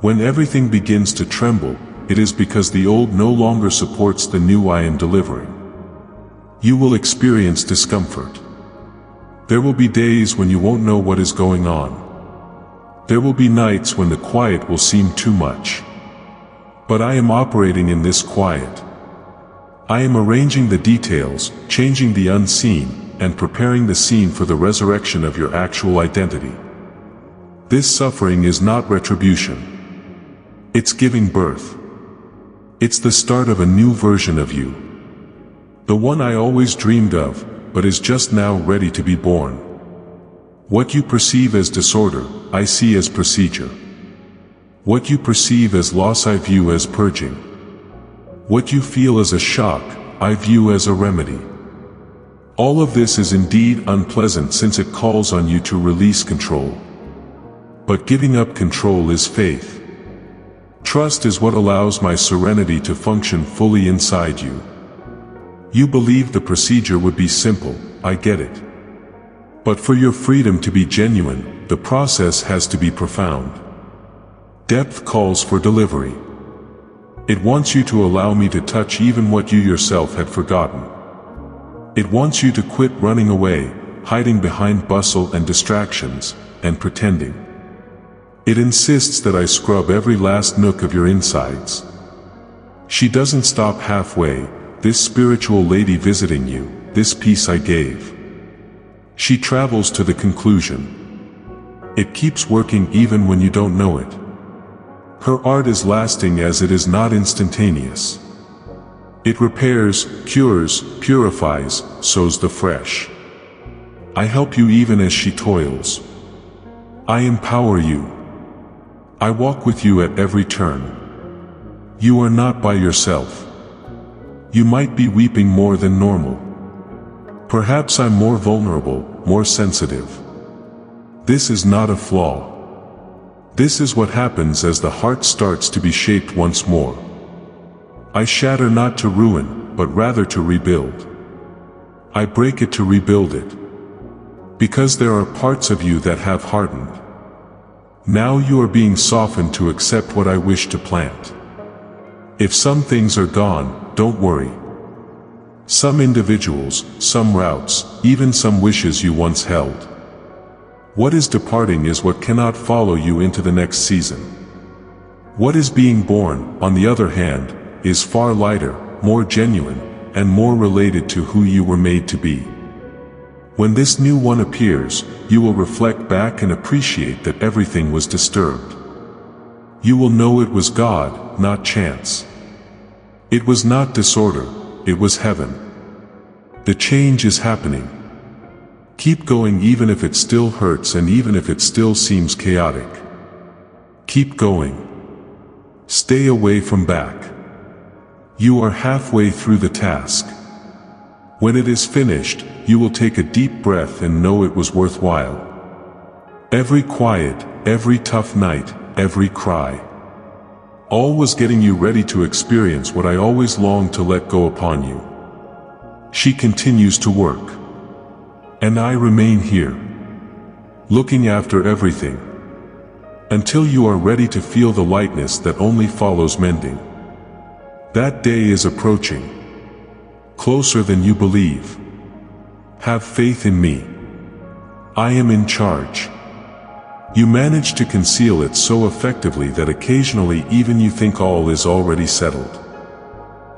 When everything begins to tremble, it is because the old no longer supports the new I am delivering. You will experience discomfort. There will be days when you won't know what is going on. There will be nights when the quiet will seem too much. But I am operating in this quiet. I am arranging the details, changing the unseen, and preparing the scene for the resurrection of your actual identity. This suffering is not retribution. It's giving birth. It's the start of a new version of you. The one I always dreamed of, but is just now ready to be born. What you perceive as disorder, I see as procedure. What you perceive as loss, I view as purging. What you feel as a shock, I view as a remedy. All of this is indeed unpleasant since it calls on you to release control. But giving up control is faith. Trust is what allows my serenity to function fully inside you. You believe the procedure would be simple, I get it. But for your freedom to be genuine, the process has to be profound. Depth calls for delivery. It wants you to allow me to touch even what you yourself had forgotten. It wants you to quit running away, hiding behind bustle and distractions, and pretending. It insists that I scrub every last nook of your insides. She doesn't stop halfway, this spiritual lady visiting you, this piece I gave. She travels to the conclusion. It keeps working even when you don't know it. Her art is lasting as it is not instantaneous. It repairs, cures, purifies, sows the fresh. I help you even as she toils. I empower you. I walk with you at every turn. You are not by yourself. You might be weeping more than normal. Perhaps I'm more vulnerable, more sensitive. This is not a flaw. This is what happens as the heart starts to be shaped once more. I shatter not to ruin, but rather to rebuild. I break it to rebuild it. Because there are parts of you that have hardened. Now you are being softened to accept what I wish to plant. If some things are gone, don't worry. Some individuals, some routes, even some wishes you once held. What is departing is what cannot follow you into the next season. What is being born, on the other hand, is far lighter, more genuine, and more related to who you were made to be. When this new one appears, you will reflect back and appreciate that everything was disturbed. You will know it was God, not chance. It was not disorder, it was heaven. The change is happening. Keep going even if it still hurts and even if it still seems chaotic. Keep going. Stay away from back. You are halfway through the task. When it is finished, you will take a deep breath and know it was worthwhile. Every quiet, every tough night, every cry. All was getting you ready to experience what I always longed to let go upon you. She continues to work. And I remain here. Looking after everything. Until you are ready to feel the lightness that only follows mending. That day is approaching. Closer than you believe. Have faith in me. I am in charge. You manage to conceal it so effectively that occasionally even you think all is already settled.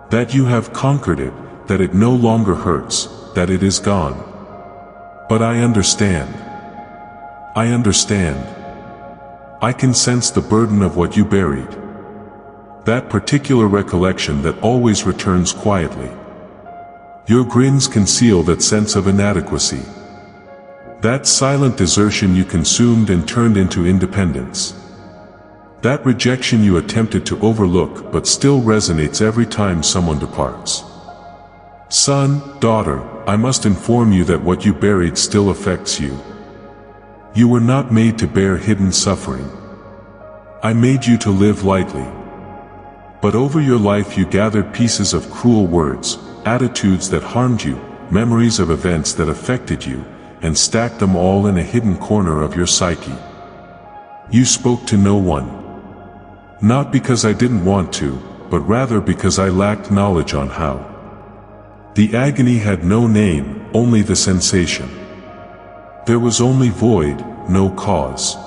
That you have conquered it, that it no longer hurts, that it is gone. But I understand. I understand. I can sense the burden of what you buried. That particular recollection that always returns quietly. Your grins conceal that sense of inadequacy. That silent desertion you consumed and turned into independence. That rejection you attempted to overlook but still resonates every time someone departs. Son, daughter, I must inform you that what you buried still affects you. You were not made to bear hidden suffering. I made you to live lightly. But over your life you gathered pieces of cruel words, attitudes that harmed you, memories of events that affected you, and stacked them all in a hidden corner of your psyche. You spoke to no one. Not because I didn't want to, but rather because I lacked knowledge on how. The agony had no name, only the sensation. There was only void, no cause.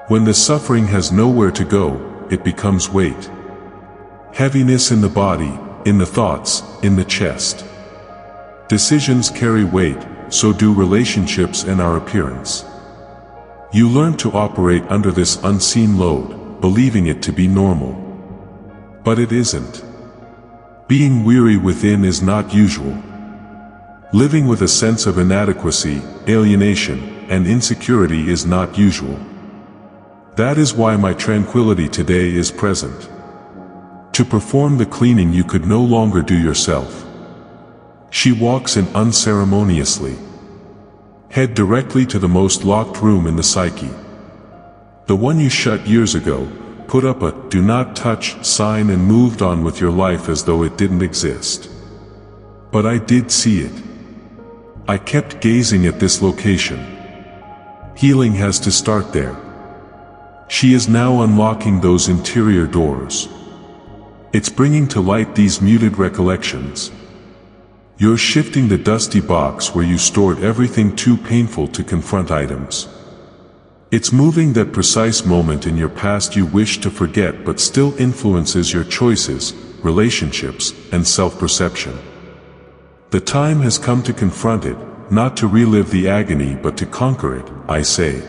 When the suffering has nowhere to go, it becomes weight. Heaviness in the body, in the thoughts, in the chest. Decisions carry weight, so do relationships and our appearance. You learn to operate under this unseen load, believing it to be normal. But it isn't. Being weary within is not usual. Living with a sense of inadequacy, alienation, and insecurity is not usual. That is why my tranquility today is present. To perform the cleaning you could no longer do yourself. She walks in unceremoniously. Head directly to the most locked room in the psyche. The one you shut years ago, put up a "do not touch" sign and moved on with your life as though it didn't exist. But I did see it. I kept gazing at this location. Healing has to start there. She is now unlocking those interior doors. It's bringing to light these muted recollections. You're shifting the dusty box where you stored everything too painful to confront items. It's moving that precise moment in your past you wish to forget but still influences your choices, relationships, and self-perception. The time has come to confront it, not to relive the agony but to conquer it, I say.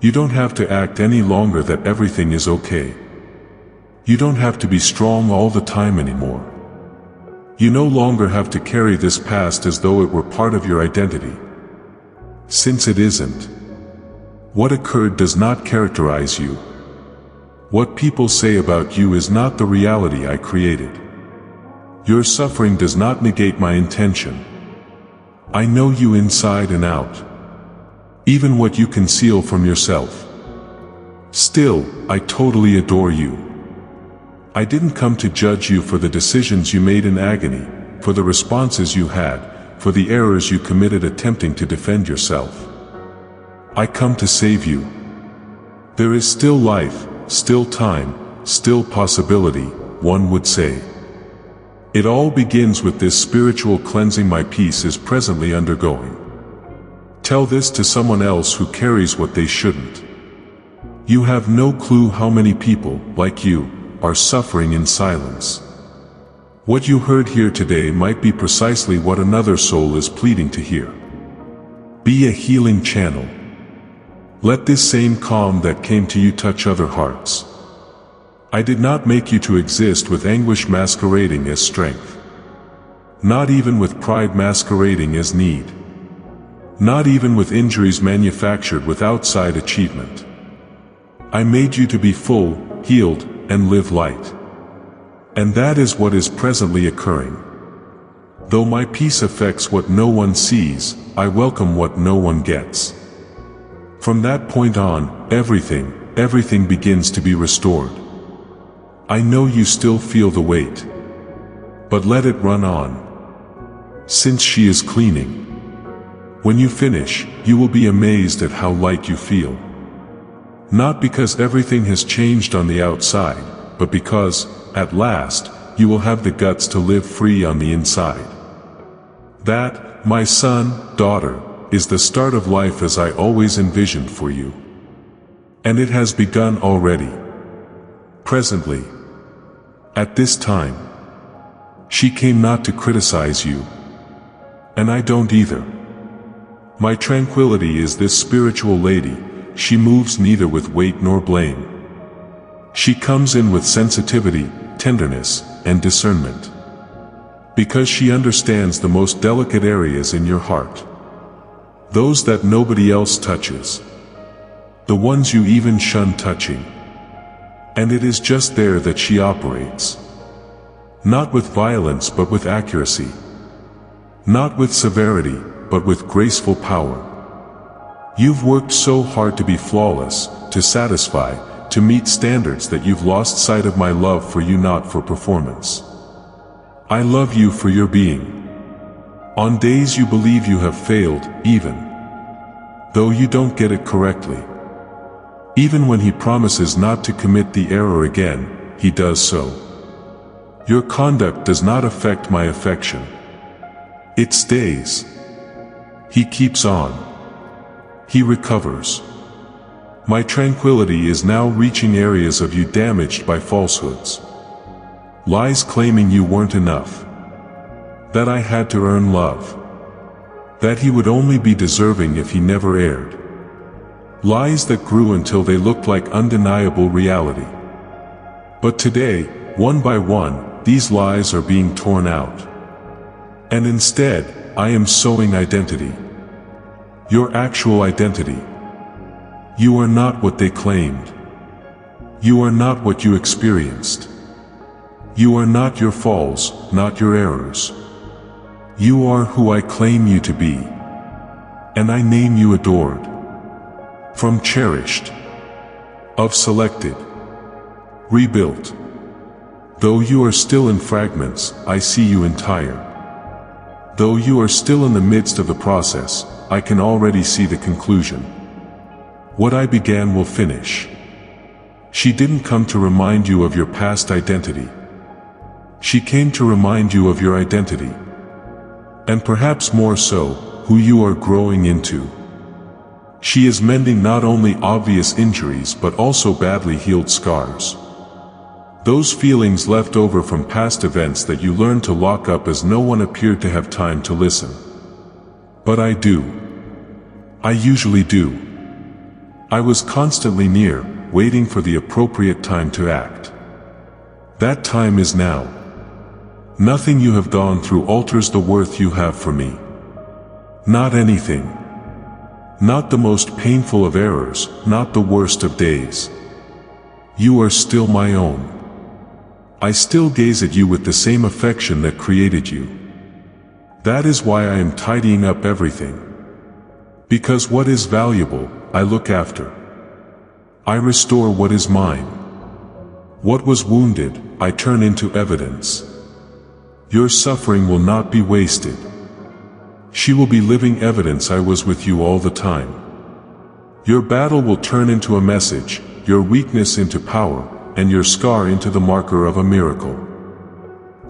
You don't have to act any longer that everything is okay. You don't have to be strong all the time anymore. You no longer have to carry this past as though it were part of your identity. Since it isn't. What occurred does not characterize you. What people say about you is not the reality I created. Your suffering does not negate my intention. I know you inside and out. Even what you conceal from yourself. Still, I totally adore you. I didn't come to judge you for the decisions you made in agony, for the responses you had, for the errors you committed attempting to defend yourself. I come to save you. There is still life, still time, still possibility, one would say. It all begins with this spiritual cleansing my peace is presently undergoing. Tell this to someone else who carries what they shouldn't. You have no clue how many people, like you, are suffering in silence. What you heard here today might be precisely what another soul is pleading to hear. Be a healing channel. Let this same calm that came to you touch other hearts. I did not make you to exist with anguish masquerading as strength. Not even with pride masquerading as need. Not even with injuries manufactured with outside achievement. I made you to be full, healed, and live light. And that is what is presently occurring. Though my peace affects what no one sees, I welcome what no one gets. From that point on, everything begins to be restored. I know you still feel the weight. But let it run on. Since she is cleaning. When you finish, you will be amazed at how light you feel. Not because everything has changed on the outside, but because, at last, you will have the guts to live free on the inside. That, my son, daughter, is the start of life as I always envisioned for you. And it has begun already. Presently. At this time. She came not to criticize you. And I don't either. My tranquility is this spiritual lady. She moves neither with weight nor blame. She comes in with sensitivity, tenderness, and discernment. Because she understands the most delicate areas in your heart. Those that nobody else touches. The ones you even shun touching. And it is just there that she operates. Not with violence but with accuracy. Not with severity, but with graceful power. You've worked so hard to be flawless, to satisfy, to meet standards that you've lost sight of my love for you, not for performance. I love you for your being. On days you believe you have failed, even though you don't get it correctly. Even when he promises not to commit the error again, he does so. Your conduct does not affect my affection. It stays. He keeps on. He recovers. My tranquility is now reaching areas of you damaged by falsehoods. Lies claiming you weren't enough. That I had to earn love. that he would only be deserving if he never erred. Lies that grew until they looked like undeniable reality. But today, one by one, these lies are being torn out. And instead, I am sowing identity. Your actual identity. You are not what they claimed. You are not what you experienced. You are not your falls, not your errors. You are who I claim you to be. And I name you adored. From cherished. Of selected. Rebuilt. Though you are still in fragments, I see you entire. Though you are still in the midst of the process, I can already see the conclusion. What I began will finish. She didn't come to remind you of your past identity. She came to remind you of your identity. And perhaps more so, who you are growing into. She is mending not only obvious injuries but also badly healed scars. Those feelings left over from past events that you learned to lock up as no one appeared to have time to listen. But I do. I usually do. I was constantly near, waiting for the appropriate time to act. That time is now. Nothing you have gone through alters the worth you have for me. Not anything. Not the most painful of errors, not the worst of days. You are still my own. I still gaze at you with the same affection that created you. That is why I am tidying up everything. Because what is valuable, I look after. I restore what is mine. What was wounded, I turn into evidence. Your suffering will not be wasted. She will be living evidence I was with you all the time. Your battle will turn into a message, your weakness into power, and your scar into the marker of a miracle.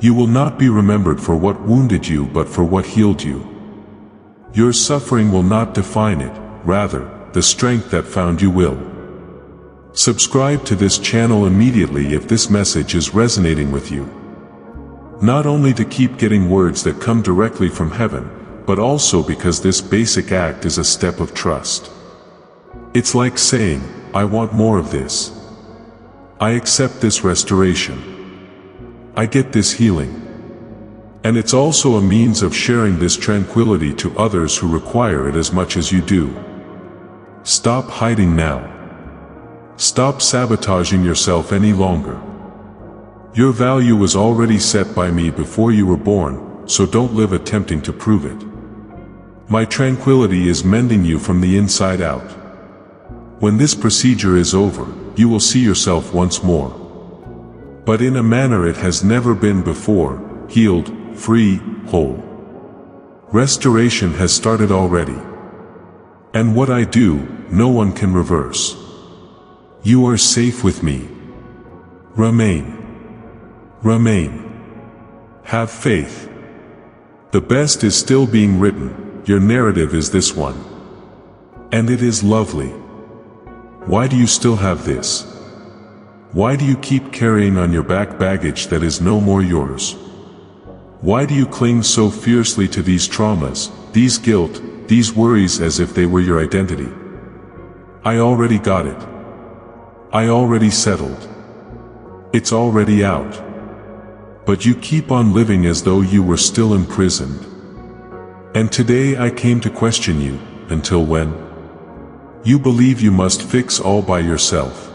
You will not be remembered for what wounded you but for what healed you. Your suffering will not define it, rather, the strength that found you will. Subscribe to this channel immediately if this message is resonating with you. Not only to keep getting words that come directly from heaven, but also because this basic act is a step of trust. It's like saying, I want more of this. I accept this restoration. I get this healing. And it's also a means of sharing this tranquility to others who require it as much as you do. Stop hiding now. Stop sabotaging yourself any longer. Your value was already set by me before you were born, so don't live attempting to prove it. My tranquility is mending you from the inside out. When this procedure is over, you will see yourself once more. But in a manner it has never been before, healed, free, whole. Restoration has started already. And what I do, no one can reverse. You are safe with me. Remain. Remain. Have faith. The best is still being written, your narrative is this one. And it is lovely. Why do you still have this? Why do you keep carrying on your back baggage that is no more yours? Why do you cling so fiercely to these traumas, these guilt, these worries as if they were your identity? I already got it. I already settled. It's already out. But you keep on living as though you were still imprisoned. And today I came to question you, until when? You believe you must fix all by yourself.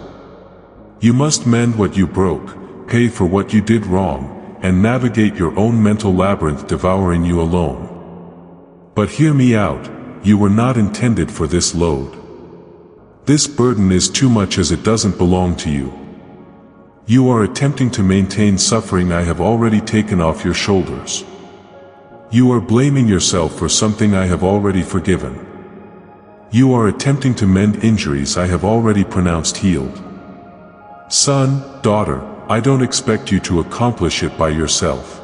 You must mend what you broke, pay for what you did wrong, and navigate your own mental labyrinth devouring you alone. But hear me out, you were not intended for this load. This burden is too much as it doesn't belong to you. You are attempting to maintain suffering I have already taken off your shoulders. You are blaming yourself for something I have already forgiven. You are attempting to mend injuries I have already pronounced healed. Son, daughter, I don't expect you to accomplish it by yourself.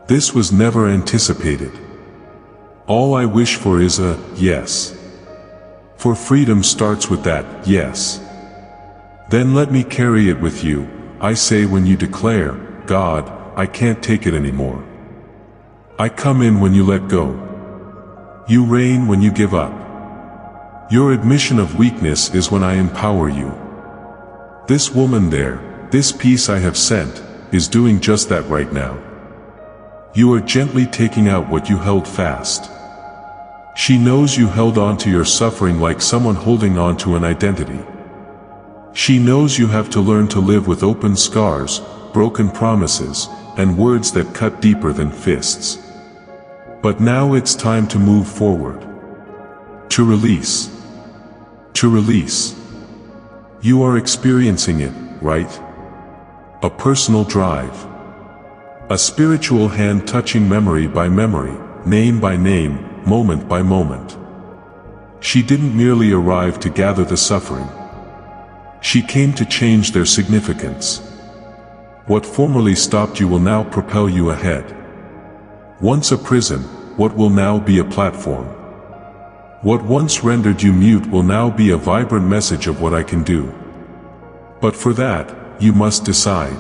This was never anticipated. All I wish for is a yes. For freedom starts with that yes. Then let me carry it with you, I say when you declare, God, I can't take it anymore. I come in when you let go. You reign when you give up. Your admission of weakness is when I empower you. This woman there, this peace I have sent, is doing just that right now. You are gently taking out what you held fast. She knows you held on to your suffering like someone holding on to an identity. She knows you have to learn to live with open scars, broken promises, and words that cut deeper than fists. But now it's time to move forward. To release. To release. You are experiencing it, right? A personal drive. A spiritual hand touching memory by memory, name by name, moment by moment. She didn't merely arrive to gather the suffering. She came to change their significance. What formerly stopped you will now propel you ahead. Once a prison, what will now be a platform? What once rendered you mute will now be a vibrant message of what I can do. But for that, you must decide.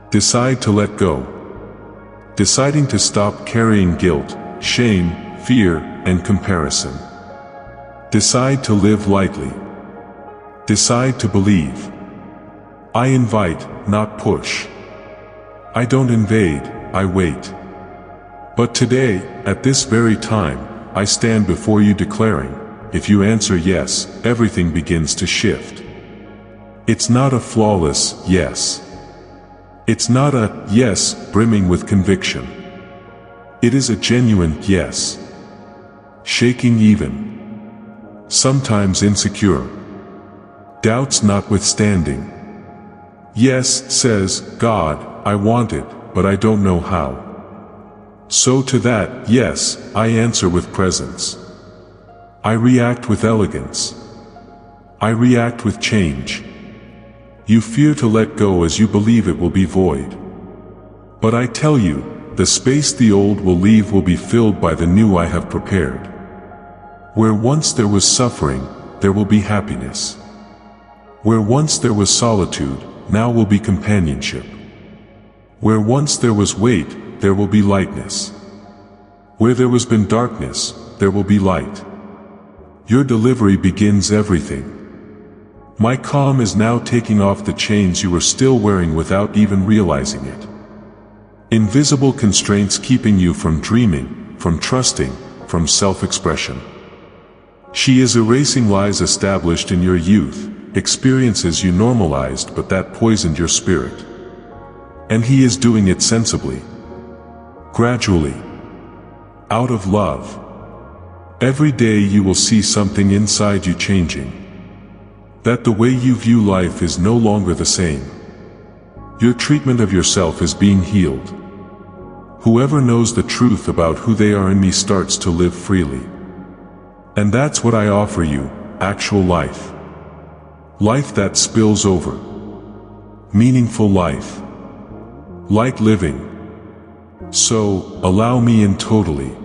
Decide to let go. Deciding to stop carrying guilt, shame, fear, and comparison. Decide to live lightly. Decide to believe. I invite, not push. I don't invade, I wait. But today, at this very time, I stand before you declaring, if you answer yes, everything begins to shift. It's not a flawless yes. It's not a yes brimming with conviction. It is a genuine yes. Shaking even. Sometimes insecure. Doubts notwithstanding. Yes, says God, I want it, but I don't know how. So to that, yes, I answer with presence. I react with elegance. I react with change. You fear to let go as you believe it will be void. But I tell you, the space the old will leave will be filled by the new I have prepared. Where once there was suffering, there will be happiness. Where once there was solitude, now will be companionship. Where once there was weight, there will be lightness. Where there has been darkness, there will be light. Your delivery begins everything. My calm is now taking off the chains you were still wearing without even realizing it. Invisible constraints keeping you from dreaming, from trusting, from self-expression. She is erasing lies established in your youth, experiences you normalized but that poisoned your spirit. And he is doing it sensibly. Gradually. Out of love. Every day you will see something inside you changing. That the way you view life is no longer the same. Your treatment of yourself is being healed. Whoever knows the truth about who they are in me starts to live freely. And that's what I offer you, actual life. Life that spills over. Meaningful life. Light living. So, allow me in totally.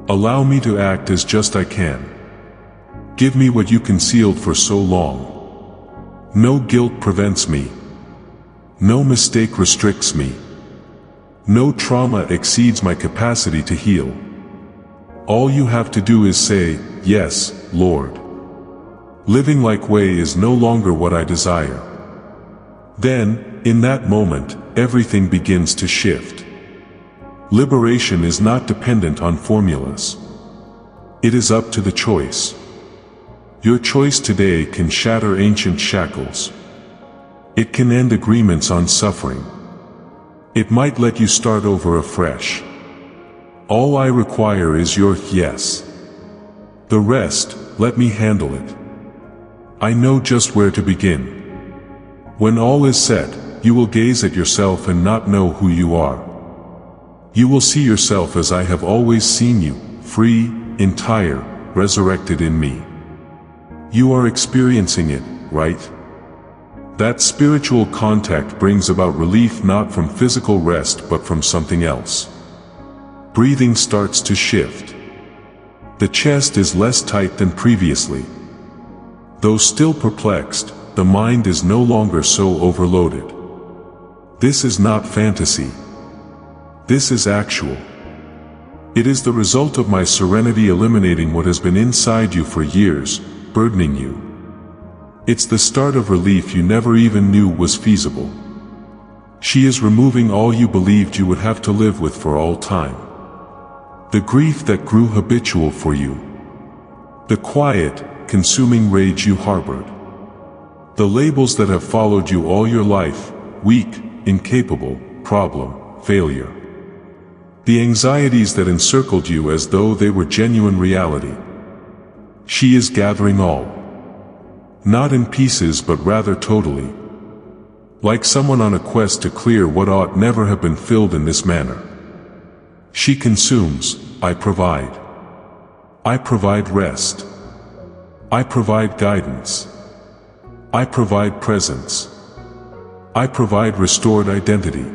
Allow me to act as just I can. Give me what you concealed for so long. No guilt prevents me. No mistake restricts me. No trauma exceeds my capacity to heal. All you have to do is say, yes, Lord. Living like way is no longer what I desire. Then, in that moment, everything begins to shift. Liberation is not dependent on formulas. It is up to the choice. Your choice today can shatter ancient shackles. It can end agreements on suffering. It might let you start over afresh. All I require is your yes. The rest, let me handle it. I know just where to begin. When all is said, you will gaze at yourself and not know who you are. You will see yourself as I have always seen you, free, entire, resurrected in me. You are experiencing it, right? That spiritual contact brings about relief not from physical rest but from something else. Breathing starts to shift. The chest is less tight than previously. Though still perplexed, the mind is no longer so overloaded. This is not fantasy. This is actual. It is the result of my serenity eliminating what has been inside you for years, burdening you. It's the start of relief you never even knew was feasible. She is removing all you believed you would have to live with for all time. The grief that grew habitual for you. The quiet, consuming rage you harbored. The labels that have followed you all your life: weak, incapable, problem, failure. The anxieties that encircled you as though they were genuine reality. She is gathering all. Not in pieces but rather totally. Like someone on a quest to clear what ought never have been filled in this manner. She consumes, I provide. I provide rest. I provide guidance. I provide presence. I provide restored identity.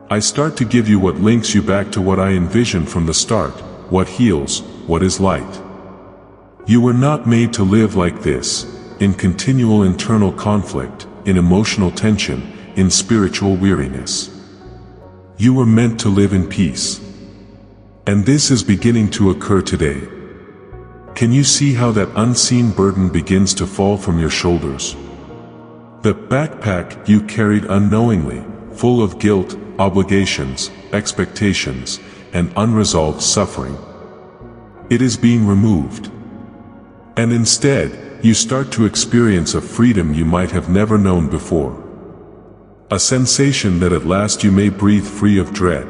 I start to give you what links you back to what I envisioned from the start, what heals, what is light. You were not made to live like this, in continual internal conflict, in emotional tension, in spiritual weariness. You were meant to live in peace. And this is beginning to occur today. Can you see how that unseen burden begins to fall from your shoulders? The backpack you carried unknowingly, full of guilt, obligations, expectations, and unresolved suffering. It is being removed. And instead, you start to experience a freedom you might have never known before. A sensation that at last you may breathe free of dread.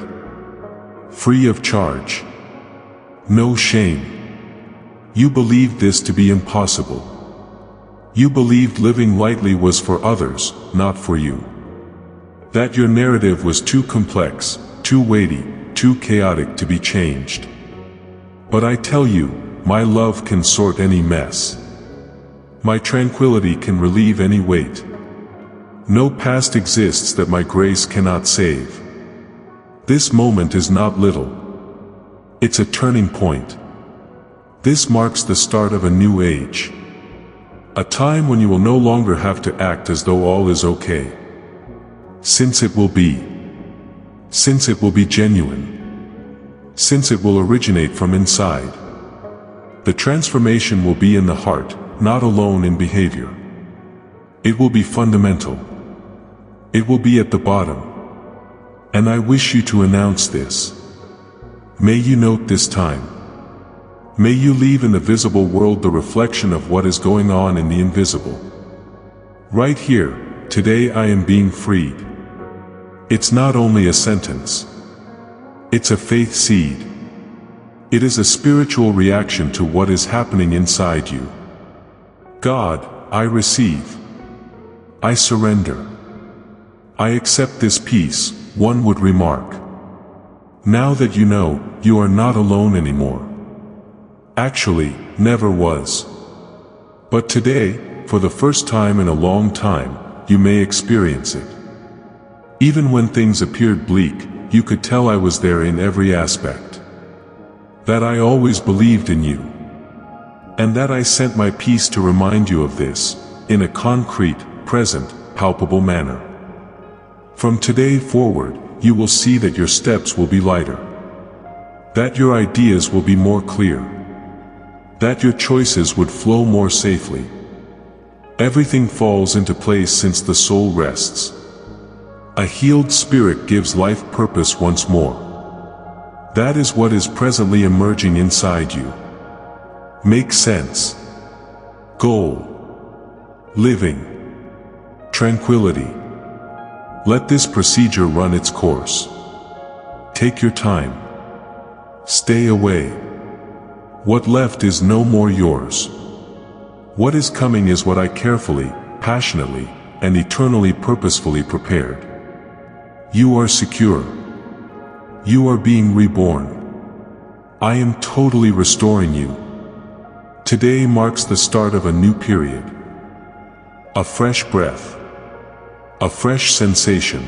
Free of charge. No shame. You believed this to be impossible. You believed living lightly was for others, not for you. That your narrative was too complex, too weighty, too chaotic to be changed. But I tell you, my love can sort any mess. My tranquility can relieve any weight. No past exists that my grace cannot save. This moment is not little. It's a turning point. This marks the start of a new age. A time when you will no longer have to act as though all is okay. Since it will be. Since it will be genuine. Since it will originate from inside. The transformation will be in the heart, not alone in behavior. It will be fundamental. It will be at the bottom. And I wish you to announce this. May you note this time. May you leave in the visible world the reflection of what is going on in the invisible. Right here, today I am being freed. It's not only a sentence. It's a faith seed. It is a spiritual reaction to what is happening inside you. God, I receive. I surrender. I accept this peace, one would remark. Now that you know, you are not alone anymore. Actually, never was. But today, for the first time in a long time, you may experience it. Even when things appeared bleak, you could tell I was there in every aspect. That I always believed in you. And that I sent my peace to remind you of this, in a concrete, present, palpable manner. From today forward, you will see that your steps will be lighter. That your ideas will be more clear. That your choices would flow more safely. Everything falls into place since the soul rests. A healed spirit gives life purpose once more. That is what is presently emerging inside you. Make sense. Goal. Living. Tranquility. Let this procedure run its course. Take your time. Stay away. What left is no more yours. What is coming is what I carefully, passionately, and eternally purposefully prepared. You are secure. You are being reborn. I am totally restoring you. Today marks the start of a new period. A fresh breath. A fresh sensation.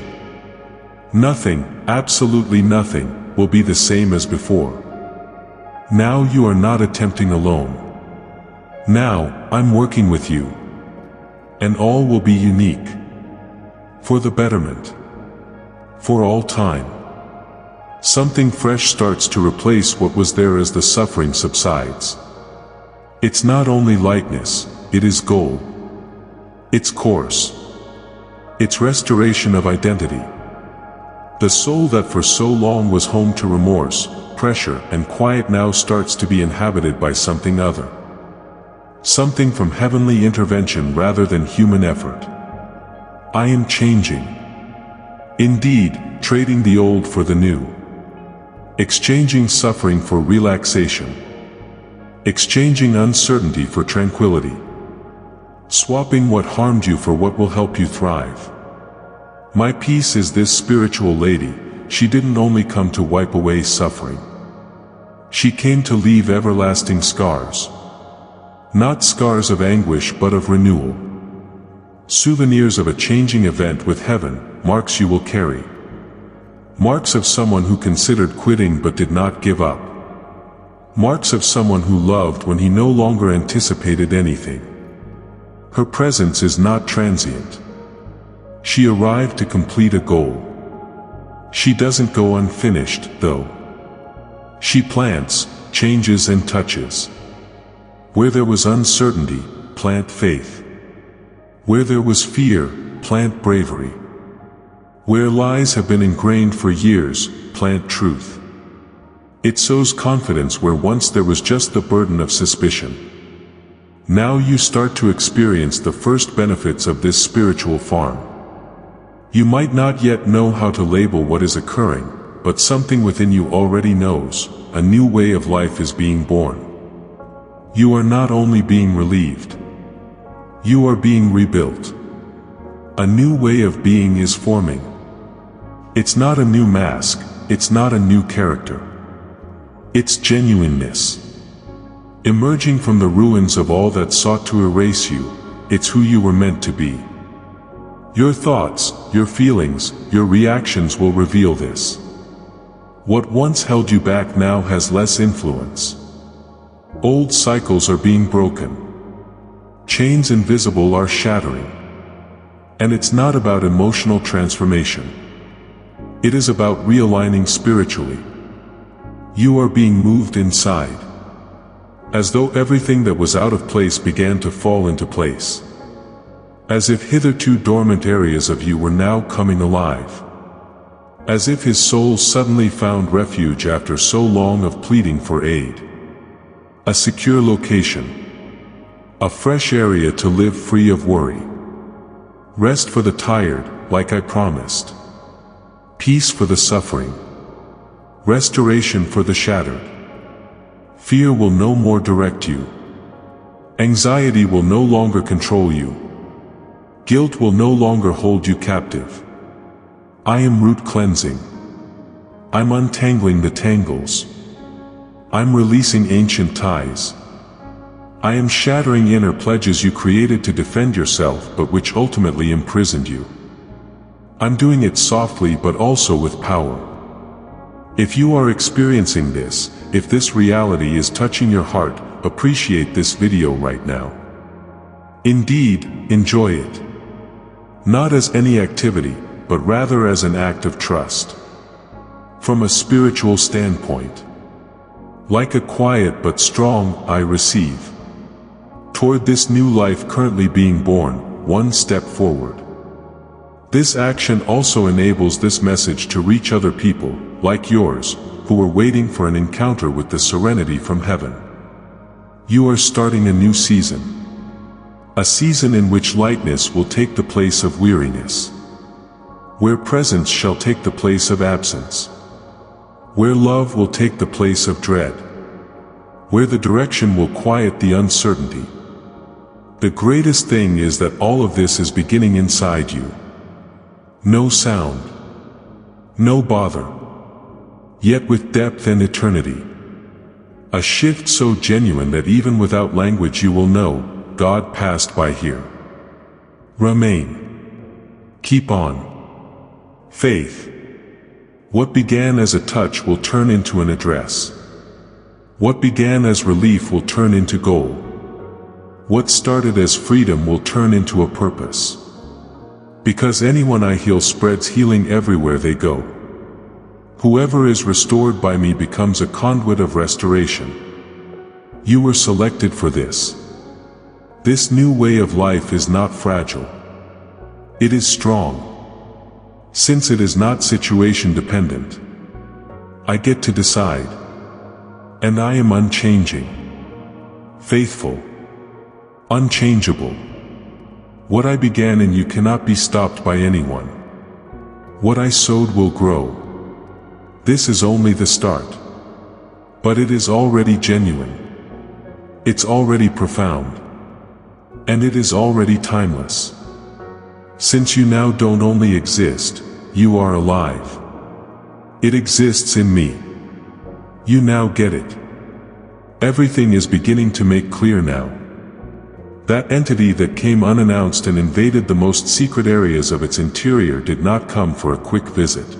Nothing, absolutely nothing, will be the same as before. Now you are not attempting alone. Now, I'm working with you. And all will be unique. For the betterment. For all time. Something fresh starts to replace what was there as the suffering subsides. It's not only lightness, it is goal. It's course. It's restoration of identity. The soul that for so long was home to remorse, pressure, and quiet now starts to be inhabited by something other. Something from heavenly intervention rather than human effort. I am changing. Indeed, trading the old for the new. Exchanging suffering for relaxation. Exchanging uncertainty for tranquility. Swapping what harmed you for what will help you thrive. My peace is this spiritual lady. She didn't only come to wipe away suffering. She came to leave everlasting scars. Not scars of anguish but of renewal. Souvenirs of a changing event with heaven, marks you will carry. Marks of someone who considered quitting but did not give up. Marks of someone who loved when he no longer anticipated anything. Her presence is not transient. She arrived to complete a goal. She doesn't go unfinished, though. She plants, changes and touches. Where there was uncertainty, plant faith. Where there was fear, plant bravery. Where lies have been ingrained for years, plant truth. It sows confidence where once there was just the burden of suspicion. Now you start to experience the first benefits of this spiritual farm. You might not yet know how to label what is occurring, but something within you already knows. A new way of life is being born. You are not only being relieved. You are being rebuilt. A new way of being is forming. It's not a new mask, it's not a new character. It's genuineness. Emerging from the ruins of all that sought to erase you, it's who you were meant to be. Your thoughts, your feelings, your reactions will reveal this. What once held you back now has less influence. Old cycles are being broken. Chains invisible are shattering. And it's not about emotional transformation. It is about realigning spiritually. You are being moved inside. As though everything that was out of place began to fall into place. As if hitherto dormant areas of you were now coming alive. As if his soul suddenly found refuge after so long of pleading for aid. A secure location. A fresh area to live free of worry. Rest for the tired, like I promised. Peace for the suffering. Restoration for the shattered. Fear will no more direct you. Anxiety will no longer control you. Guilt will no longer hold you captive. I am root cleansing. I'm untangling the tangles. I'm releasing ancient ties. I am shattering inner pledges you created to defend yourself but which ultimately imprisoned you. I'm doing it softly but also with power. If you are experiencing this, if this reality is touching your heart, appreciate this video right now. Indeed, enjoy it. Not as any activity, but rather as an act of trust. From a spiritual standpoint. Like a quiet but strong I receive. Toward this new life currently being born, one step forward. This action also enables this message to reach other people, like yours, who are waiting for an encounter with the serenity from heaven. You are starting a new season. A season in which lightness will take the place of weariness. Where presence shall take the place of absence. Where love will take the place of dread. Where the direction will quiet the uncertainty. The greatest thing is that all of this is beginning inside you. No sound. No bother. Yet with depth and eternity. A shift so genuine that even without language you will know, God passed by here. Remain. Keep on. Faith. What began as a touch will turn into an address. What began as relief will turn into goal. What started as freedom will turn into a purpose. Because anyone I heal spreads healing everywhere they go. Whoever is restored by me becomes a conduit of restoration. You were selected for this. This new way of life is not fragile. It is strong. Since it is not situation dependent, I get to decide. And I am unchanging, faithful, unchangeable. What I began in you cannot be stopped by anyone. What I sowed will grow. This is only the start. But it is already genuine. It's already profound. And it is already timeless. Since you now don't only exist, you are alive. It exists in me. You now get it. Everything is beginning to make clear now. That entity that came unannounced and invaded the most secret areas of its interior did not come for a quick visit.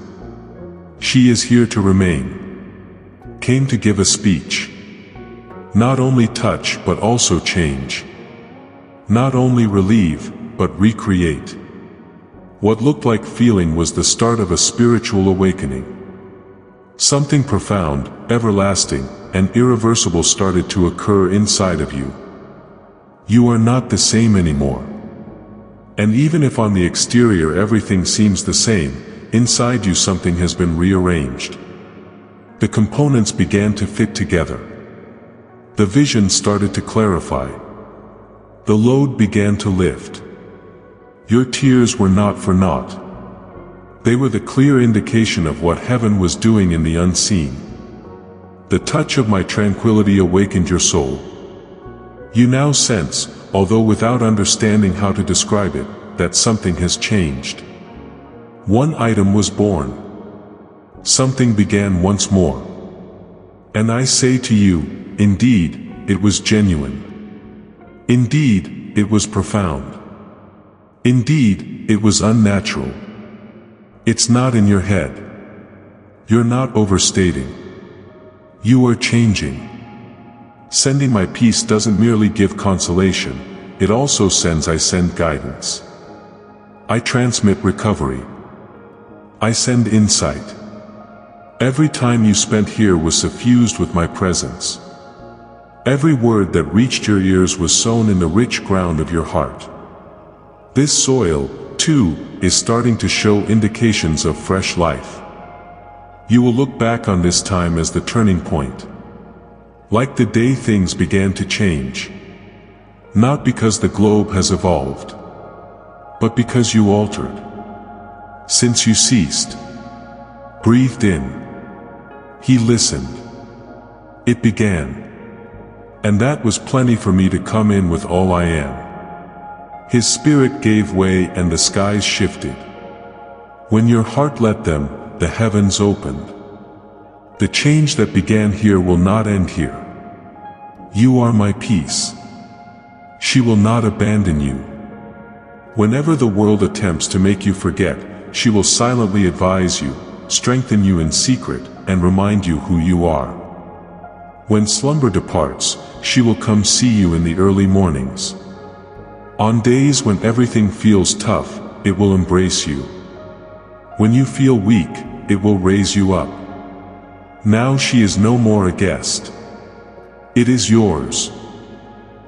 She is here to remain. Came to give a speech. Not only touch but also change. Not only relieve, but recreate. What looked like feeling was the start of a spiritual awakening. Something profound, everlasting, and irreversible started to occur inside of you. You are not the same anymore. And even if on the exterior everything seems the same, inside you something has been rearranged. The components began to fit together. The vision started to clarify. The load began to lift. Your tears were not for naught. They were the clear indication of what heaven was doing in the unseen. The touch of my tranquility awakened your soul. You now sense, although without understanding how to describe it, that something has changed. One item was born. Something began once more. And I say to you, indeed, it was genuine. Indeed, it was profound. Indeed, it was unnatural. It's not in your head. You're not overstating. You are changing. Sending my peace doesn't merely give consolation, it also send guidance. I transmit recovery. I send insight. Every time you spent here was suffused with my presence. Every word that reached your ears was sown in the rich ground of your heart. This soil, too, is starting to show indications of fresh life. You will look back on this time as the turning point. Like the day things began to change. Not because the globe has evolved, but because you altered. Since you ceased, breathed in, he listened. It began. And that was plenty for me to come in with all I am. His spirit gave way and the skies shifted. When your heart let them, the heavens opened. The change that began here will not end here. You are my peace. She will not abandon you. Whenever the world attempts to make you forget, she will silently advise you, strengthen you in secret, and remind you who you are. When slumber departs, she will come see you in the early mornings. On days when everything feels tough, it will embrace you. When you feel weak, it will raise you up. Now she is no more a guest. It is yours.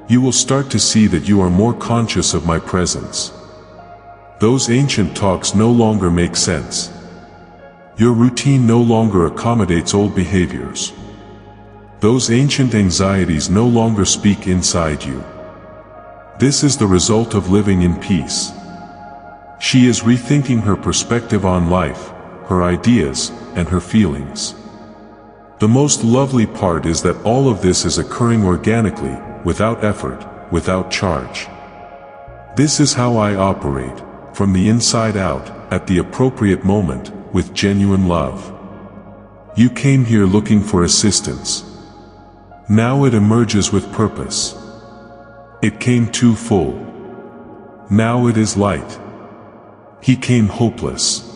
You will start to see that you are more conscious of my presence. Those ancient talks no longer make sense. Your routine no longer accommodates old behaviors. Those ancient anxieties no longer speak inside you. This is the result of living in peace. She is rethinking her perspective on life, her ideas, and her feelings. The most lovely part is that all of this is occurring organically, without effort, without charge. This is how I operate, from the inside out, at the appropriate moment, with genuine love. You came here looking for assistance. Now it emerges with purpose. It came too full. Now it is light. He came hopeless.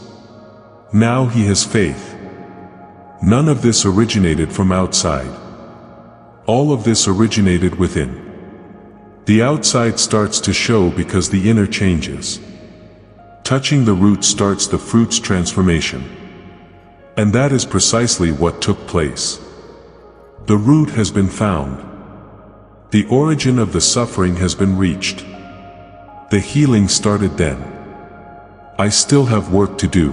Now he has faith. None of this originated from outside. All of this originated within. The outside starts to show because the inner changes. Touching the root starts the fruit's transformation. And that is precisely what took place. The root has been found. The origin of the suffering has been reached. The healing started then. I still have work to do.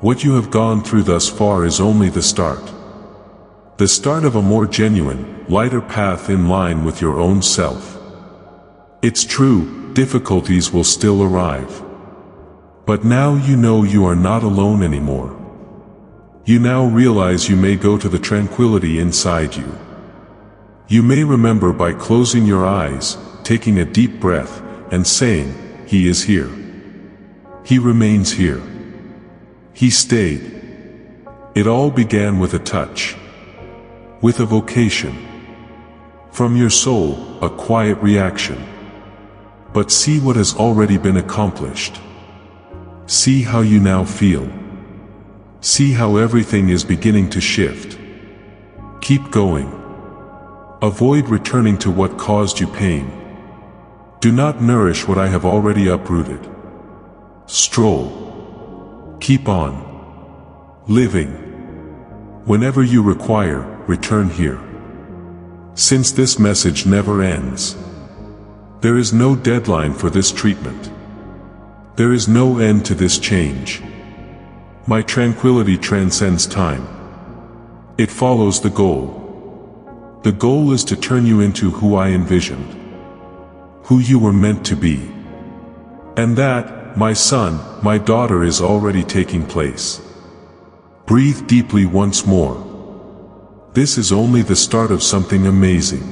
What you have gone through thus far is only the start. The start of a more genuine, lighter path in line with your own self. It's true, difficulties will still arrive. But now you know you are not alone anymore. You now realize you may go to the tranquility inside you. You may remember by closing your eyes, taking a deep breath, and saying, "He is here. He remains here. He stayed." It all began with a touch. With a vocation. From your soul, a quiet reaction. But see what has already been accomplished. See how you now feel. See how everything is beginning to shift. Keep going. Avoid returning to what caused you pain. Do not nourish what I have already uprooted. Stroll. Keep on. Living. Whenever you require, return here. Since this message never ends. There is no deadline for this treatment. There is no end to this change. My tranquility transcends time. It follows the goal. The goal is to turn you into who I envisioned. Who you were meant to be. And that, my son, my daughter, is already taking place. Breathe deeply once more. This is only the start of something amazing.